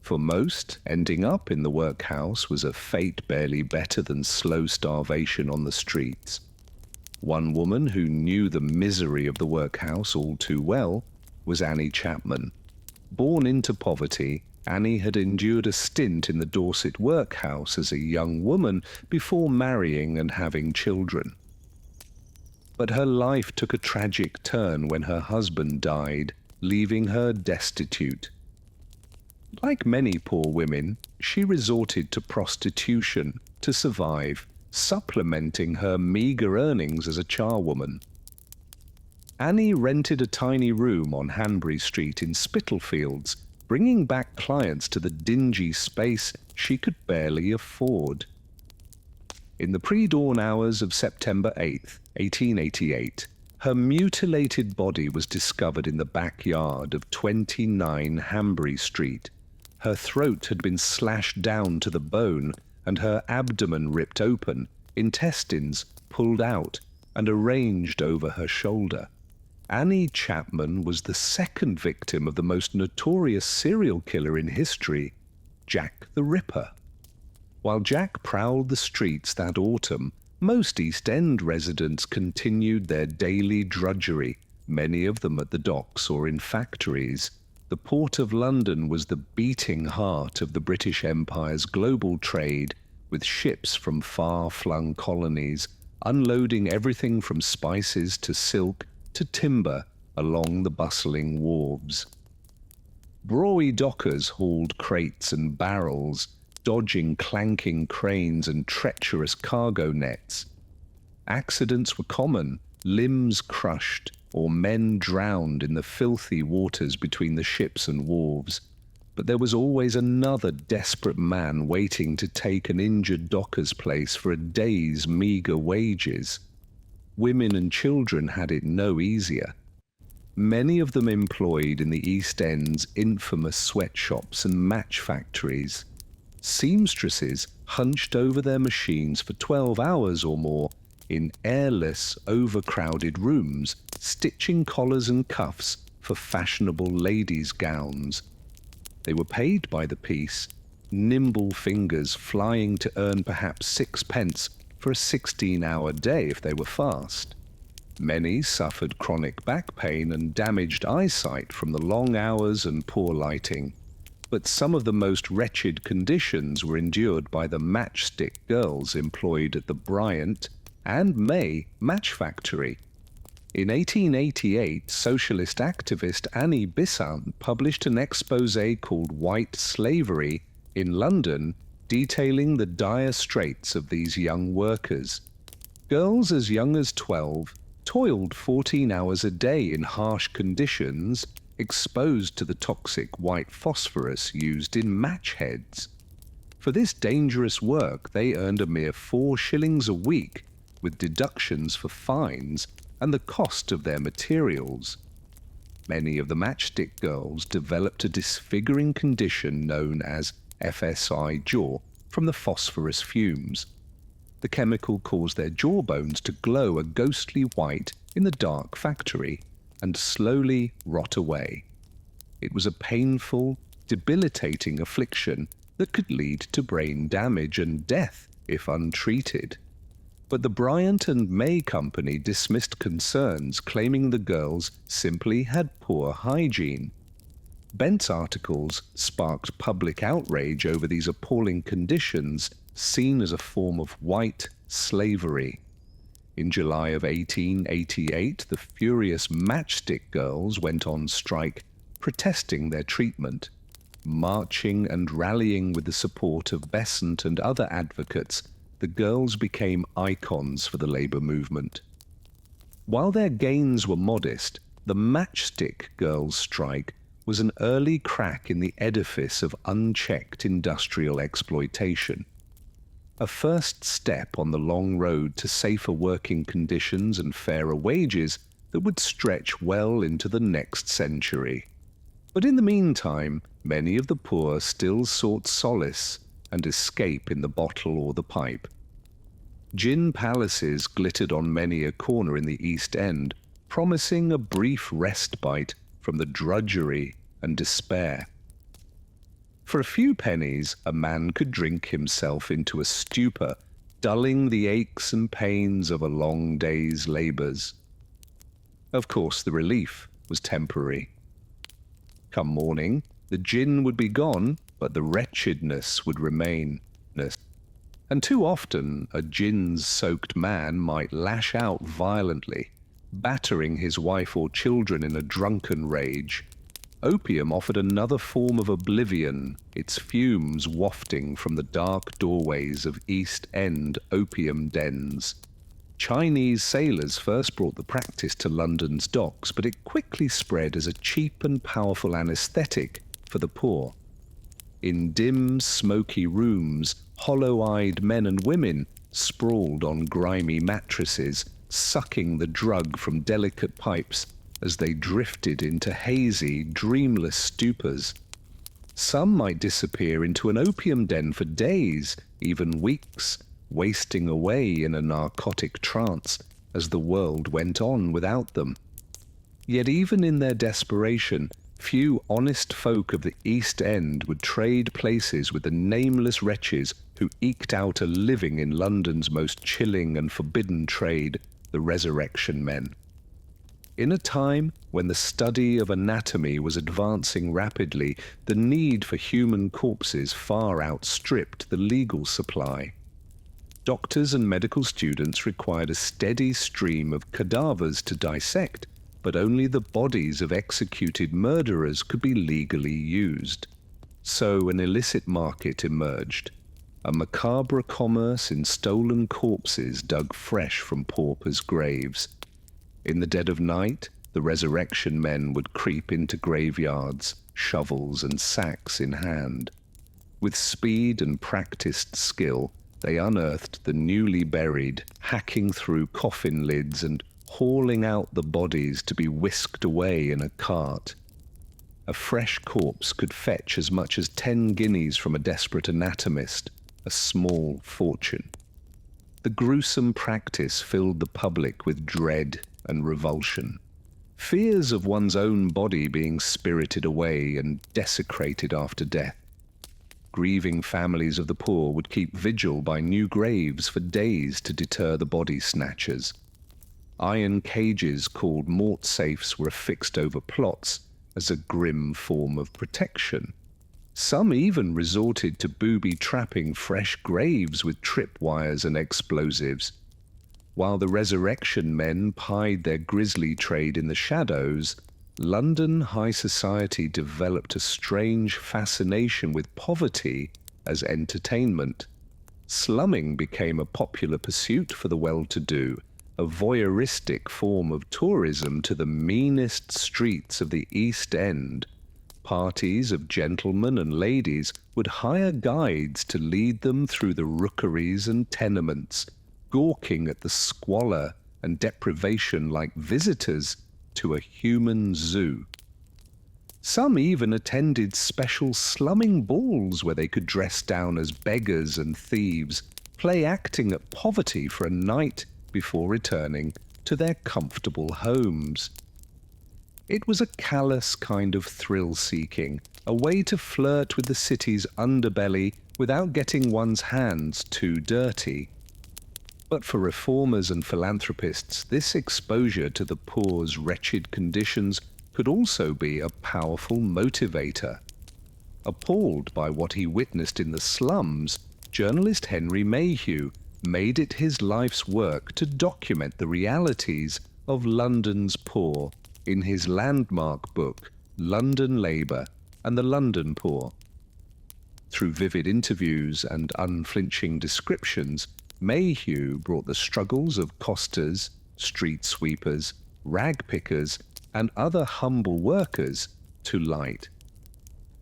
Speaker 1: For most, ending up in the workhouse was a fate barely better than slow starvation on the streets. One woman who knew the misery of the workhouse all too well was Annie Chapman. Born into poverty, Annie had endured a stint in the Dorset workhouse as a young woman before marrying and having children. But her life took a tragic turn when her husband died, leaving her destitute. Like many poor women, she resorted to prostitution to survive, supplementing her meagre earnings as a charwoman. Annie rented a tiny room on Hanbury Street in Spitalfields, bringing back clients to the dingy space she could barely afford. In the pre-dawn hours of September 8th, 1888, her mutilated body was discovered in the backyard of 29 Hanbury Street. Her throat had been slashed down to the bone, and her abdomen ripped open, intestines pulled out and arranged over her shoulder. Annie Chapman was the second victim of the most notorious serial killer in history, Jack the Ripper. While Jack prowled the streets that autumn, most East End residents continued their daily drudgery, many of them at the docks or in factories. The Port of London was the beating heart of the British Empire's global trade, with ships from far-flung colonies unloading everything from spices to silk to timber along the bustling wharves. Brawy dockers hauled crates and barrels, dodging clanking cranes and treacherous cargo nets. Accidents were common, limbs crushed, or men drowned in the filthy waters between the ships and wharves. But there was always another desperate man waiting to take an injured docker's place for a day's meagre wages. Women and children had it no easier. Many of them employed in the East End's infamous sweatshops and match factories. Seamstresses hunched over their machines for 12 hours or more in airless, overcrowded rooms, stitching collars and cuffs for fashionable ladies' gowns. They were paid by the piece, nimble fingers flying to earn perhaps 6 pence for a 16-hour day if they were fast. Many suffered chronic back pain and damaged eyesight from the long hours and poor lighting, but some of the most wretched conditions were endured by the matchstick girls employed at the Bryant and May match factory. In 1888, socialist activist Annie Besant published an exposé called White Slavery in London, detailing the dire straits of these young workers. Girls as young as 12 toiled 14 hours a day in harsh conditions, exposed to the toxic white phosphorus used in match heads. For this dangerous work, they earned a mere 4 shillings a week, with deductions for fines and the cost of their materials. Many of the matchstick girls developed a disfiguring condition known as FSI jaw from the phosphorus fumes. The chemical caused their jawbones to glow a ghostly white in the dark factory and slowly rot away. It was a painful, debilitating affliction that could lead to brain damage and death if untreated. But the Bryant and May Company dismissed concerns, claiming the girls simply had poor hygiene. Bent's articles sparked public outrage over these appalling conditions, seen as a form of white slavery. In July of 1888, the furious matchstick girls went on strike, protesting their treatment. Marching and rallying with the support of Besant and other advocates, the girls became icons for the labor movement. While their gains were modest, the matchstick girls' strike was an early crack in the edifice of unchecked industrial exploitation. A first step on the long road to safer working conditions and fairer wages that would stretch well into the next century. But in the meantime, many of the poor still sought solace and escape in the bottle or the pipe. Gin palaces glittered on many a corner in the East End, promising a brief respite from the drudgery and despair. For a few pennies, a man could drink himself into a stupor, dulling the aches and pains of a long day's labours. Of course, the relief was temporary. Come morning, the gin would be gone, but the wretchedness would remain. And too often, a gin-soaked man might lash out violently, battering his wife or children in a drunken rage. Opium offered another form of oblivion, its fumes wafting from the dark doorways of East End opium dens. Chinese sailors first brought the practice to London's docks, but it quickly spread as a cheap and powerful anesthetic for the poor. In dim, smoky rooms, hollow-eyed men and women sprawled on grimy mattresses, sucking the drug from delicate pipes as they drifted into hazy, dreamless stupors. Some might disappear into an opium den for days, even weeks, wasting away in a narcotic trance as the world went on without them. Yet even in their desperation, few honest folk of the East End would trade places with the nameless wretches who eked out a living in London's most chilling and forbidden trade, the resurrection men. In a time when the study of anatomy was advancing rapidly, the need for human corpses far outstripped the legal supply. Doctors and medical students required a steady stream of cadavers to dissect, but only the bodies of executed murderers could be legally used. So an illicit market emerged, a macabre commerce in stolen corpses dug fresh from paupers' graves. In the dead of night, the resurrection men would creep into graveyards, shovels and sacks in hand. With speed and practiced skill, they unearthed the newly buried, hacking through coffin lids and hauling out the bodies to be whisked away in a cart. A fresh corpse could fetch as much as 10 guineas from a desperate anatomist, a small fortune. The gruesome practice filled the public with dread and revulsion. Fears of one's own body being spirited away and desecrated after death. Grieving families of the poor would keep vigil by new graves for days to deter the body snatchers. Iron cages called mort safes were affixed over plots as a grim form of protection. Some even resorted to booby-trapping fresh graves with tripwires and explosives. While the resurrection men plied their grisly trade in the shadows, London high society developed a strange fascination with poverty as entertainment. Slumming became a popular pursuit for the well-to-do, a voyeuristic form of tourism to the meanest streets of the East End. Parties of gentlemen and ladies would hire guides to lead them through the rookeries and tenements, gawking at the squalor and deprivation like visitors to a human zoo. Some even attended special slumming balls where they could dress down as beggars and thieves, play acting at poverty for a night before returning to their comfortable homes. It was a callous kind of thrill-seeking, a way to flirt with the city's underbelly without getting one's hands too dirty. But for reformers and philanthropists, this exposure to the poor's wretched conditions could also be a powerful motivator. Appalled by what he witnessed in the slums, journalist Henry Mayhew made it his life's work to document the realities of London's poor in his landmark book, London Labour and the London Poor. Through vivid interviews and unflinching descriptions, Mayhew brought the struggles of costers, street sweepers, rag pickers, and other humble workers to light.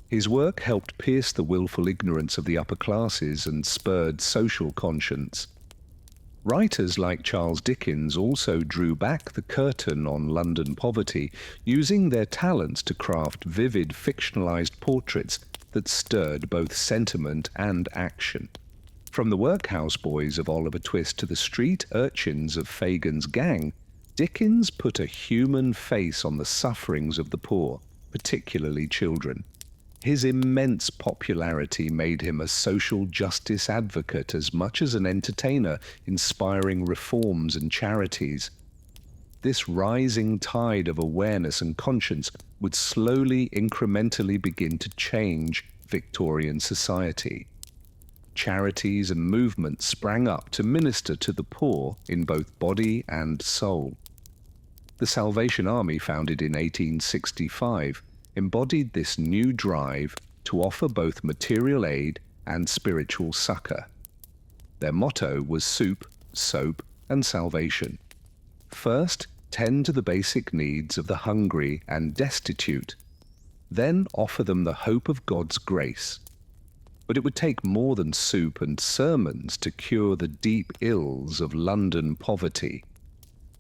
Speaker 1: His work helped pierce the willful ignorance of the upper classes and spurred social conscience. Writers like Charles Dickens also drew back the curtain on London poverty, using their talents to craft vivid fictionalized portraits that stirred both sentiment and action. From the workhouse boys of Oliver Twist to the street urchins of Fagin's gang, Dickens put a human face on the sufferings of the poor, particularly children. His immense popularity made him a social justice advocate as much as an entertainer, inspiring reforms and charities. This rising tide of awareness and conscience would slowly, incrementally begin to change Victorian society. Charities and movements sprang up to minister to the poor in both body and soul. The Salvation Army, founded in 1865, embodied this new drive to offer both material aid and spiritual succor. Their motto was soup, soap, and salvation. First, tend to the basic needs of the hungry and destitute. Then offer them the hope of God's grace. But it would take more than soup and sermons to cure the deep ills of London poverty.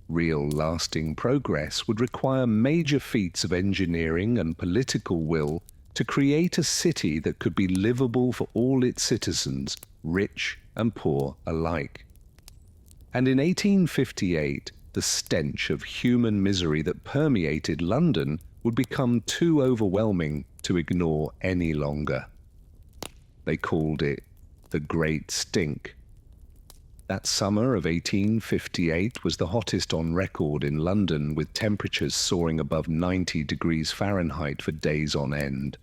Speaker 1: Real lasting progress would require major feats of engineering and political will to create a city that could be livable for all its citizens, rich and poor alike. And in 1858, the stench of human misery that permeated London would become too overwhelming to ignore any longer. They called it the Great Stink. That summer of 1858 was the hottest on record in London, with temperatures soaring above 90 degrees Fahrenheit for days on end.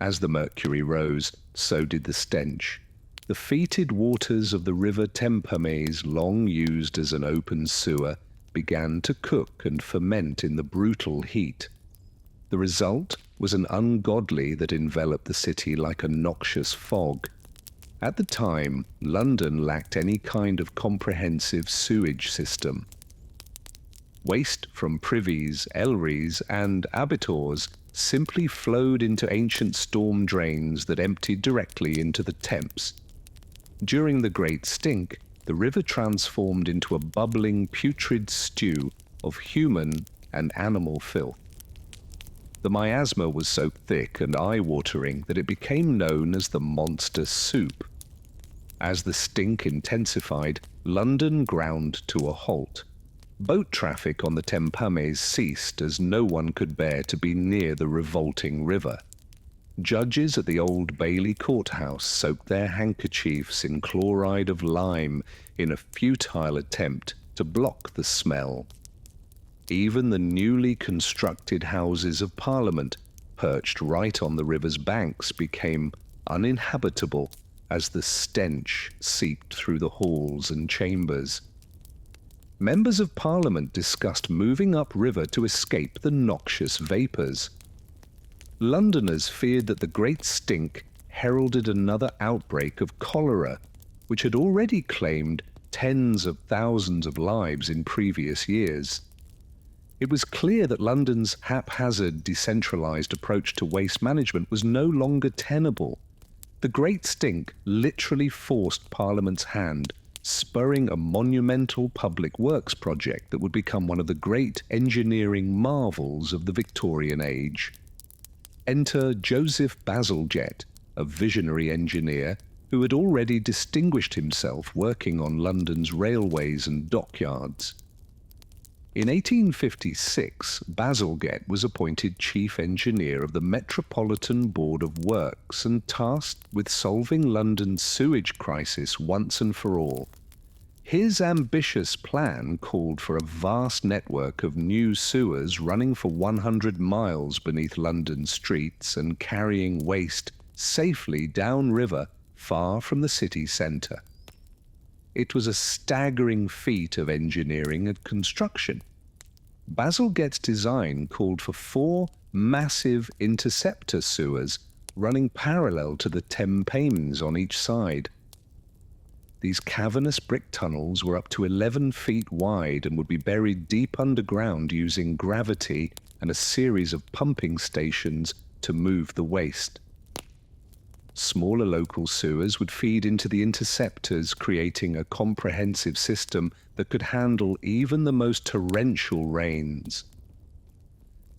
Speaker 1: As the mercury rose, so did the stench. The fetid waters of the river Thames, long used as an open sewer, began to cook and ferment in the brutal heat. The result was an ungodly that enveloped the city like a noxious fog. At the time, London lacked any kind of comprehensive sewage system. Waste from privies, elleries, and abattoirs simply flowed into ancient storm drains that emptied directly into the Thames. During the Great Stink, the river transformed into a bubbling, putrid stew of human and animal filth. The miasma was so thick and eye-watering that it became known as the monster soup. As the stink intensified, London ground to a halt. Boat traffic on the Thames ceased as no one could bear to be near the revolting river. Judges at the Old Bailey courthouse soaked their handkerchiefs in chloride of lime in a futile attempt to block the smell. Even the newly constructed Houses of Parliament, perched right on the river's banks, became uninhabitable as the stench seeped through the halls and chambers. Members of Parliament discussed moving upriver to escape the noxious vapours. Londoners feared that the Great Stink heralded another outbreak of cholera, which had already claimed tens of thousands of lives in previous years. It was clear that London's haphazard, decentralised approach to waste management was no longer tenable. The Great Stink literally forced Parliament's hand, spurring a monumental public works project that would become one of the great engineering marvels of the Victorian age. Enter Joseph Bazalgette, a visionary engineer who had already distinguished himself working on London's railways and dockyards. In 1856, Bazalgette was appointed chief engineer of the Metropolitan Board of Works and tasked with solving London's sewage crisis once and for all. His ambitious plan called for a vast network of new sewers running for 100 miles beneath London streets and carrying waste safely downriver far from the city centre. It was a staggering feat of engineering and construction. Bazalgette's design called for 4 massive interceptor sewers running parallel to the Thames on each side. These cavernous brick tunnels were up to 11 feet wide and would be buried deep underground using gravity and a series of pumping stations to move the waste. Smaller local sewers would feed into the interceptors, creating a comprehensive system that could handle even the most torrential rains.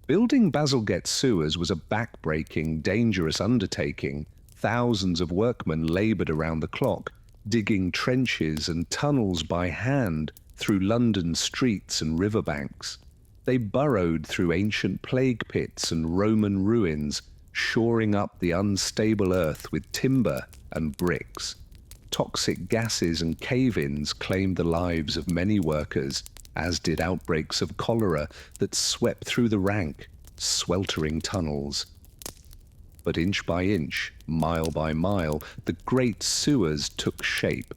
Speaker 1: Building Bazalgette's sewers was a back-breaking, dangerous undertaking. Thousands of workmen laboured around the clock, digging trenches and tunnels by hand through London's streets and riverbanks. They burrowed through ancient plague pits and Roman ruins, shoring up the unstable earth with timber and bricks. Toxic gases and cave-ins claimed the lives of many workers, as did outbreaks of cholera that swept through the rank, sweltering tunnels. But inch by inch, mile by mile, the great sewers took shape.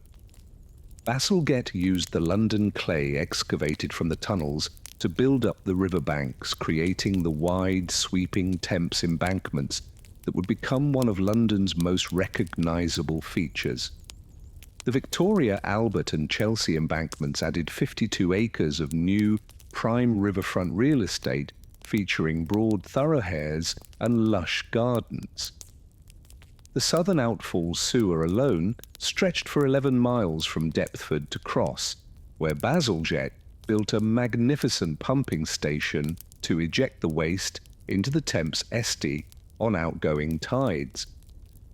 Speaker 1: Bazalgette used the London clay excavated from the tunnels to build up the riverbanks, creating the wide, sweeping Thames embankments that would become one of London's most recognisable features. The Victoria, Albert and Chelsea embankments added 52 acres of new, prime riverfront real estate featuring broad thoroughfares and lush gardens. The southern outfall sewer alone stretched for 11 miles from Deptford to Cross, where Bazalgette built a magnificent pumping station to eject the waste into the Thames estuary on outgoing tides.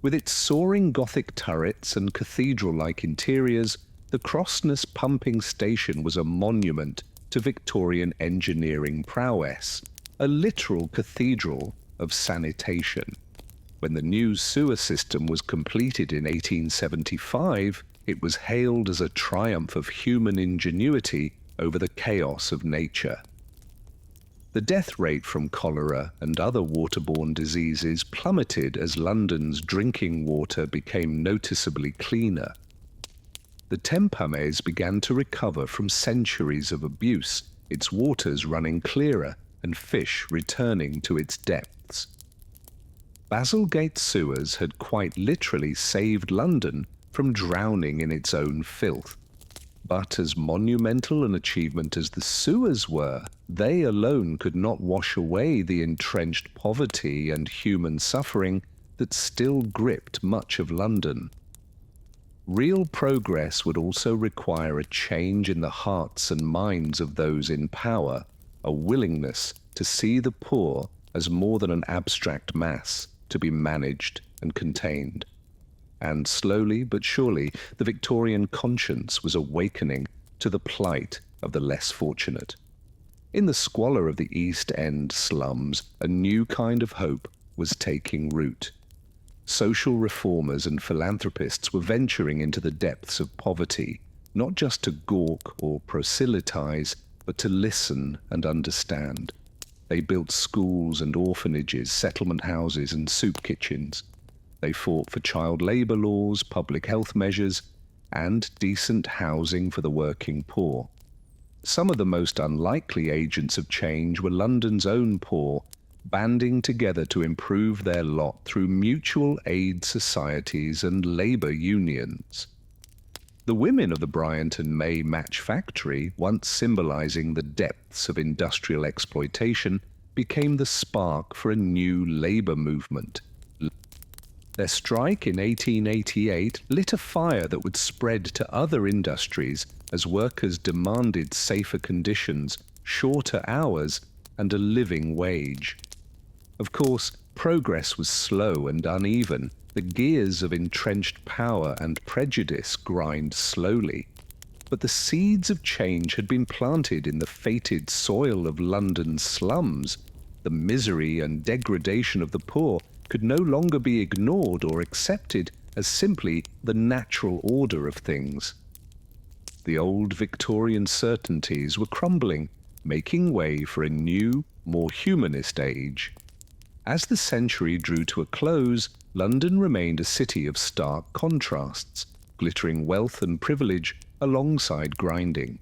Speaker 1: With its soaring Gothic turrets and cathedral-like interiors, the Crossness pumping station was a monument to Victorian engineering prowess, a literal cathedral of sanitation. When the new sewer system was completed in 1875, it was hailed as a triumph of human ingenuity over the chaos of nature. The death rate from cholera and other waterborne diseases plummeted as London's drinking water became noticeably cleaner. The Thames began to recover from centuries of abuse, its waters running clearer and fish returning to its depths. Basilgate sewers had quite literally saved London from drowning in its own filth. But as monumental an achievement as the sewers were, they alone could not wash away the entrenched poverty and human suffering that still gripped much of London. Real progress would also require a change in the hearts and minds of those in power, a willingness to see the poor as more than an abstract mass to be managed and contained. And slowly but surely, the Victorian conscience was awakening to the plight of the less fortunate. In the squalor of the East End slums, a new kind of hope was taking root. Social reformers and philanthropists were venturing into the depths of poverty, not just to gawk or proselytize, but to listen and understand. They built schools and orphanages, settlement houses and soup kitchens. They fought for child labour laws, public health measures, and decent housing for the working poor. Some of the most unlikely agents of change were London's own poor, banding together to improve their lot through mutual aid societies and labour unions. The women of the Bryant and May Match Factory, once symbolising the depths of industrial exploitation, became the spark for a new labour movement. Their strike in 1888 lit a fire that would spread to other industries as workers demanded safer conditions, shorter hours, and a living wage. Of course, progress was slow and uneven. The gears of entrenched power and prejudice grind slowly. But the seeds of change had been planted in the fated soil of London's slums. The misery and degradation of the poor could no longer be ignored or accepted as simply the natural order of things. The old Victorian certainties were crumbling, making way for a new, more humanist age. As the century drew to a close, London remained a city of stark contrasts, glittering wealth and privilege alongside grinding.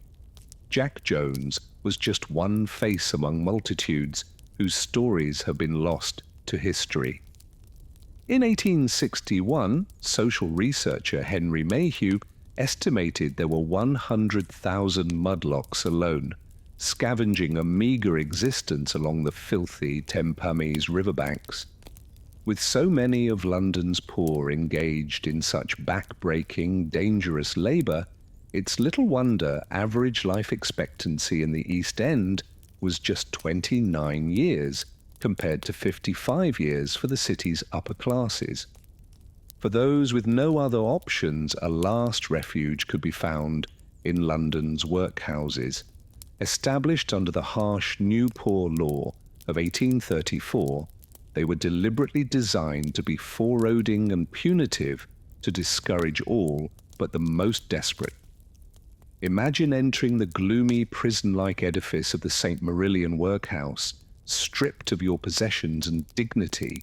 Speaker 1: Jack Jones was just one face among multitudes whose stories have been lost to history. In 1861, social researcher Henry Mayhew estimated there were 100,000 mudlarks alone, scavenging a meagre existence along the filthy Thames riverbanks. With so many of London's poor engaged in such back-breaking, dangerous labour, it's little wonder average life expectancy in the East End was just 29 years, compared to 55 years for the city's upper classes. For those with no other options, a last refuge could be found in London's workhouses. Established under the harsh New Poor Law of 1834, they were deliberately designed to be foreboding and punitive to discourage all but the most desperate. Imagine entering the gloomy prison-like edifice of the St. Marillion workhouse, stripped of your possessions and dignity.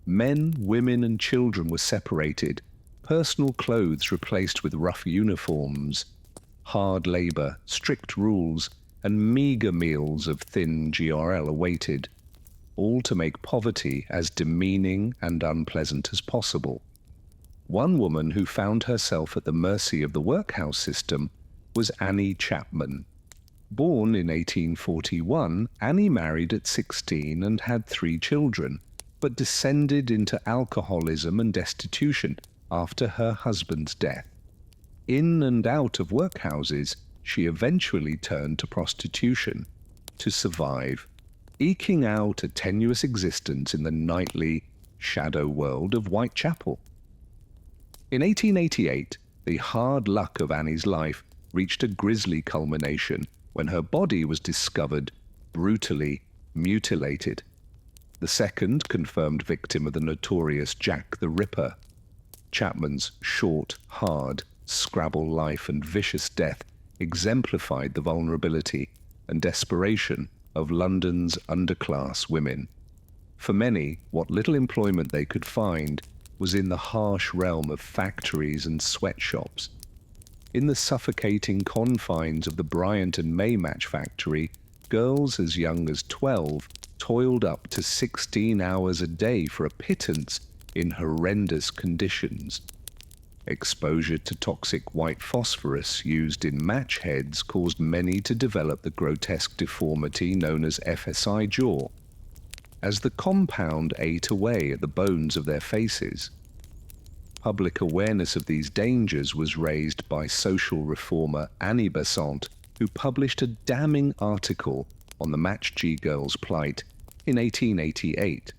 Speaker 1: Men, women, and children were separated, personal clothes replaced with rough uniforms, hard labour, strict rules, and meagre meals of thin GRL awaited, all to make poverty as demeaning and unpleasant as possible. One woman who found herself at the mercy of the workhouse system was Annie Chapman. Born in 1841, Annie married at 16 and had 3 children, but descended into alcoholism and destitution after her husband's death. In and out of workhouses, she eventually turned to prostitution to survive, eking out a tenuous existence in the nightly shadow world of Whitechapel. In 1888, the hard luck of Annie's life reached a grisly culmination when her body was discovered brutally mutilated. The second confirmed victim of the notorious Jack the Ripper. Chapman's short, hard, Scrabble life and vicious death exemplified the vulnerability and desperation of London's underclass women. For many, what little employment they could find was in the harsh realm of factories and sweatshops. In the suffocating confines of the Bryant and May Match Factory, girls as young as 12 toiled up to 16 hours a day for a pittance in horrendous conditions. Exposure to toxic white phosphorus used in match heads caused many to develop the grotesque deformity known as FSI jaw, as the compound ate away at the bones of their faces. Public awareness of these dangers was raised by social reformer Annie Besant, who published a damning article on the Match G girls' plight in 1888.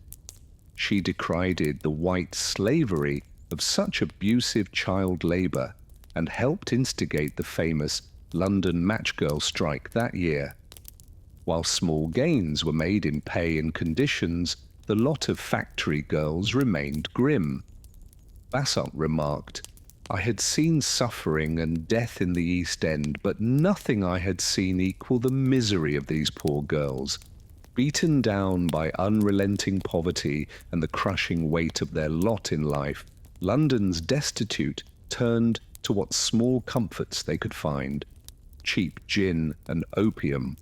Speaker 1: She decried the white slavery of such abusive child labor and helped instigate the famous London match girl strike that year. While small gains were made in pay and conditions, the lot of factory girls remained grim. Besant remarked, "I had seen suffering and death in the East End, but nothing I had seen equal the misery of these poor girls. Beaten down by unrelenting poverty and the crushing weight of their lot in life, London's destitute turned to what small comforts they could find: cheap gin and opium.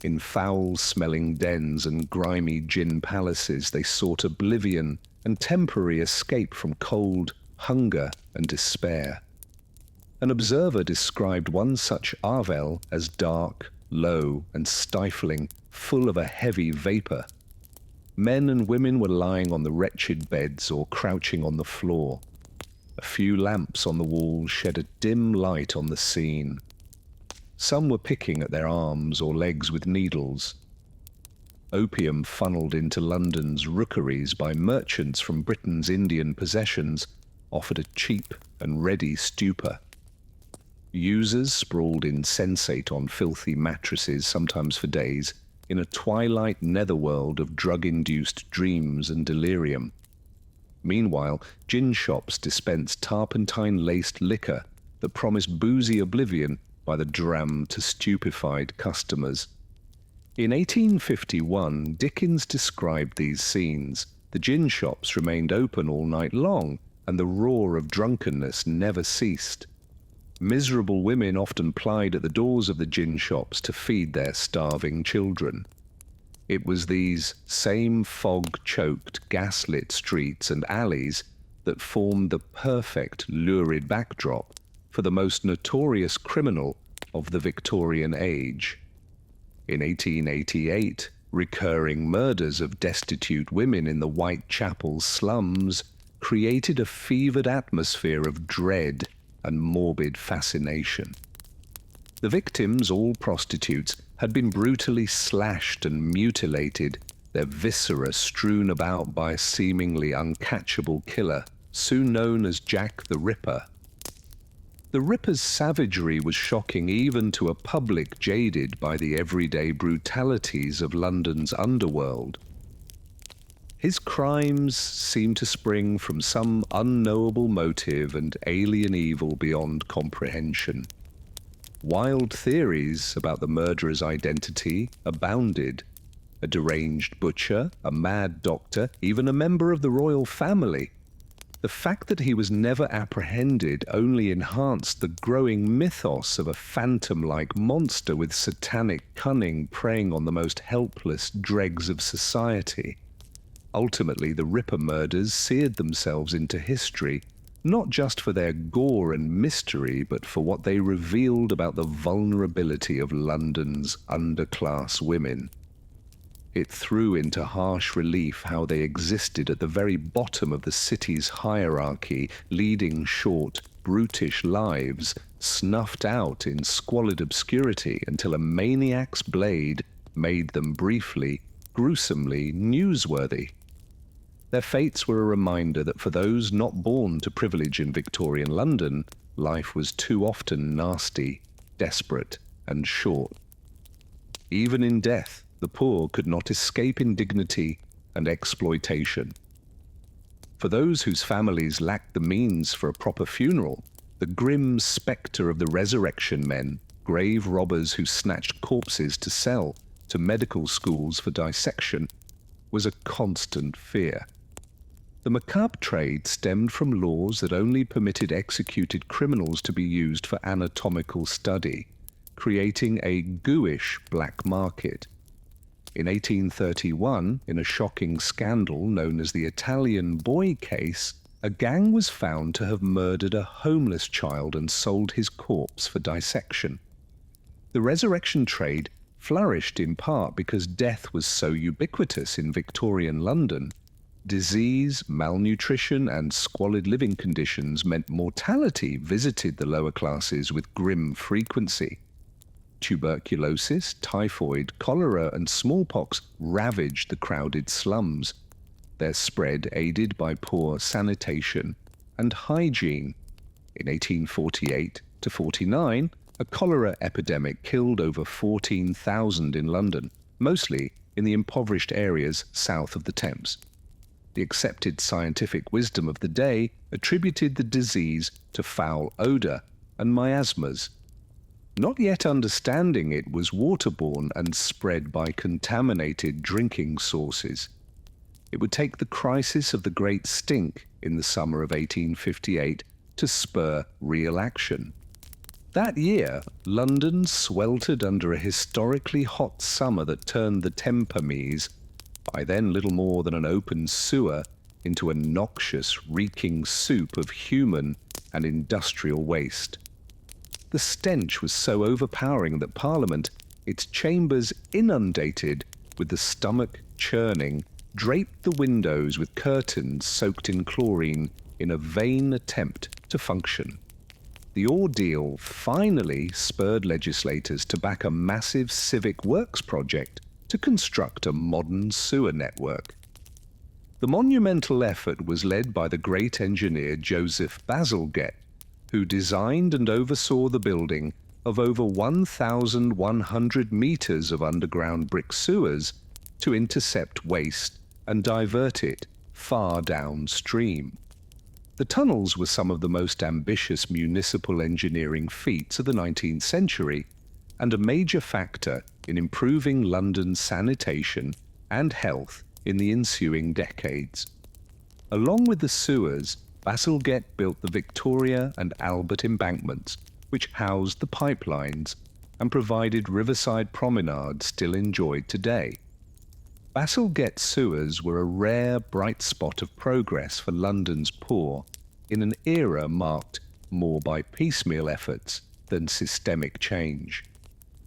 Speaker 1: In foul-smelling dens and grimy gin palaces they sought oblivion and temporary escape from cold, hunger, and despair." An observer described one such arvel as dark, low, and stifling, full of a heavy vapor. Men and women were lying on the wretched beds or crouching on the floor. A few lamps on the walls shed a dim light on the scene. Some were picking at their arms or legs with needles. Opium funneled into London's rookeries by merchants from Britain's Indian possessions offered a cheap and ready stupor. Users sprawled insensate on filthy mattresses, sometimes for days, in a twilight netherworld of drug-induced dreams and delirium. Meanwhile, gin shops dispensed turpentine-laced liquor that promised boozy oblivion by the dram to stupefied customers. In 1851, Dickens described these scenes. The gin shops remained open all night long, and the roar of drunkenness never ceased. Miserable women often plied at the doors of the gin shops to feed their starving children. It was these same fog-choked, gas-lit streets and alleys that formed the perfect lurid backdrop for the most notorious criminal of the Victorian age. In 1888, recurring murders of destitute women in the Whitechapel slums created a fevered atmosphere of dread and morbid fascination. The victims, all prostitutes, had been brutally slashed and mutilated, their viscera strewn about by a seemingly uncatchable killer, soon known as Jack the Ripper. The Ripper's savagery was shocking even to a public jaded by the everyday brutalities of London's underworld. His crimes seemed to spring from some unknowable motive and alien evil beyond comprehension. Wild theories about the murderer's identity abounded. A deranged butcher, a mad doctor, even a member of the royal family. The fact that he was never apprehended only enhanced the growing mythos of a phantom-like monster with satanic cunning preying on the most helpless dregs of society. Ultimately, the Ripper murders seared themselves into history, not just for their gore and mystery, but for what they revealed about the vulnerability of London's underclass women. It threw into harsh relief how they existed at the very bottom of the city's hierarchy, leading short, brutish lives, snuffed out in squalid obscurity until a maniac's blade made them briefly, gruesomely newsworthy. Their fates were a reminder that for those not born to privilege in Victorian London, life was too often nasty, desperate, and short. Even in death, the poor could not escape indignity and exploitation. For those whose families lacked the means for a proper funeral, the grim spectre of the resurrection men, grave robbers who snatched corpses to sell to medical schools for dissection, was a constant fear. The macabre trade stemmed from laws that only permitted executed criminals to be used for anatomical study. creating a gooish black market. In 1831, in a shocking scandal known as the Italian boy case, a gang was found to have murdered a homeless child and sold his corpse for dissection. The resurrection trade flourished in part because death was so ubiquitous in Victorian London. Disease, malnutrition, and squalid living conditions meant mortality visited the lower classes with grim frequency. Tuberculosis, typhoid, cholera, and smallpox ravaged the crowded slums, their spread aided by poor sanitation and hygiene. In 1848 to 49, a cholera epidemic killed over 14,000 in London, mostly in the impoverished areas south of the Thames. The accepted scientific wisdom of the day attributed the disease to foul odour and miasmas. Not yet understanding it was waterborne and spread by contaminated drinking sources. It would take the crisis of the Great Stink in the summer of 1858 to spur real action. That year, London sweltered under a historically hot summer that turned the Thames, by then little more than an open sewer, into a noxious, reeking soup of human and industrial waste. The stench was so overpowering that Parliament, its chambers inundated with the stomach churning, draped the windows with curtains soaked in chlorine in a vain attempt to function. The ordeal finally spurred legislators to back a massive civic works project to construct a modern sewer network. The monumental effort was led by the great engineer Joseph Bazalgette, who designed and oversaw the building of over 1,100 meters of underground brick sewers to intercept waste and divert it far downstream. The tunnels were some of the most ambitious municipal engineering feats of the 19th century and a major factor in improving London's sanitation and health in the ensuing decades. Along with the sewers, Bazalgette built the Victoria and Albert embankments, which housed the pipelines and provided riverside promenades still enjoyed today. Bazalgette's sewers were a rare bright spot of progress for London's poor in an era marked more by piecemeal efforts than systemic change.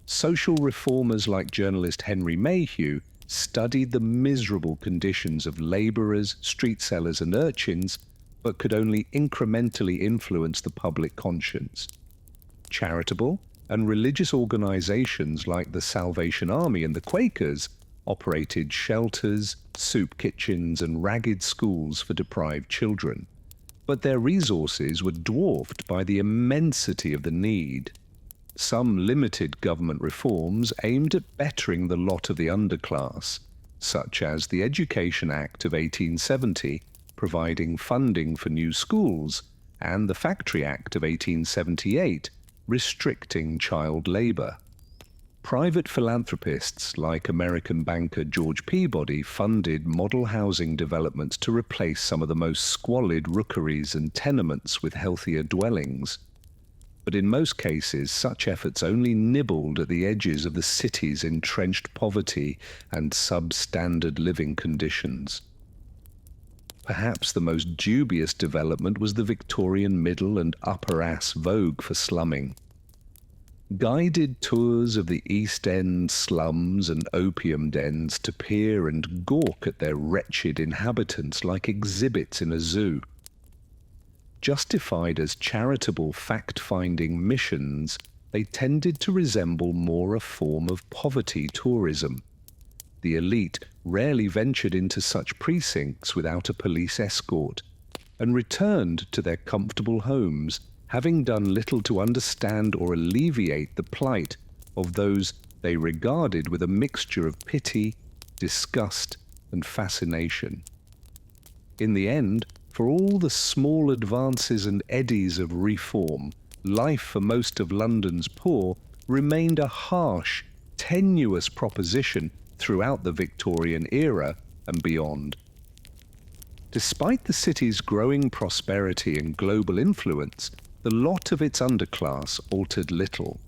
Speaker 1: Social reformers like journalist Henry Mayhew studied the miserable conditions of labourers, street sellers and urchins, but could only incrementally influence the public conscience. Charitable and religious organisations like the Salvation Army and the Quakers operated shelters, soup kitchens and ragged schools for deprived children, but their resources were dwarfed by the immensity of the need. Some limited government reforms aimed at bettering the lot of the underclass, such as the Education Act of 1870, providing funding for new schools, and the Factory Act of 1878, restricting child labour. Private philanthropists like American banker George Peabody funded model housing developments to replace some of the most squalid rookeries and tenements with healthier dwellings. But in most cases, such efforts only nibbled at the edges of the city's entrenched poverty and substandard living conditions. Perhaps the most dubious development was the Victorian middle and upper-ass vogue for slumming. Guided tours of the East End slums and opium dens to peer and gawk at their wretched inhabitants like exhibits in a zoo. Justified as charitable fact-finding missions, they tended to resemble more a form of poverty tourism. The elite rarely ventured into such precincts without a police escort, and returned to their comfortable homes, having done little to understand or alleviate the plight of those they regarded with a mixture of pity, disgust, and fascination. In the end, for all the small advances and eddies of reform, life for most of London's poor remained a harsh, tenuous proposition throughout the Victorian era and beyond. Despite the city's growing prosperity and global influence, the lot of its underclass altered little.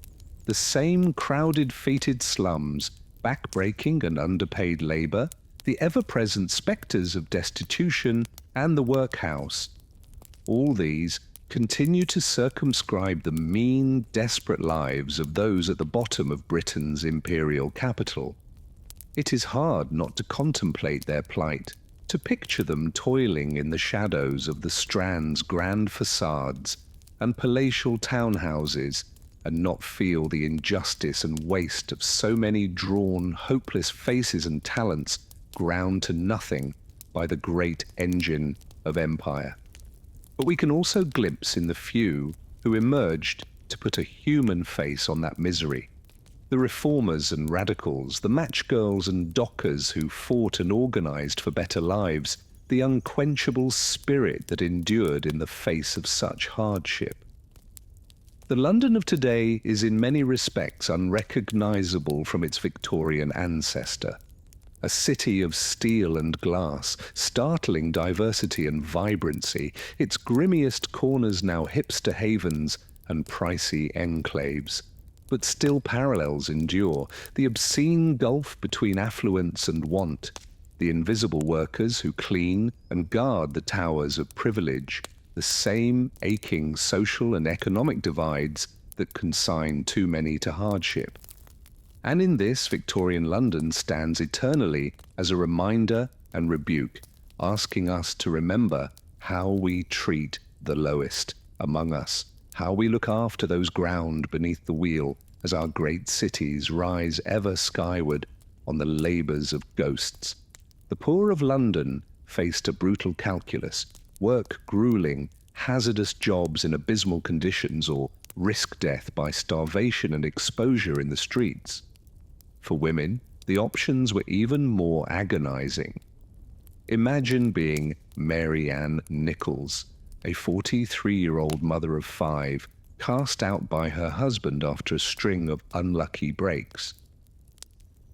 Speaker 1: The The same crowded-feted slums, back-breaking and underpaid labour, the ever-present spectres of destitution, and the workhouse. All these continue to circumscribe the mean, desperate lives of those at the bottom of Britain's imperial capital. It is hard not to contemplate their plight, to picture them toiling in the shadows of the Strand's grand facades and palatial townhouses, and not feel the injustice and waste of so many drawn, hopeless faces and talents ground to nothing by the great engine of empire. But we can also glimpse in the few who emerged to put a human face on that misery. The reformers and radicals, the matchgirls and dockers who fought and organized for better lives, the unquenchable spirit that endured in the face of such hardship. The London of today is in many respects unrecognizable from its Victorian ancestor. A city of steel and glass, startling diversity and vibrancy, its grimmiest corners now hipster havens and pricey enclaves. But still parallels endure, the obscene gulf between affluence and want, the invisible workers who clean and guard the towers of privilege, the same aching social and economic divides that consign too many to hardship. And in this, Victorian London stands eternally as a reminder and rebuke, asking us to remember how we treat the lowest among us, how we look after those ground beneath the wheel as our great cities rise ever skyward on the labours of ghosts. The poor of London faced a brutal calculus, work grueling, hazardous jobs in abysmal conditions, or risk death by starvation and exposure in the streets. For women, the options were even more agonizing. Imagine being Mary Ann Nichols, a 43-year-old mother of 5, cast out by her husband after a string of unlucky breaks.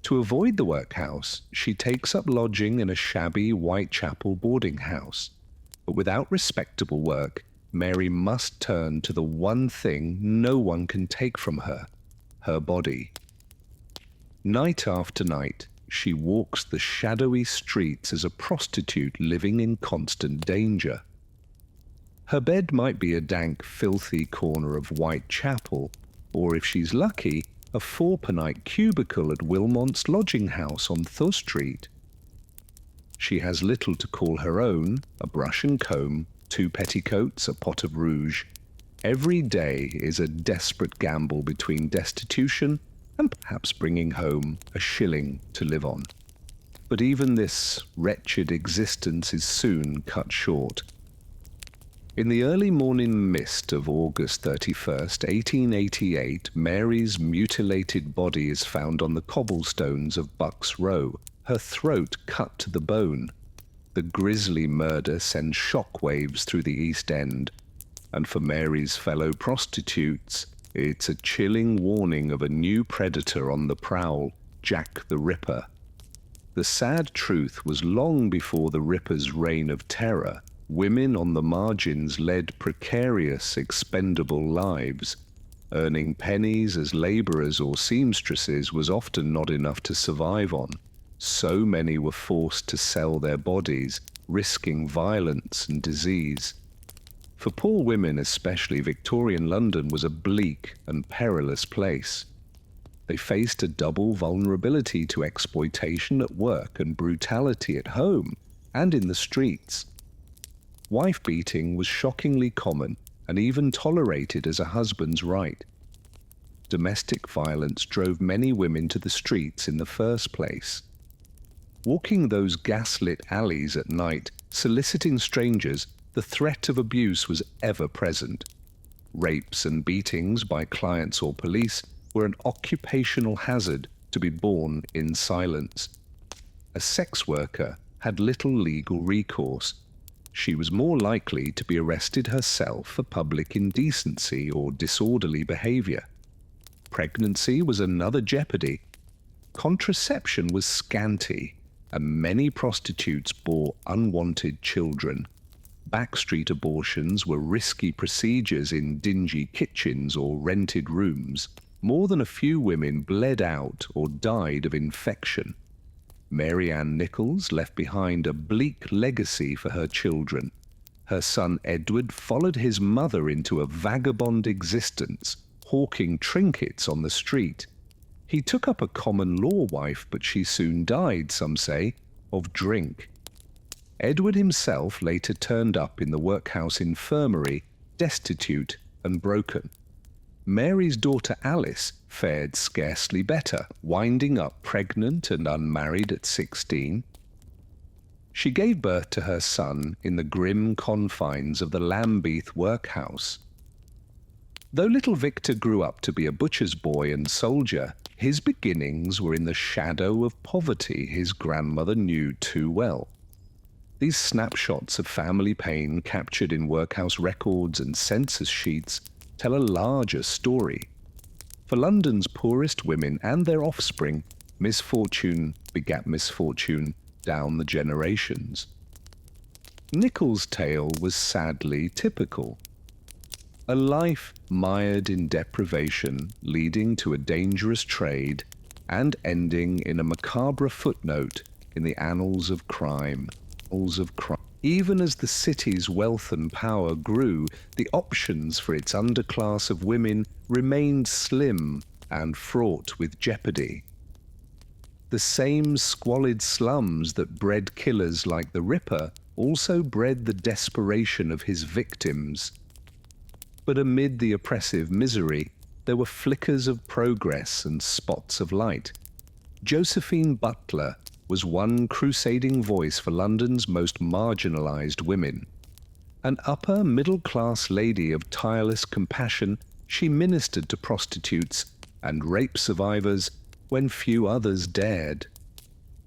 Speaker 1: To avoid the workhouse, she takes up lodging in a shabby Whitechapel boarding house. But without respectable work, Mary must turn to the one thing no one can take from her, her body. Night after night, she walks the shadowy streets as a prostitute living in constant danger. Her bed might be a dank, filthy corner of Whitechapel, or if she's lucky, a 4-per-night cubicle at Wilmot's lodging house on Thur Street. She has little to call her own, a brush and comb, 2 petticoats, a pot of rouge. Every day is a desperate gamble between destitution and perhaps bringing home a shilling to live on. But even this wretched existence is soon cut short. In the early morning mist of August 31st, 1888, Mary's mutilated body is found on the cobblestones of Bucks Row, her throat cut to the bone. The grisly murder sends shockwaves through the East End, and for Mary's fellow prostitutes, it's a chilling warning of a new predator on the prowl, Jack the Ripper. The sad truth was long before the Ripper's reign of terror, women on the margins led precarious, expendable lives. Earning pennies as labourers or seamstresses was often not enough to survive on. So many were forced to sell their bodies, risking violence and disease. For poor women especially, Victorian London was a bleak and perilous place. They faced a double vulnerability to exploitation at work and brutality at home and in the streets. Wife-beating was shockingly common and even tolerated as a husband's right. Domestic violence drove many women to the streets in the first place. Walking those gaslit alleys at night, soliciting strangers, the threat of abuse was ever present. Rapes and beatings by clients or police were an occupational hazard to be borne in silence. A sex worker had little legal recourse. She was more likely to be arrested herself for public indecency or disorderly behavior. Pregnancy was another jeopardy. Contraception was scanty, and many prostitutes bore unwanted children. Backstreet abortions were risky procedures in dingy kitchens or rented rooms. more than a few women bled out or died of infection. Mary Ann Nichols left behind a bleak legacy for her children. Her son Edward followed his mother into a vagabond existence, hawking trinkets on the street. He took up a common law wife, but she soon died, some say, of drink. Edward himself later turned up in the workhouse infirmary, destitute and broken. Mary's daughter Alice fared scarcely better, winding up pregnant and unmarried at 16. She gave birth to her son in the grim confines of the Lambeth workhouse. Though little Victor grew up to be a butcher's boy and soldier, his beginnings were in the shadow of poverty his grandmother knew too well. These snapshots of family pain captured in workhouse records and census sheets tell a larger story. For London's poorest women and their offspring, misfortune begat misfortune down the generations. Nichols' tale was sadly typical. A life mired in deprivation, leading to a dangerous trade, and ending in a macabre footnote in the annals of crime. Even as the city's wealth and power grew, the options for its underclass of women remained slim and fraught with jeopardy. The same squalid slums that bred killers like the Ripper also bred the desperation of his victims. But amid the oppressive misery, there were flickers of progress and spots of light. Josephine Butler was one crusading voice for London's most marginalised women. An upper middle-class lady of tireless compassion, she ministered to prostitutes and rape survivors when few others dared.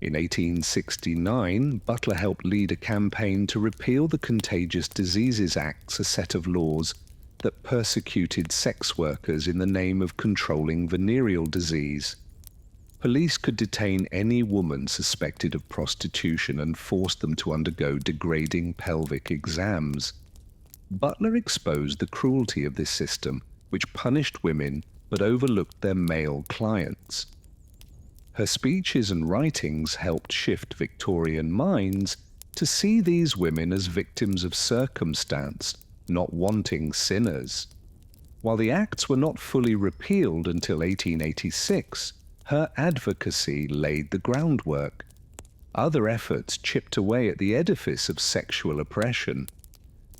Speaker 1: In 1869, Butler helped lead a campaign to repeal the Contagious Diseases Acts, a set of laws that persecuted sex workers in the name of controlling venereal disease. Police could detain any woman suspected of prostitution and force them to undergo degrading pelvic exams. Butler exposed the cruelty of this system, which punished women but overlooked their male clients. Her speeches and writings helped shift Victorian minds to see these women as victims of circumstance, not wanting sinners. While the acts were not fully repealed until 1886, her advocacy laid the groundwork. Other efforts chipped away at the edifice of sexual oppression.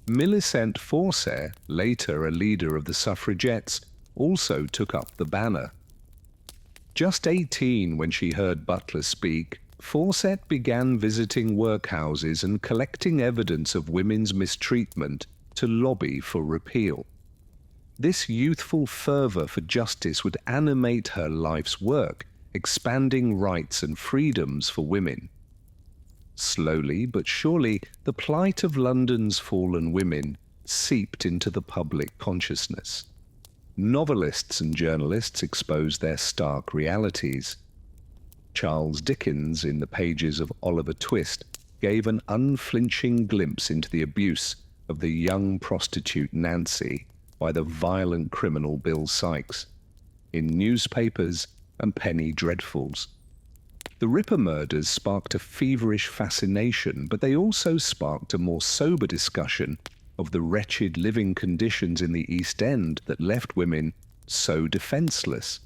Speaker 1: Millicent Fawcett, later a leader of the suffragettes, also took up the banner. Just 18 when she heard Butler speak, Fawcett began visiting workhouses and collecting evidence of women's mistreatment to lobby for repeal. This youthful fervour for justice would animate her life's work, expanding rights and freedoms for women. Slowly but surely, the plight of London's fallen women seeped into the public consciousness. Novelists and journalists exposed their stark realities. Charles Dickens, in the pages of Oliver Twist, gave an unflinching glimpse into the abuse of the young prostitute Nancy by the violent criminal Bill Sikes, in newspapers and penny dreadfuls. The Ripper murders sparked a feverish fascination, but they also sparked a more sober discussion of the wretched living conditions in the East End that left women so defenceless.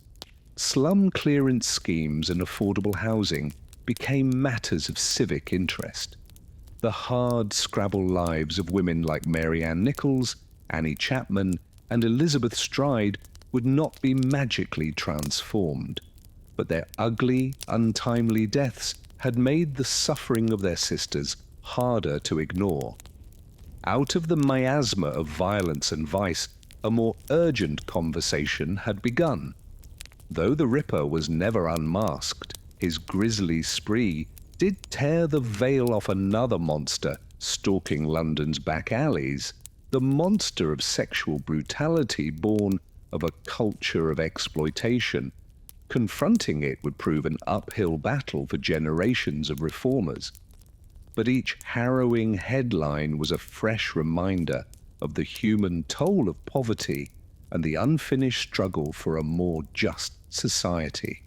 Speaker 1: Slum clearance schemes and affordable housing became matters of civic interest. The hard scrabble lives of women like Mary Ann Nichols, Annie Chapman, and Elizabeth Stride would not be magically transformed, but their ugly, untimely deaths had made the suffering of their sisters harder to ignore. Out of the miasma of violence and vice, a more urgent conversation had begun. Though the Ripper was never unmasked, his grisly spree did tear the veil off another monster stalking London's back alleys, the monster of sexual brutality born of a culture of exploitation. Confronting it would prove an uphill battle for generations of reformers. But each harrowing headline was a fresh reminder of the human toll of poverty and the unfinished struggle for a more just society.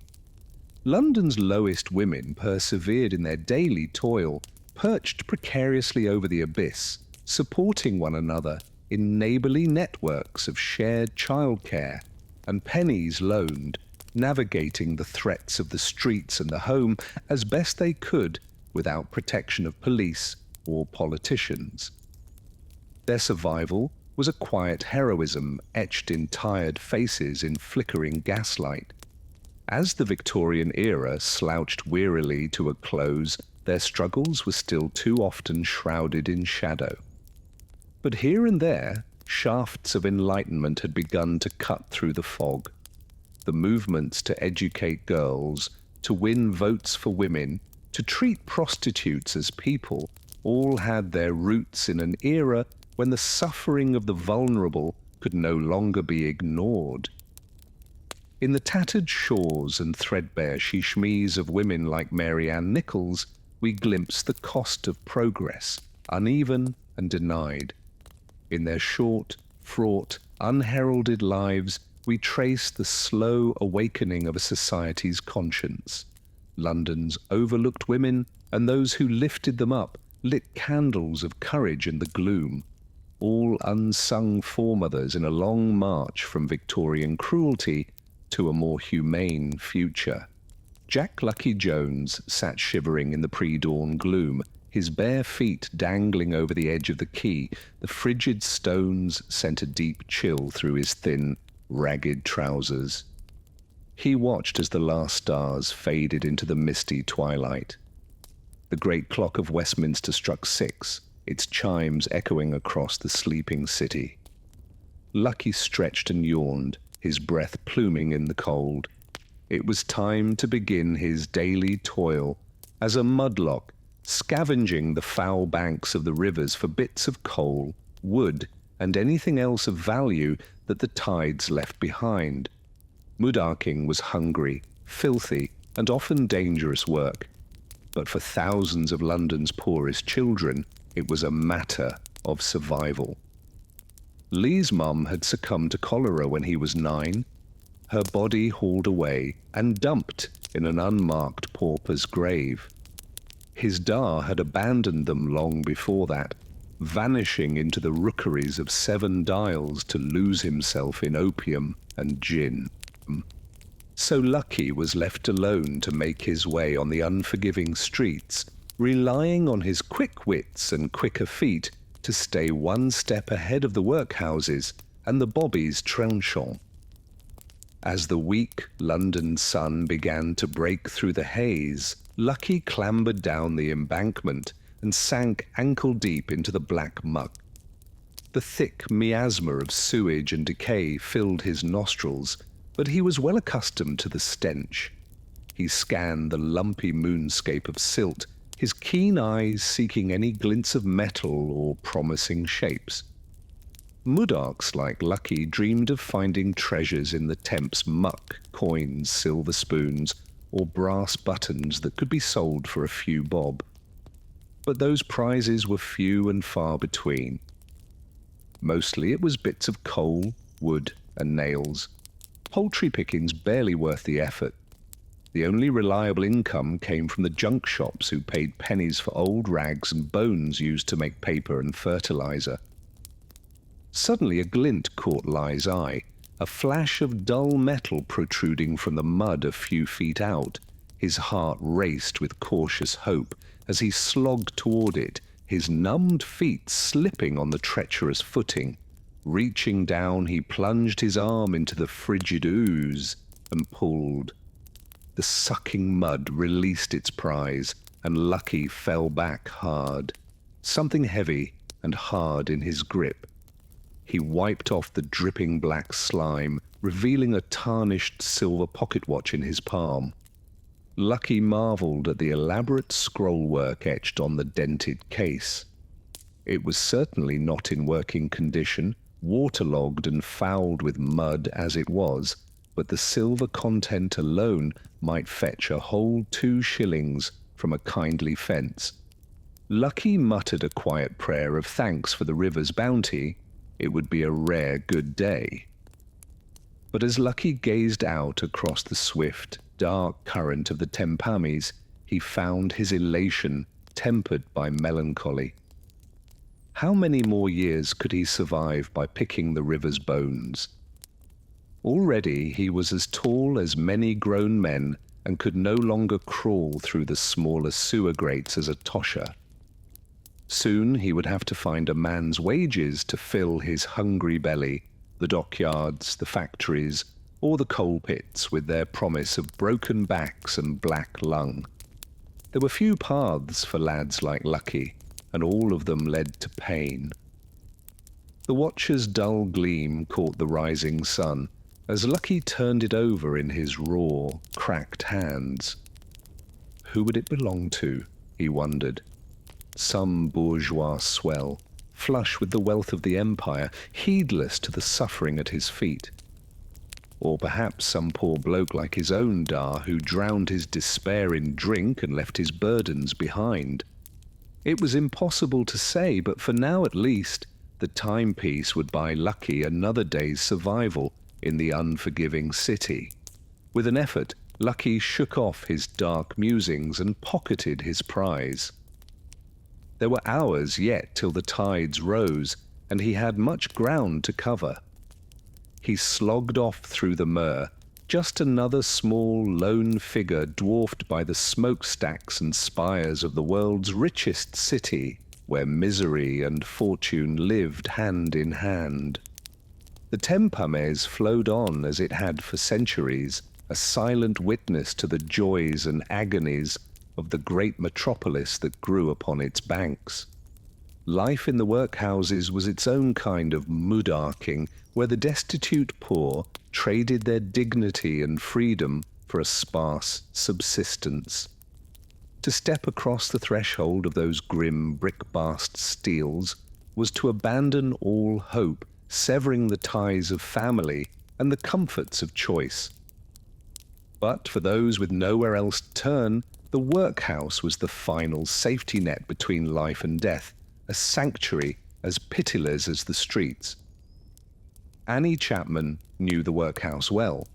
Speaker 1: London's lowest women persevered in their daily toil, perched precariously over the abyss, supporting one another in neighbourly networks of shared childcare and pennies loaned, navigating the threats of the streets and the home as best they could without protection of police or politicians. Their survival was a quiet heroism etched in tired faces in flickering gaslight. As the Victorian era slouched wearily to a close, their struggles were still too often shrouded in shadow. But here and there, shafts of enlightenment had begun to cut through the fog. The movements to educate girls, to win votes for women, to treat prostitutes as people, all had their roots in an era when the suffering of the vulnerable could no longer be ignored. In the tattered shawls and threadbare shishmis of women like Mary Ann Nichols, we glimpse the cost of progress, uneven and denied. In their short, fraught, unheralded lives, we trace the slow awakening of a society's conscience. London's overlooked women and those who lifted them up lit candles of courage in the gloom, all unsung foremothers in a long march from Victorian cruelty to a more humane future. Jack Lucky Jones sat shivering in the pre-dawn gloom, his bare feet dangling over the edge of the quay. The frigid stones sent a deep chill through his thin, ragged trousers. He watched as the last stars faded into the misty twilight. The great clock of Westminster struck 6, its chimes echoing across the sleeping city. Lucky stretched and yawned, his breath pluming in the cold. It was time to begin his daily toil as a mudlock, scavenging the foul banks of the rivers for bits of coal, wood, and anything else of value that the tides left behind. Mudarking was hungry, filthy, and often dangerous work, but for thousands of London's poorest children, it was a matter of survival. Lee's mum had succumbed to cholera when he was 9, her body hauled away and dumped in an unmarked pauper's grave. His da had abandoned them long before that, vanishing into the rookeries of 7 Dials to lose himself in opium and gin. So Lucky was left alone to make his way on the unforgiving streets, relying on his quick wits and quicker feet to stay one step ahead of the workhouses and the bobbies trenchant. As the weak London sun began to break through the haze, Lucky clambered down the embankment and sank ankle-deep into the black muck. The thick miasma of sewage and decay filled his nostrils, but he was well accustomed to the stench. He scanned the lumpy moonscape of silt, his keen eyes seeking any glints of metal or promising shapes. Mudarks like Lucky dreamed of finding treasures in the Thames muck, coins, silver spoons, or brass buttons that could be sold for a few bob. But those prizes were few and far between. Mostly it was bits of coal, wood, and nails. Poultry pickings barely worth the effort. The only reliable income came from the junk shops who paid pennies for old rags and bones used to make paper and fertilizer. Suddenly a glint caught Lie's eye, a flash of dull metal protruding from the mud a few feet out. His heart raced with cautious hope as he slogged toward it, his numbed feet slipping on the treacherous footing. Reaching down, he plunged his arm into the frigid ooze and pulled. The sucking mud released its prize, and Lucky fell back hard, something heavy and hard in his grip. He wiped off the dripping black slime, revealing a tarnished silver pocket watch in his palm. Lucky marveled at the elaborate scrollwork etched on the dented case. It was certainly not in working condition, waterlogged and fouled with mud as it was, but the silver content alone might fetch a whole 2 shillings from a kindly fence. Lucky muttered a quiet prayer of thanks for the river's bounty. It would be a rare good day. But as Lucky gazed out across the swift, dark current of the Tempames, he found his elation tempered by melancholy. How many more years could he survive by picking the river's bones? Already he was as tall as many grown men and could no longer crawl through the smaller sewer grates as a tosher. Soon he would have to find a man's wages to fill his hungry belly, the dockyards, the factories, or the coal pits with their promise of broken backs and black lung. There were few paths for lads like Lucky, and all of them led to pain. The watcher's dull gleam caught the rising sun as Lucky turned it over in his raw, cracked hands. Who would it belong to, he wondered. Some bourgeois swell, flush with the wealth of the empire, heedless to the suffering at his feet. Or perhaps some poor bloke like his own Dar who drowned his despair in drink and left his burdens behind. It was impossible to say, but for now at least, the timepiece would buy Lucky another day's survival in the unforgiving city. With an effort, Lucky shook off his dark musings and pocketed his prize. There were hours yet till the tides rose, and he had much ground to cover. He slogged off through the murk, just another small, lone figure dwarfed by the smokestacks and spires of the world's richest city, where misery and fortune lived hand in hand. The Tempames flowed on as it had for centuries, a silent witness to the joys and agonies of the great metropolis that grew upon its banks. Life in the workhouses was its own kind of mudarking, where the destitute poor traded their dignity and freedom for a sparse subsistence. To step across the threshold of those grim brick-bast steels was to abandon all hope, severing the ties of family and the comforts of choice. But for those with nowhere else to turn, the workhouse was the final safety net between life and death, a sanctuary as pitiless as the streets. Annie Chapman knew the workhouse well.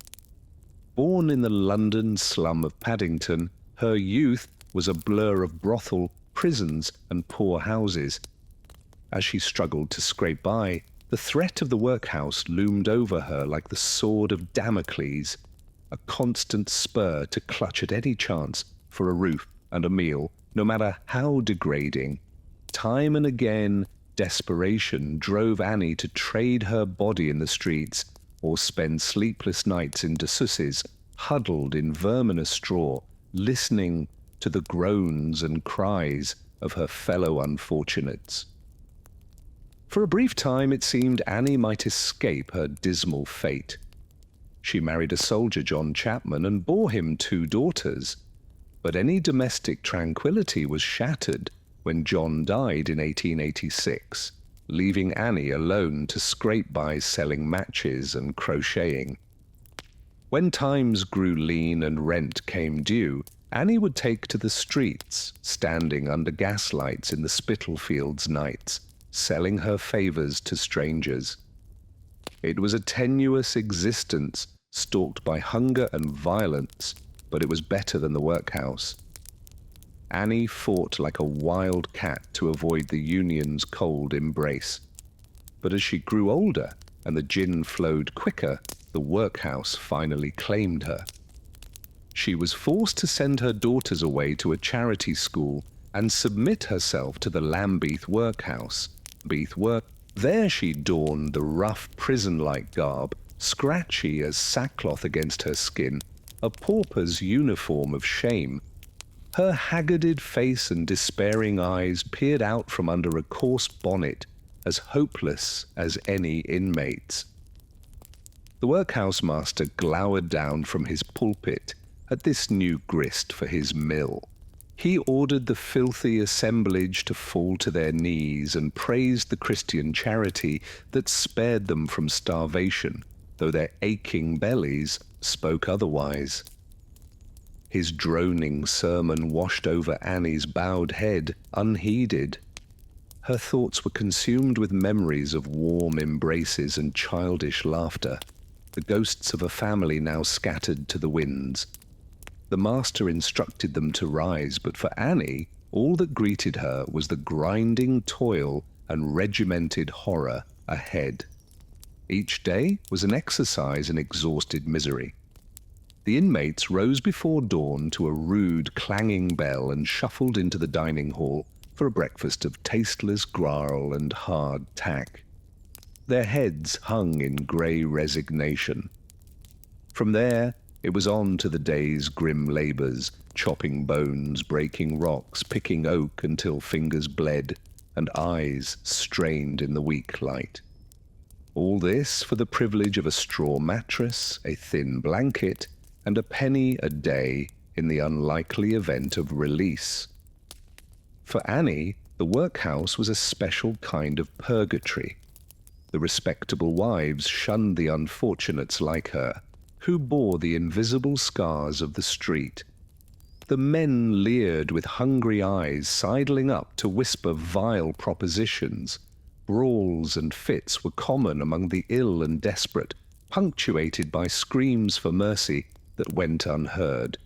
Speaker 1: Born in the London slum of Paddington, her youth was a blur of brothel, prisons, and poor houses. As she struggled to scrape by, the threat of the workhouse loomed over her like the sword of Damocles, a constant spur to clutch at any chance for a roof and a meal, no matter how degrading. Time and again, desperation drove Annie to trade her body in the streets or spend sleepless nights in dessouses, huddled in verminous straw, listening to the groans and cries of her fellow unfortunates. For a brief time it seemed Annie might escape her dismal fate. She married a soldier, John Chapman, and bore him 2 daughters. But any domestic tranquility was shattered when John died in 1886, leaving Annie alone to scrape by selling matches and crocheting. When times grew lean and rent came due, Annie would take to the streets, standing under gaslights in the Spitalfields nights, selling her favours to strangers. It was a tenuous existence, stalked by hunger and violence, but it was better than the workhouse. Annie fought like a wild cat to avoid the union's cold embrace. But as she grew older and the gin flowed quicker, the workhouse finally claimed her. She was forced to send her daughters away to a charity school and submit herself to the Lambeth workhouse. There she donned the rough prison-like garb, scratchy as sackcloth against her skin, a pauper's uniform of shame. Her haggarded face and despairing eyes peered out from under a coarse bonnet, as hopeless as any inmate's. The workhouse master glowered down from his pulpit at this new grist for his mill. He ordered the filthy assemblage to fall to their knees and praised the Christian charity that spared them from starvation, though their aching bellies spoke otherwise. His droning sermon washed over Annie's bowed head, unheeded. Her thoughts were consumed with memories of warm embraces and childish laughter. the ghosts of a family now scattered to the winds. The master instructed them to rise, but for Annie, all that greeted her was the grinding toil and regimented horror ahead. Each day was an exercise in exhausted misery. The inmates rose before dawn to a rude, clanging bell and shuffled into the dining hall for a breakfast of tasteless gruel and hard tack. Their heads hung in grey resignation. From there, it was on to the day's grim labours, chopping bones, breaking rocks, picking oak until fingers bled and eyes strained in the weak light. All this for the privilege of a straw mattress, a thin blanket, and a penny a day in the unlikely event of release. For Annie, the workhouse was a special kind of purgatory. The respectable wives shunned the unfortunates like her, who bore the invisible scars of the street. The men leered with hungry eyes, sidling up to whisper vile propositions. Brawls and fits were common among the ill and desperate, punctuated by screams for mercy that went unheard.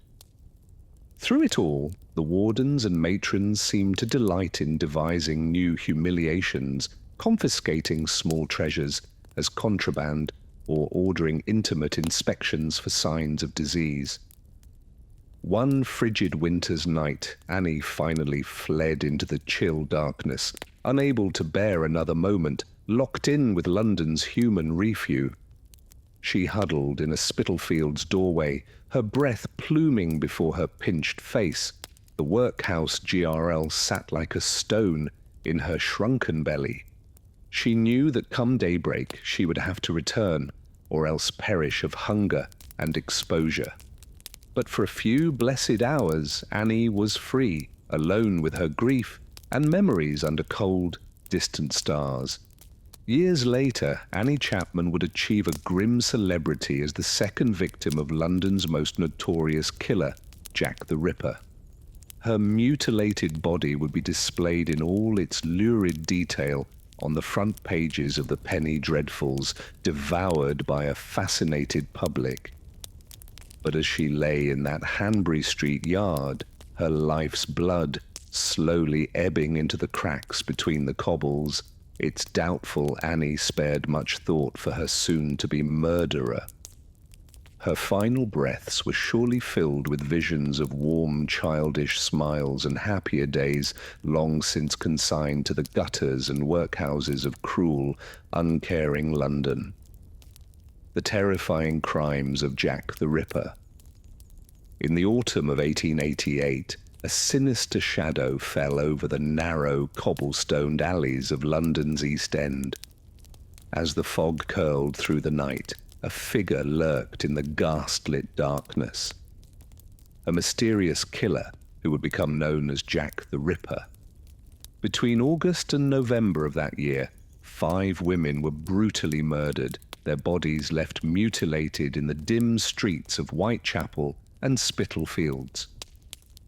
Speaker 1: Through it all, the wardens and matrons seemed to delight in devising new humiliations, confiscating small treasures as contraband, or ordering intimate inspections for signs of disease. One frigid winter's night, Annie finally fled into the chill darkness, unable to bear another moment, locked in with London's human refuse. She huddled in a Spitalfield's doorway, her breath pluming before her pinched face. The workhouse GRL sat like a stone in her shrunken belly. She knew that come daybreak she would have to return, or else perish of hunger and exposure. But for a few blessed hours, Annie was free, alone with her grief and memories under cold, distant stars. Years later, Annie Chapman would achieve a grim celebrity as the second victim of London's most notorious killer, Jack the Ripper. Her mutilated body would be displayed in all its lurid detail on the front pages of the penny dreadfuls, devoured by a fascinated public. But as she lay in that Hanbury Street yard, her life's blood slowly ebbing into the cracks between the cobbles, it's doubtful Annie spared much thought for her soon-to-be murderer. Her final breaths were surely filled with visions of warm, childish smiles and happier days long since consigned to the gutters and workhouses of cruel, uncaring London. The terrifying crimes of Jack the Ripper. In the autumn of 1888, a sinister shadow fell over the narrow, cobblestoned alleys of London's East End. As the fog curled through the night, a figure lurked in the gas-lit darkness. A mysterious killer who would become known as Jack the Ripper. Between August and November of that year, 5 women were brutally murdered, their bodies left mutilated in the dim streets of Whitechapel and Spitalfields.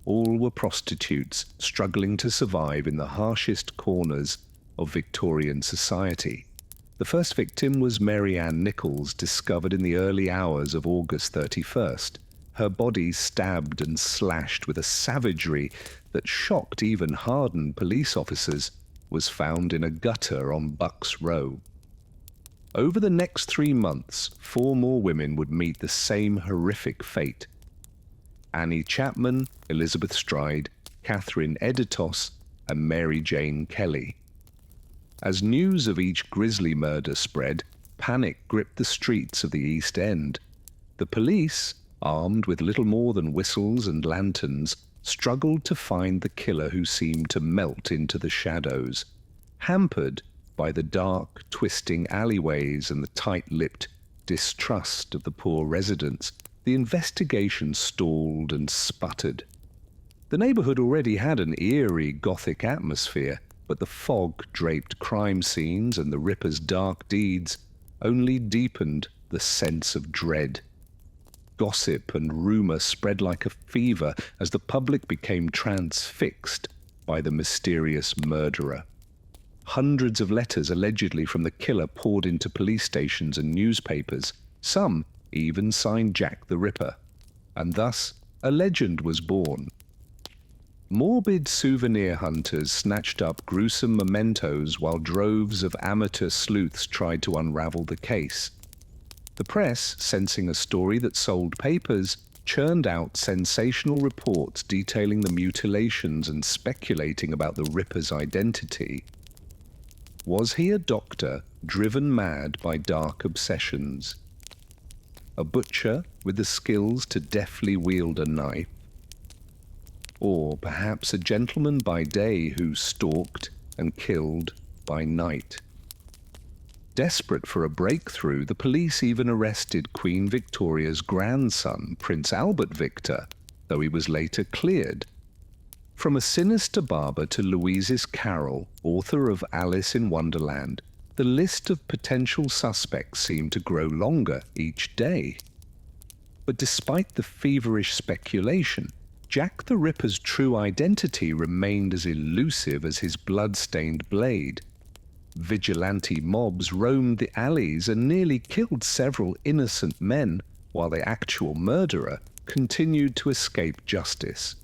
Speaker 1: All were prostitutes struggling to survive in the harshest corners of Victorian society. The first victim was Mary Ann Nichols, discovered in the early hours of August 31st. Her body stabbed and slashed with a savagery that shocked even hardened police officers, was found in a gutter on Bucks Row. Over the next 3 months, 4 more women would meet the same horrific fate. Annie Chapman, Elizabeth Stride, Catherine Editos, and Mary Jane Kelly. As news of each grisly murder spread, panic gripped the streets of the East End. The police, armed with little more than whistles and lanterns, struggled to find the killer who seemed to melt into the shadows. Hampered by the dark, twisting alleyways and the tight-lipped distrust of the poor residents, the investigation stalled and sputtered. The neighborhood already had an eerie Gothic atmosphere, but the fog-draped crime scenes and the Ripper's dark deeds only deepened the sense of dread. Gossip and rumor spread like a fever as the public became transfixed by the mysterious murderer. Hundreds of letters allegedly from the killer poured into police stations and newspapers. Some even signed Jack the Ripper, and thus a legend was born. Morbid souvenir hunters snatched up gruesome mementos while droves of amateur sleuths tried to unravel the case. The press, sensing a story that sold papers, churned out sensational reports detailing the mutilations and speculating about the Ripper's identity. Was he a doctor driven mad by dark obsessions? A butcher with the skills to deftly wield a knife? Or perhaps a gentleman by day who stalked and killed by night? Desperate for a breakthrough, the police even arrested Queen Victoria's grandson, Prince Albert Victor, though he was later cleared. From a sinister barber to Louises Carroll, author of Alice in Wonderland, the list of potential suspects seemed to grow longer each day. But despite the feverish speculation, Jack the Ripper's true identity remained as elusive as his blood-stained blade. Vigilante mobs roamed the alleys and nearly killed several innocent men, while the actual murderer continued to escape justice.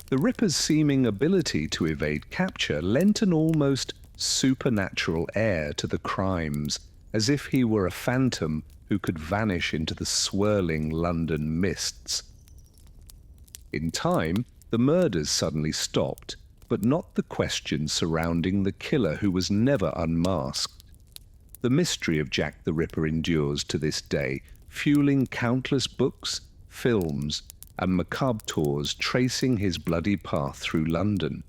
Speaker 1: The Ripper's seeming ability to evade capture lent an almost supernatural air to the crimes, as if he were a phantom who could vanish into the swirling London mists. In time, the murders suddenly stopped, but not the questions surrounding the killer who was never unmasked. The mystery of Jack the Ripper endures to this day, fueling countless books, films, and macabre tours tracing his bloody path through London.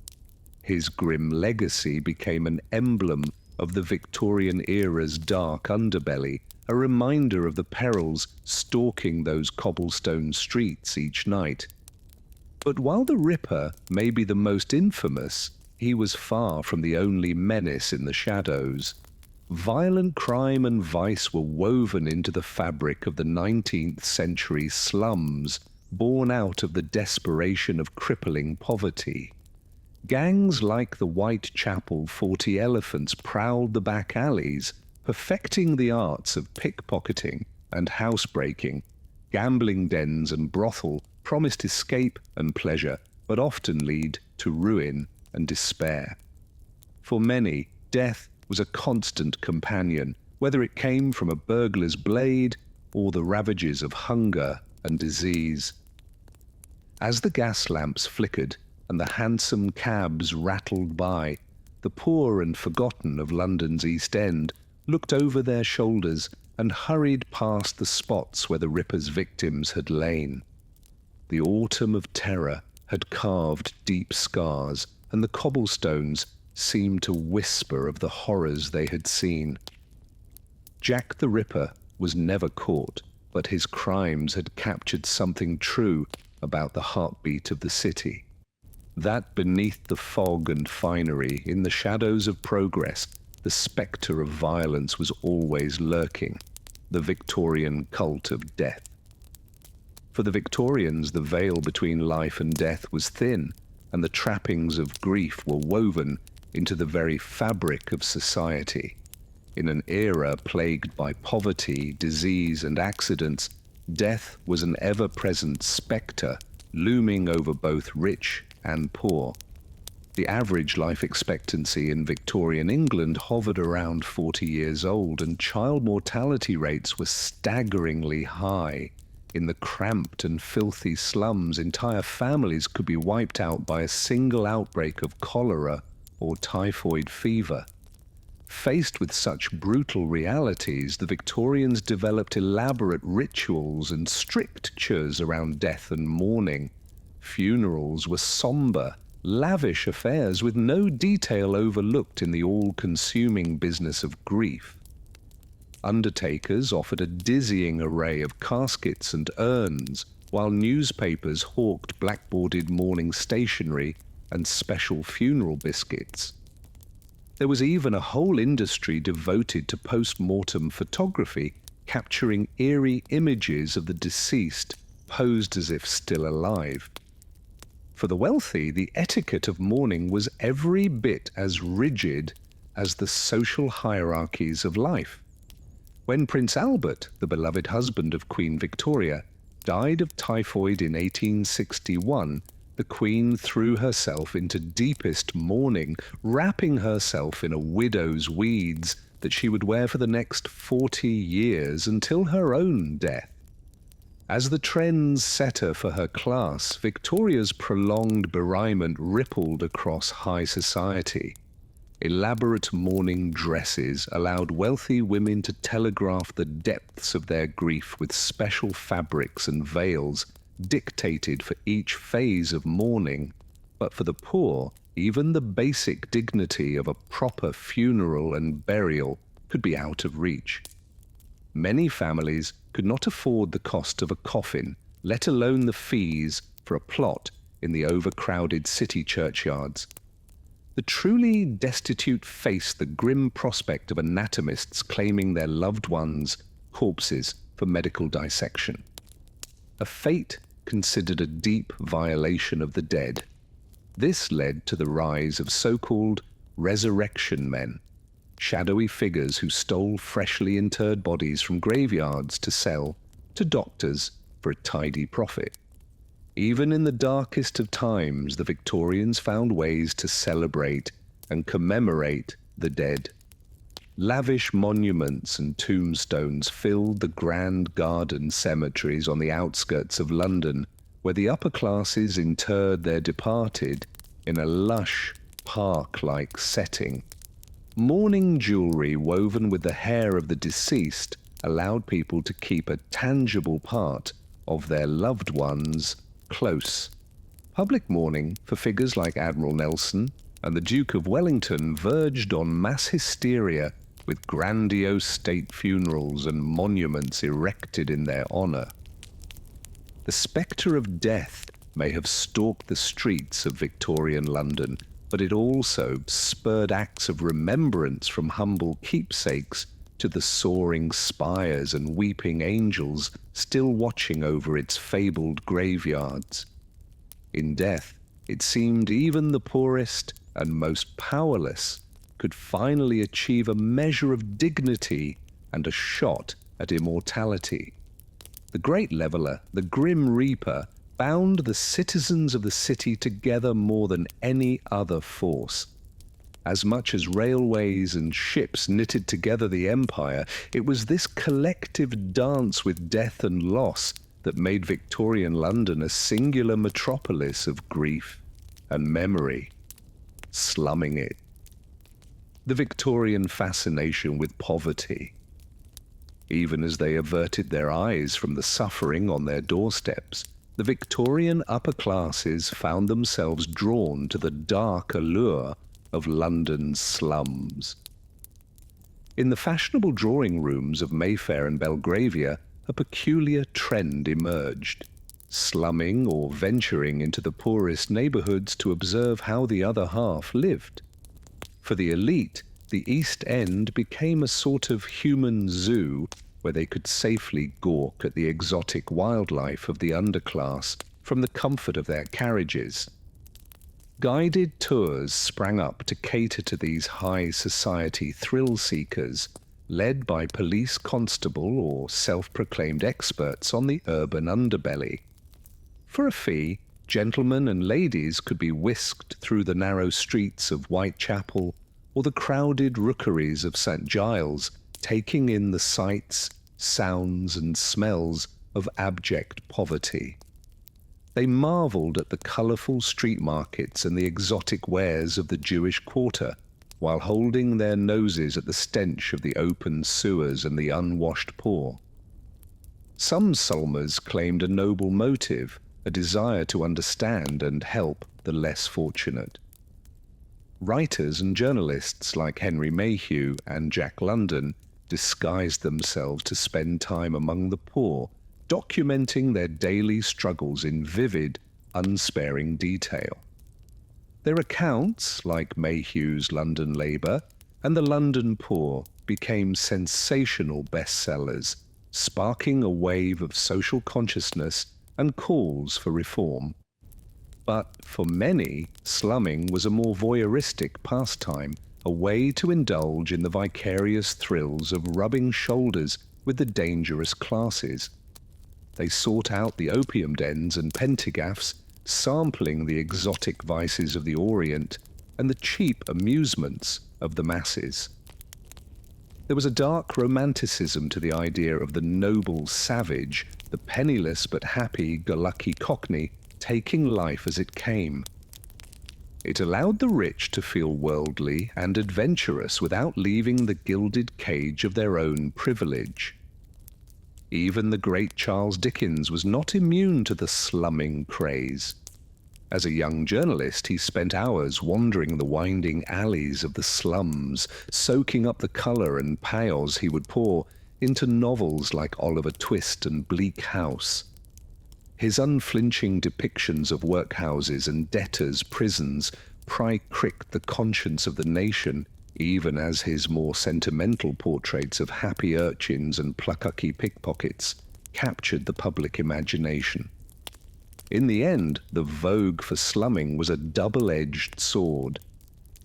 Speaker 1: His grim legacy became an emblem of the Victorian era's dark underbelly, a reminder of the perils stalking those cobblestone streets each night. But while the Ripper may be the most infamous, he was far from the only menace in the shadows. Violent crime and vice were woven into the fabric of the 19th century slums, born out of the desperation of crippling poverty. Gangs like the Whitechapel 40 Elephants prowled the back alleys, perfecting the arts of pickpocketing and housebreaking. Gambling dens and brothel promised escape and pleasure, but often lead to ruin and despair. For many, death was a constant companion, whether it came from a burglar's blade or the ravages of hunger and disease. As the gas lamps flickered and the hansom cabs rattled by, the poor and forgotten of London's East End looked over their shoulders and hurried past the spots where the Ripper's victims had lain. The autumn of terror had carved deep scars, and the cobblestones seemed to whisper of the horrors they had seen. Jack the Ripper was never caught, but his crimes had captured something true about the heartbeat of the city. That beneath the fog and finery, in the shadows of progress, the spectre of violence was always lurking, the Victorian cult of death. For the Victorians, the veil between life and death was thin, and the trappings of grief were woven into the very fabric of society. In an era plagued by poverty, disease, and accidents, death was an ever-present spectre looming over both rich and poor. The average life expectancy in Victorian England hovered around 40 years old, and child mortality rates were staggeringly high. In the cramped and filthy slums, entire families could be wiped out by a single outbreak of cholera or typhoid fever. Faced with such brutal realities, the Victorians developed elaborate rituals and strictures around death and mourning. Funerals were somber, lavish affairs with no detail overlooked in the all-consuming business of grief. Undertakers offered a dizzying array of caskets and urns, while newspapers hawked blackboarded mourning stationery and special funeral biscuits. There was even a whole industry devoted to post-mortem photography, capturing eerie images of the deceased posed as if still alive. For the wealthy, the etiquette of mourning was every bit as rigid as the social hierarchies of life. When Prince Albert, the beloved husband of Queen Victoria, died of typhoid in 1861, the Queen threw herself into deepest mourning, wrapping herself in a widow's weeds that she would wear for the next 40 years until her own death. As the trends setter for her class, Victoria's prolonged bereavement rippled across high society. Elaborate mourning dresses allowed wealthy women to telegraph the depths of their grief with special fabrics and veils dictated for each phase of mourning. But for the poor, even the basic dignity of a proper funeral and burial could be out of reach. Many families could not afford the cost of a coffin, let alone the fees for a plot in the overcrowded city churchyards. The truly destitute faced the grim prospect of anatomists claiming their loved ones' corpses for medical dissection, a fate considered a deep violation of the dead. This led to the rise of so-called resurrection men, shadowy figures who stole freshly interred bodies from graveyards to sell to doctors for a tidy profit. Even in the darkest of times, the Victorians found ways to celebrate and commemorate the dead. Lavish monuments and tombstones filled the grand garden cemeteries on the outskirts of London, where the upper classes interred their departed in a lush, park-like setting. Mourning jewelry woven with the hair of the deceased allowed people to keep a tangible part of their loved ones close. Public mourning for figures like Admiral Nelson and the Duke of Wellington verged on mass hysteria, with grandiose state funerals and monuments erected in their honor. The spectre of death may have stalked the streets of Victorian London, but it also spurred acts of remembrance from humble keepsakes to the soaring spires and weeping angels still watching over its fabled graveyards. In death, it seemed even the poorest and most powerless could finally achieve a measure of dignity and a shot at immortality. The Great Leveller, the Grim Reaper, bound the citizens of the city together more than any other force. As much as railways and ships knitted together the empire, it was this collective dance with death and loss that made Victorian London a singular metropolis of grief and memory, slumming it. The Victorian fascination with poverty. Even as they averted their eyes from the suffering on their doorsteps, the Victorian upper classes found themselves drawn to the dark allure of London's slums. In the fashionable drawing rooms of Mayfair and Belgravia, a peculiar trend emerged, slumming or venturing into the poorest neighborhoods to observe how the other half lived. For the elite, the East End became a sort of human zoo where they could safely gawk at the exotic wildlife of the underclass from the comfort of their carriages. Guided tours sprang up to cater to these high society thrill-seekers, led by police constable or self-proclaimed experts on the urban underbelly. For a fee, gentlemen and ladies could be whisked through the narrow streets of Whitechapel or the crowded rookeries of St. Giles, taking in the sights, sounds and smells of abject poverty. They marveled at the colourful street markets and the exotic wares of the Jewish quarter, while holding their noses at the stench of the open sewers and the unwashed poor. Some Solmers claimed a noble motive, a desire to understand and help the less fortunate. Writers and journalists like Henry Mayhew and Jack London disguised themselves to spend time among the poor, documenting their daily struggles in vivid, unsparing detail. Their accounts, like Mayhew's London Labour and The London Poor, became sensational bestsellers, sparking a wave of social consciousness and calls for reform. But for many, slumming was a more voyeuristic pastime, a way to indulge in the vicarious thrills of rubbing shoulders with the dangerous classes. They sought out the opium dens and pentagraphs, sampling the exotic vices of the Orient and the cheap amusements of the masses. There was a dark romanticism to the idea of the noble savage, the penniless but happy-go-lucky Cockney, taking life as it came. It allowed the rich to feel worldly and adventurous without leaving the gilded cage of their own privilege. Even the great Charles Dickens was not immune to the slumming craze. As a young journalist, he spent hours wandering the winding alleys of the slums, soaking up the colour and pathos he would pour into novels like Oliver Twist and Bleak House. His unflinching depictions of workhouses and debtors' prisons pricked the conscience of the nation, even as his more sentimental portraits of happy urchins and plucky pickpockets captured the public imagination. In the end, the vogue for slumming was a double-edged sword.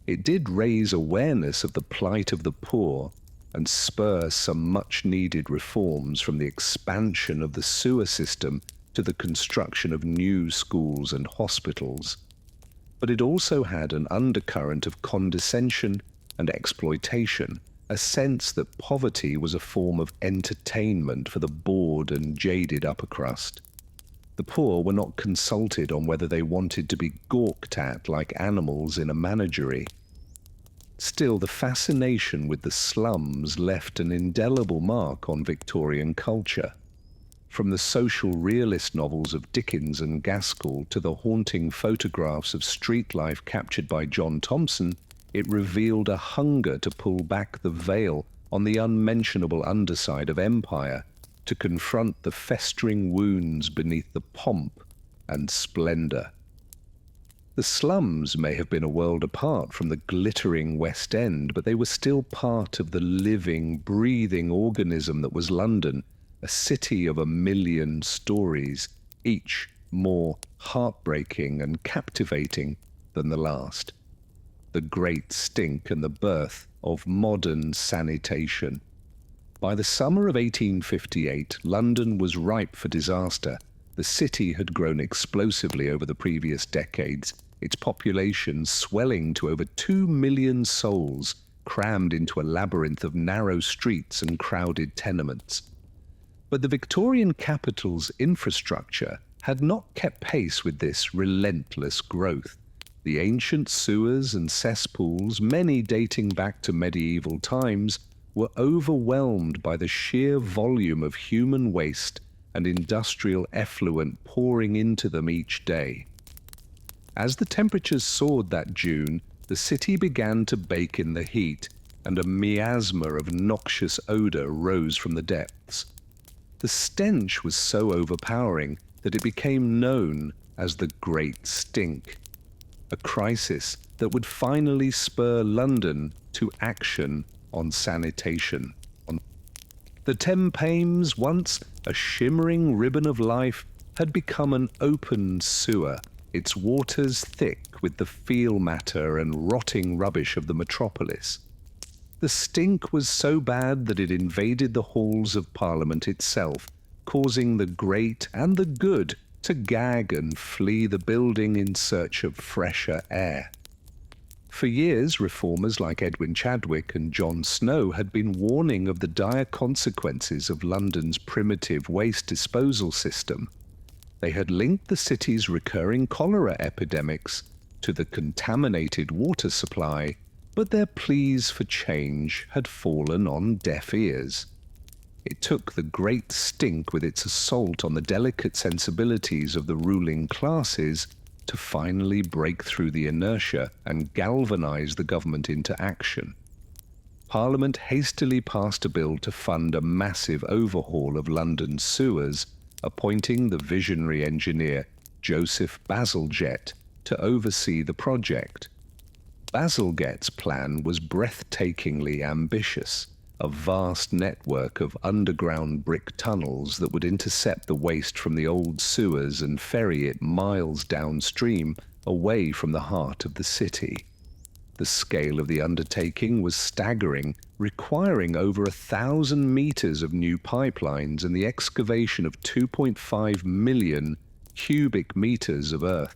Speaker 1: It did raise awareness of the plight of the poor and spur some much-needed reforms, from the expansion of the sewer system to the construction of new schools and hospitals. But it also had an undercurrent of condescension and exploitation, a sense that poverty was a form of entertainment for the bored and jaded upper crust. The poor were not consulted on whether they wanted to be gawked at like animals in a menagerie. Still, the fascination with the slums left an indelible mark on Victorian culture. From the social realist novels of Dickens and Gaskell to the haunting photographs of street life captured by John Thomson, it revealed a hunger to pull back the veil on the unmentionable underside of empire, to confront the festering wounds beneath the pomp and splendour. The slums may have been a world apart from the glittering West End, but they were still part of the living, breathing organism that was London, a city of 1,000,000 stories, each more heartbreaking and captivating than the last. The great stink and the birth of modern sanitation. By the summer of 1858, London was ripe for disaster. The city had grown explosively over the previous decades, its population swelling to over 2 million souls, crammed into a labyrinth of narrow streets and crowded tenements. But the Victorian capital's infrastructure had not kept pace with this relentless growth. The ancient sewers and cesspools, many dating back to medieval times, were overwhelmed by the sheer volume of human waste and industrial effluent pouring into them each day. As the temperatures soared that June, the city began to bake in the heat, and a miasma of noxious odour rose from the depths. The stench was so overpowering that it became known as the Great Stink, a crisis that would finally spur London to action on sanitation. The Thames, once a shimmering ribbon of life, had become an open sewer, its waters thick with the fecal matter and rotting rubbish of the metropolis. The stink was so bad that it invaded the halls of Parliament itself, causing the great and the good to gag and flee the building in search of fresher air. For years, reformers like Edwin Chadwick and John Snow had been warning of the dire consequences of London's primitive waste disposal system. They had linked the city's recurring cholera epidemics to the contaminated water supply, but their pleas for change had fallen on deaf ears. It took the Great Stink with its assault on the delicate sensibilities of the ruling classes to finally break through the inertia and galvanize the government into action. Parliament hastily passed a bill to fund a massive overhaul of London's sewers, appointing the visionary engineer Joseph Bazalgette to oversee the project. Bazalgette's plan was breathtakingly ambitious, a vast network of underground brick tunnels that would intercept the waste from the old sewers and ferry it miles downstream away from the heart of the city. The scale of the undertaking was staggering, requiring over 1,000 meters of new pipelines and the excavation of 2.5 million cubic meters of earth.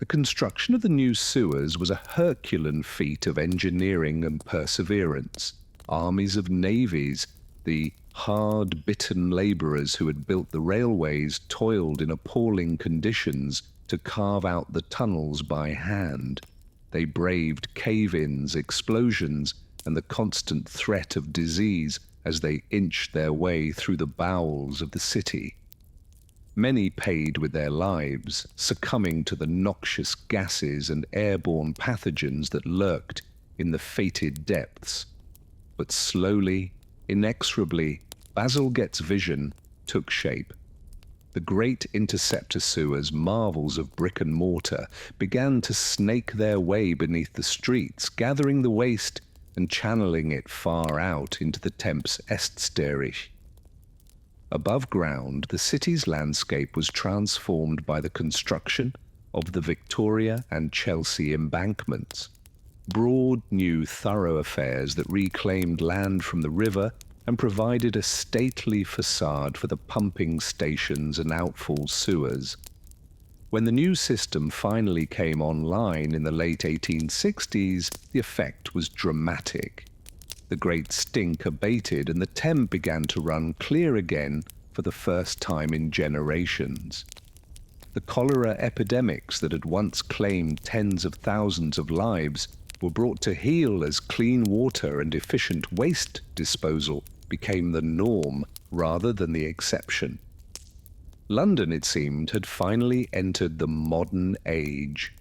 Speaker 1: The construction of the new sewers was a Herculean feat of engineering and perseverance. Armies of navies, the hard-bitten labourers who had built the railways, toiled in appalling conditions to carve out the tunnels by hand. They braved cave-ins, explosions, and the constant threat of disease as they inched their way through the bowels of the city. Many paid with their lives, succumbing to the noxious gases and airborne pathogens that lurked in the fated depths. But slowly, inexorably, Bazalgette's vision took shape. The great interceptor sewers, marvels of brick and mortar, began to snake their way beneath the streets, gathering the waste and channeling it far out into the Thames estuary. Above ground, the city's landscape was transformed by the construction of the Victoria and Chelsea embankments, broad new thoroughfares that reclaimed land from the river and provided a stately facade for the pumping stations and outfall sewers. When the new system finally came online in the late 1860s, the effect was dramatic. The great stink abated and the Thames began to run clear again for the first time in generations. The cholera epidemics that had once claimed tens of thousands of lives were brought to heel as clean water and efficient waste disposal became the norm rather than the exception. London, it seemed, had finally entered the modern age.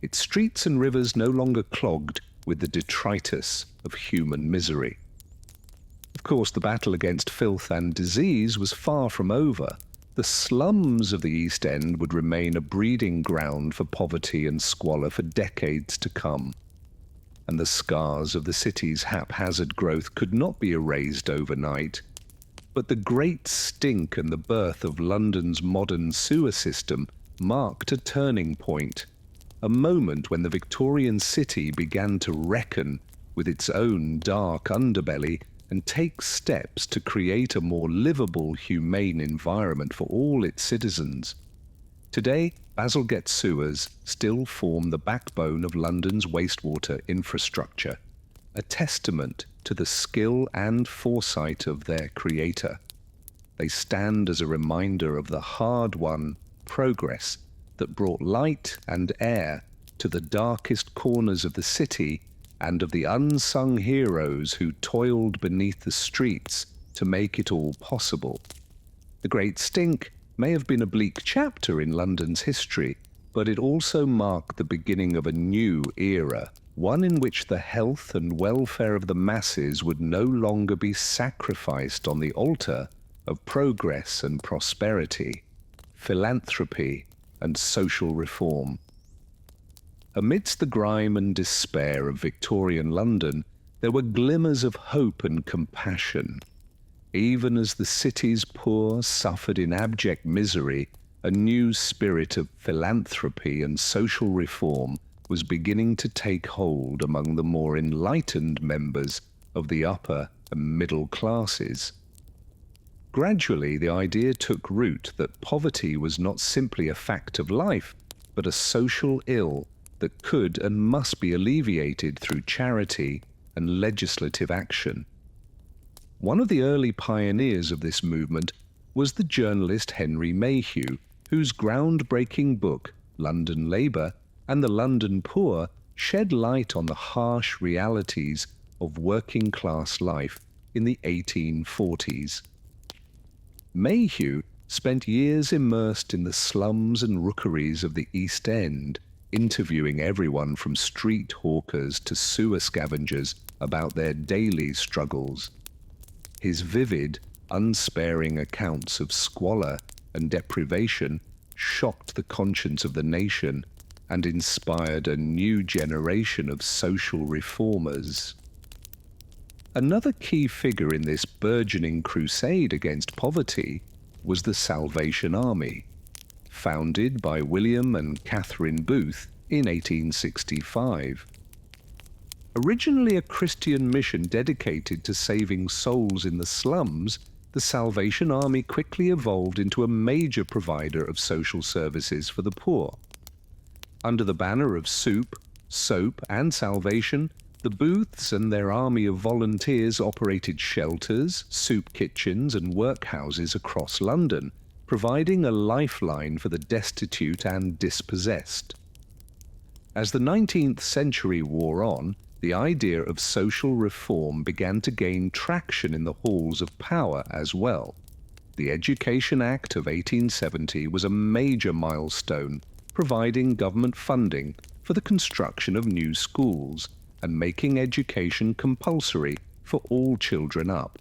Speaker 1: Its streets and rivers no longer clogged with the detritus of human misery. Of course, the battle against filth and disease was far from over. The slums of the East End would remain a breeding ground for poverty and squalor for decades to come. And the scars of the city's haphazard growth could not be erased overnight. But the great stink and the birth of London's modern sewer system marked a turning point, a moment when the Victorian city began to reckon with its own dark underbelly and take steps to create a more livable, humane environment for all its citizens. Today, Bazalgette sewers still form the backbone of London's wastewater infrastructure, a testament to the skill and foresight of their creator. They stand as a reminder of the hard-won progress that brought light and air to the darkest corners of the city and of the unsung heroes who toiled beneath the streets to make it all possible. The Great Stink may have been a bleak chapter in London's history, but it also marked the beginning of a new era, one in which the health and welfare of the masses would no longer be sacrificed on the altar of progress and prosperity, philanthropy and social reform. Amidst the grime and despair of Victorian London, there were glimmers of hope and compassion. Even as the city's poor suffered in abject misery, a new spirit of philanthropy and social reform was beginning to take hold among the more enlightened members of the upper and middle classes. Gradually, the idea took root that poverty was not simply a fact of life, but a social ill that could and must be alleviated through charity and legislative action. One of the early pioneers of this movement was the journalist Henry Mayhew, whose groundbreaking book, London Labour and the London Poor, shed light on the harsh realities of working-class life in the 1840s. Mayhew spent years immersed in the slums and rookeries of the East End, interviewing everyone from street hawkers to sewer scavengers about their daily struggles. His vivid, unsparing accounts of squalor and deprivation shocked the conscience of the nation and inspired a new generation of social reformers. Another key figure in this burgeoning crusade against poverty was the Salvation Army. Founded by William and Catherine Booth in 1865. Originally a Christian mission dedicated to saving souls in the slums, the Salvation Army quickly evolved into a major provider of social services for the poor. Under the banner of soup, soap, and salvation, the Booths and their army of volunteers operated shelters, soup kitchens, and workhouses across London, providing a lifeline for the destitute and dispossessed. As the 19th century wore on, the idea of social reform began to gain traction in the halls of power as well. The Education Act of 1870 was a major milestone, providing government funding for the construction of new schools and making education compulsory for all children up.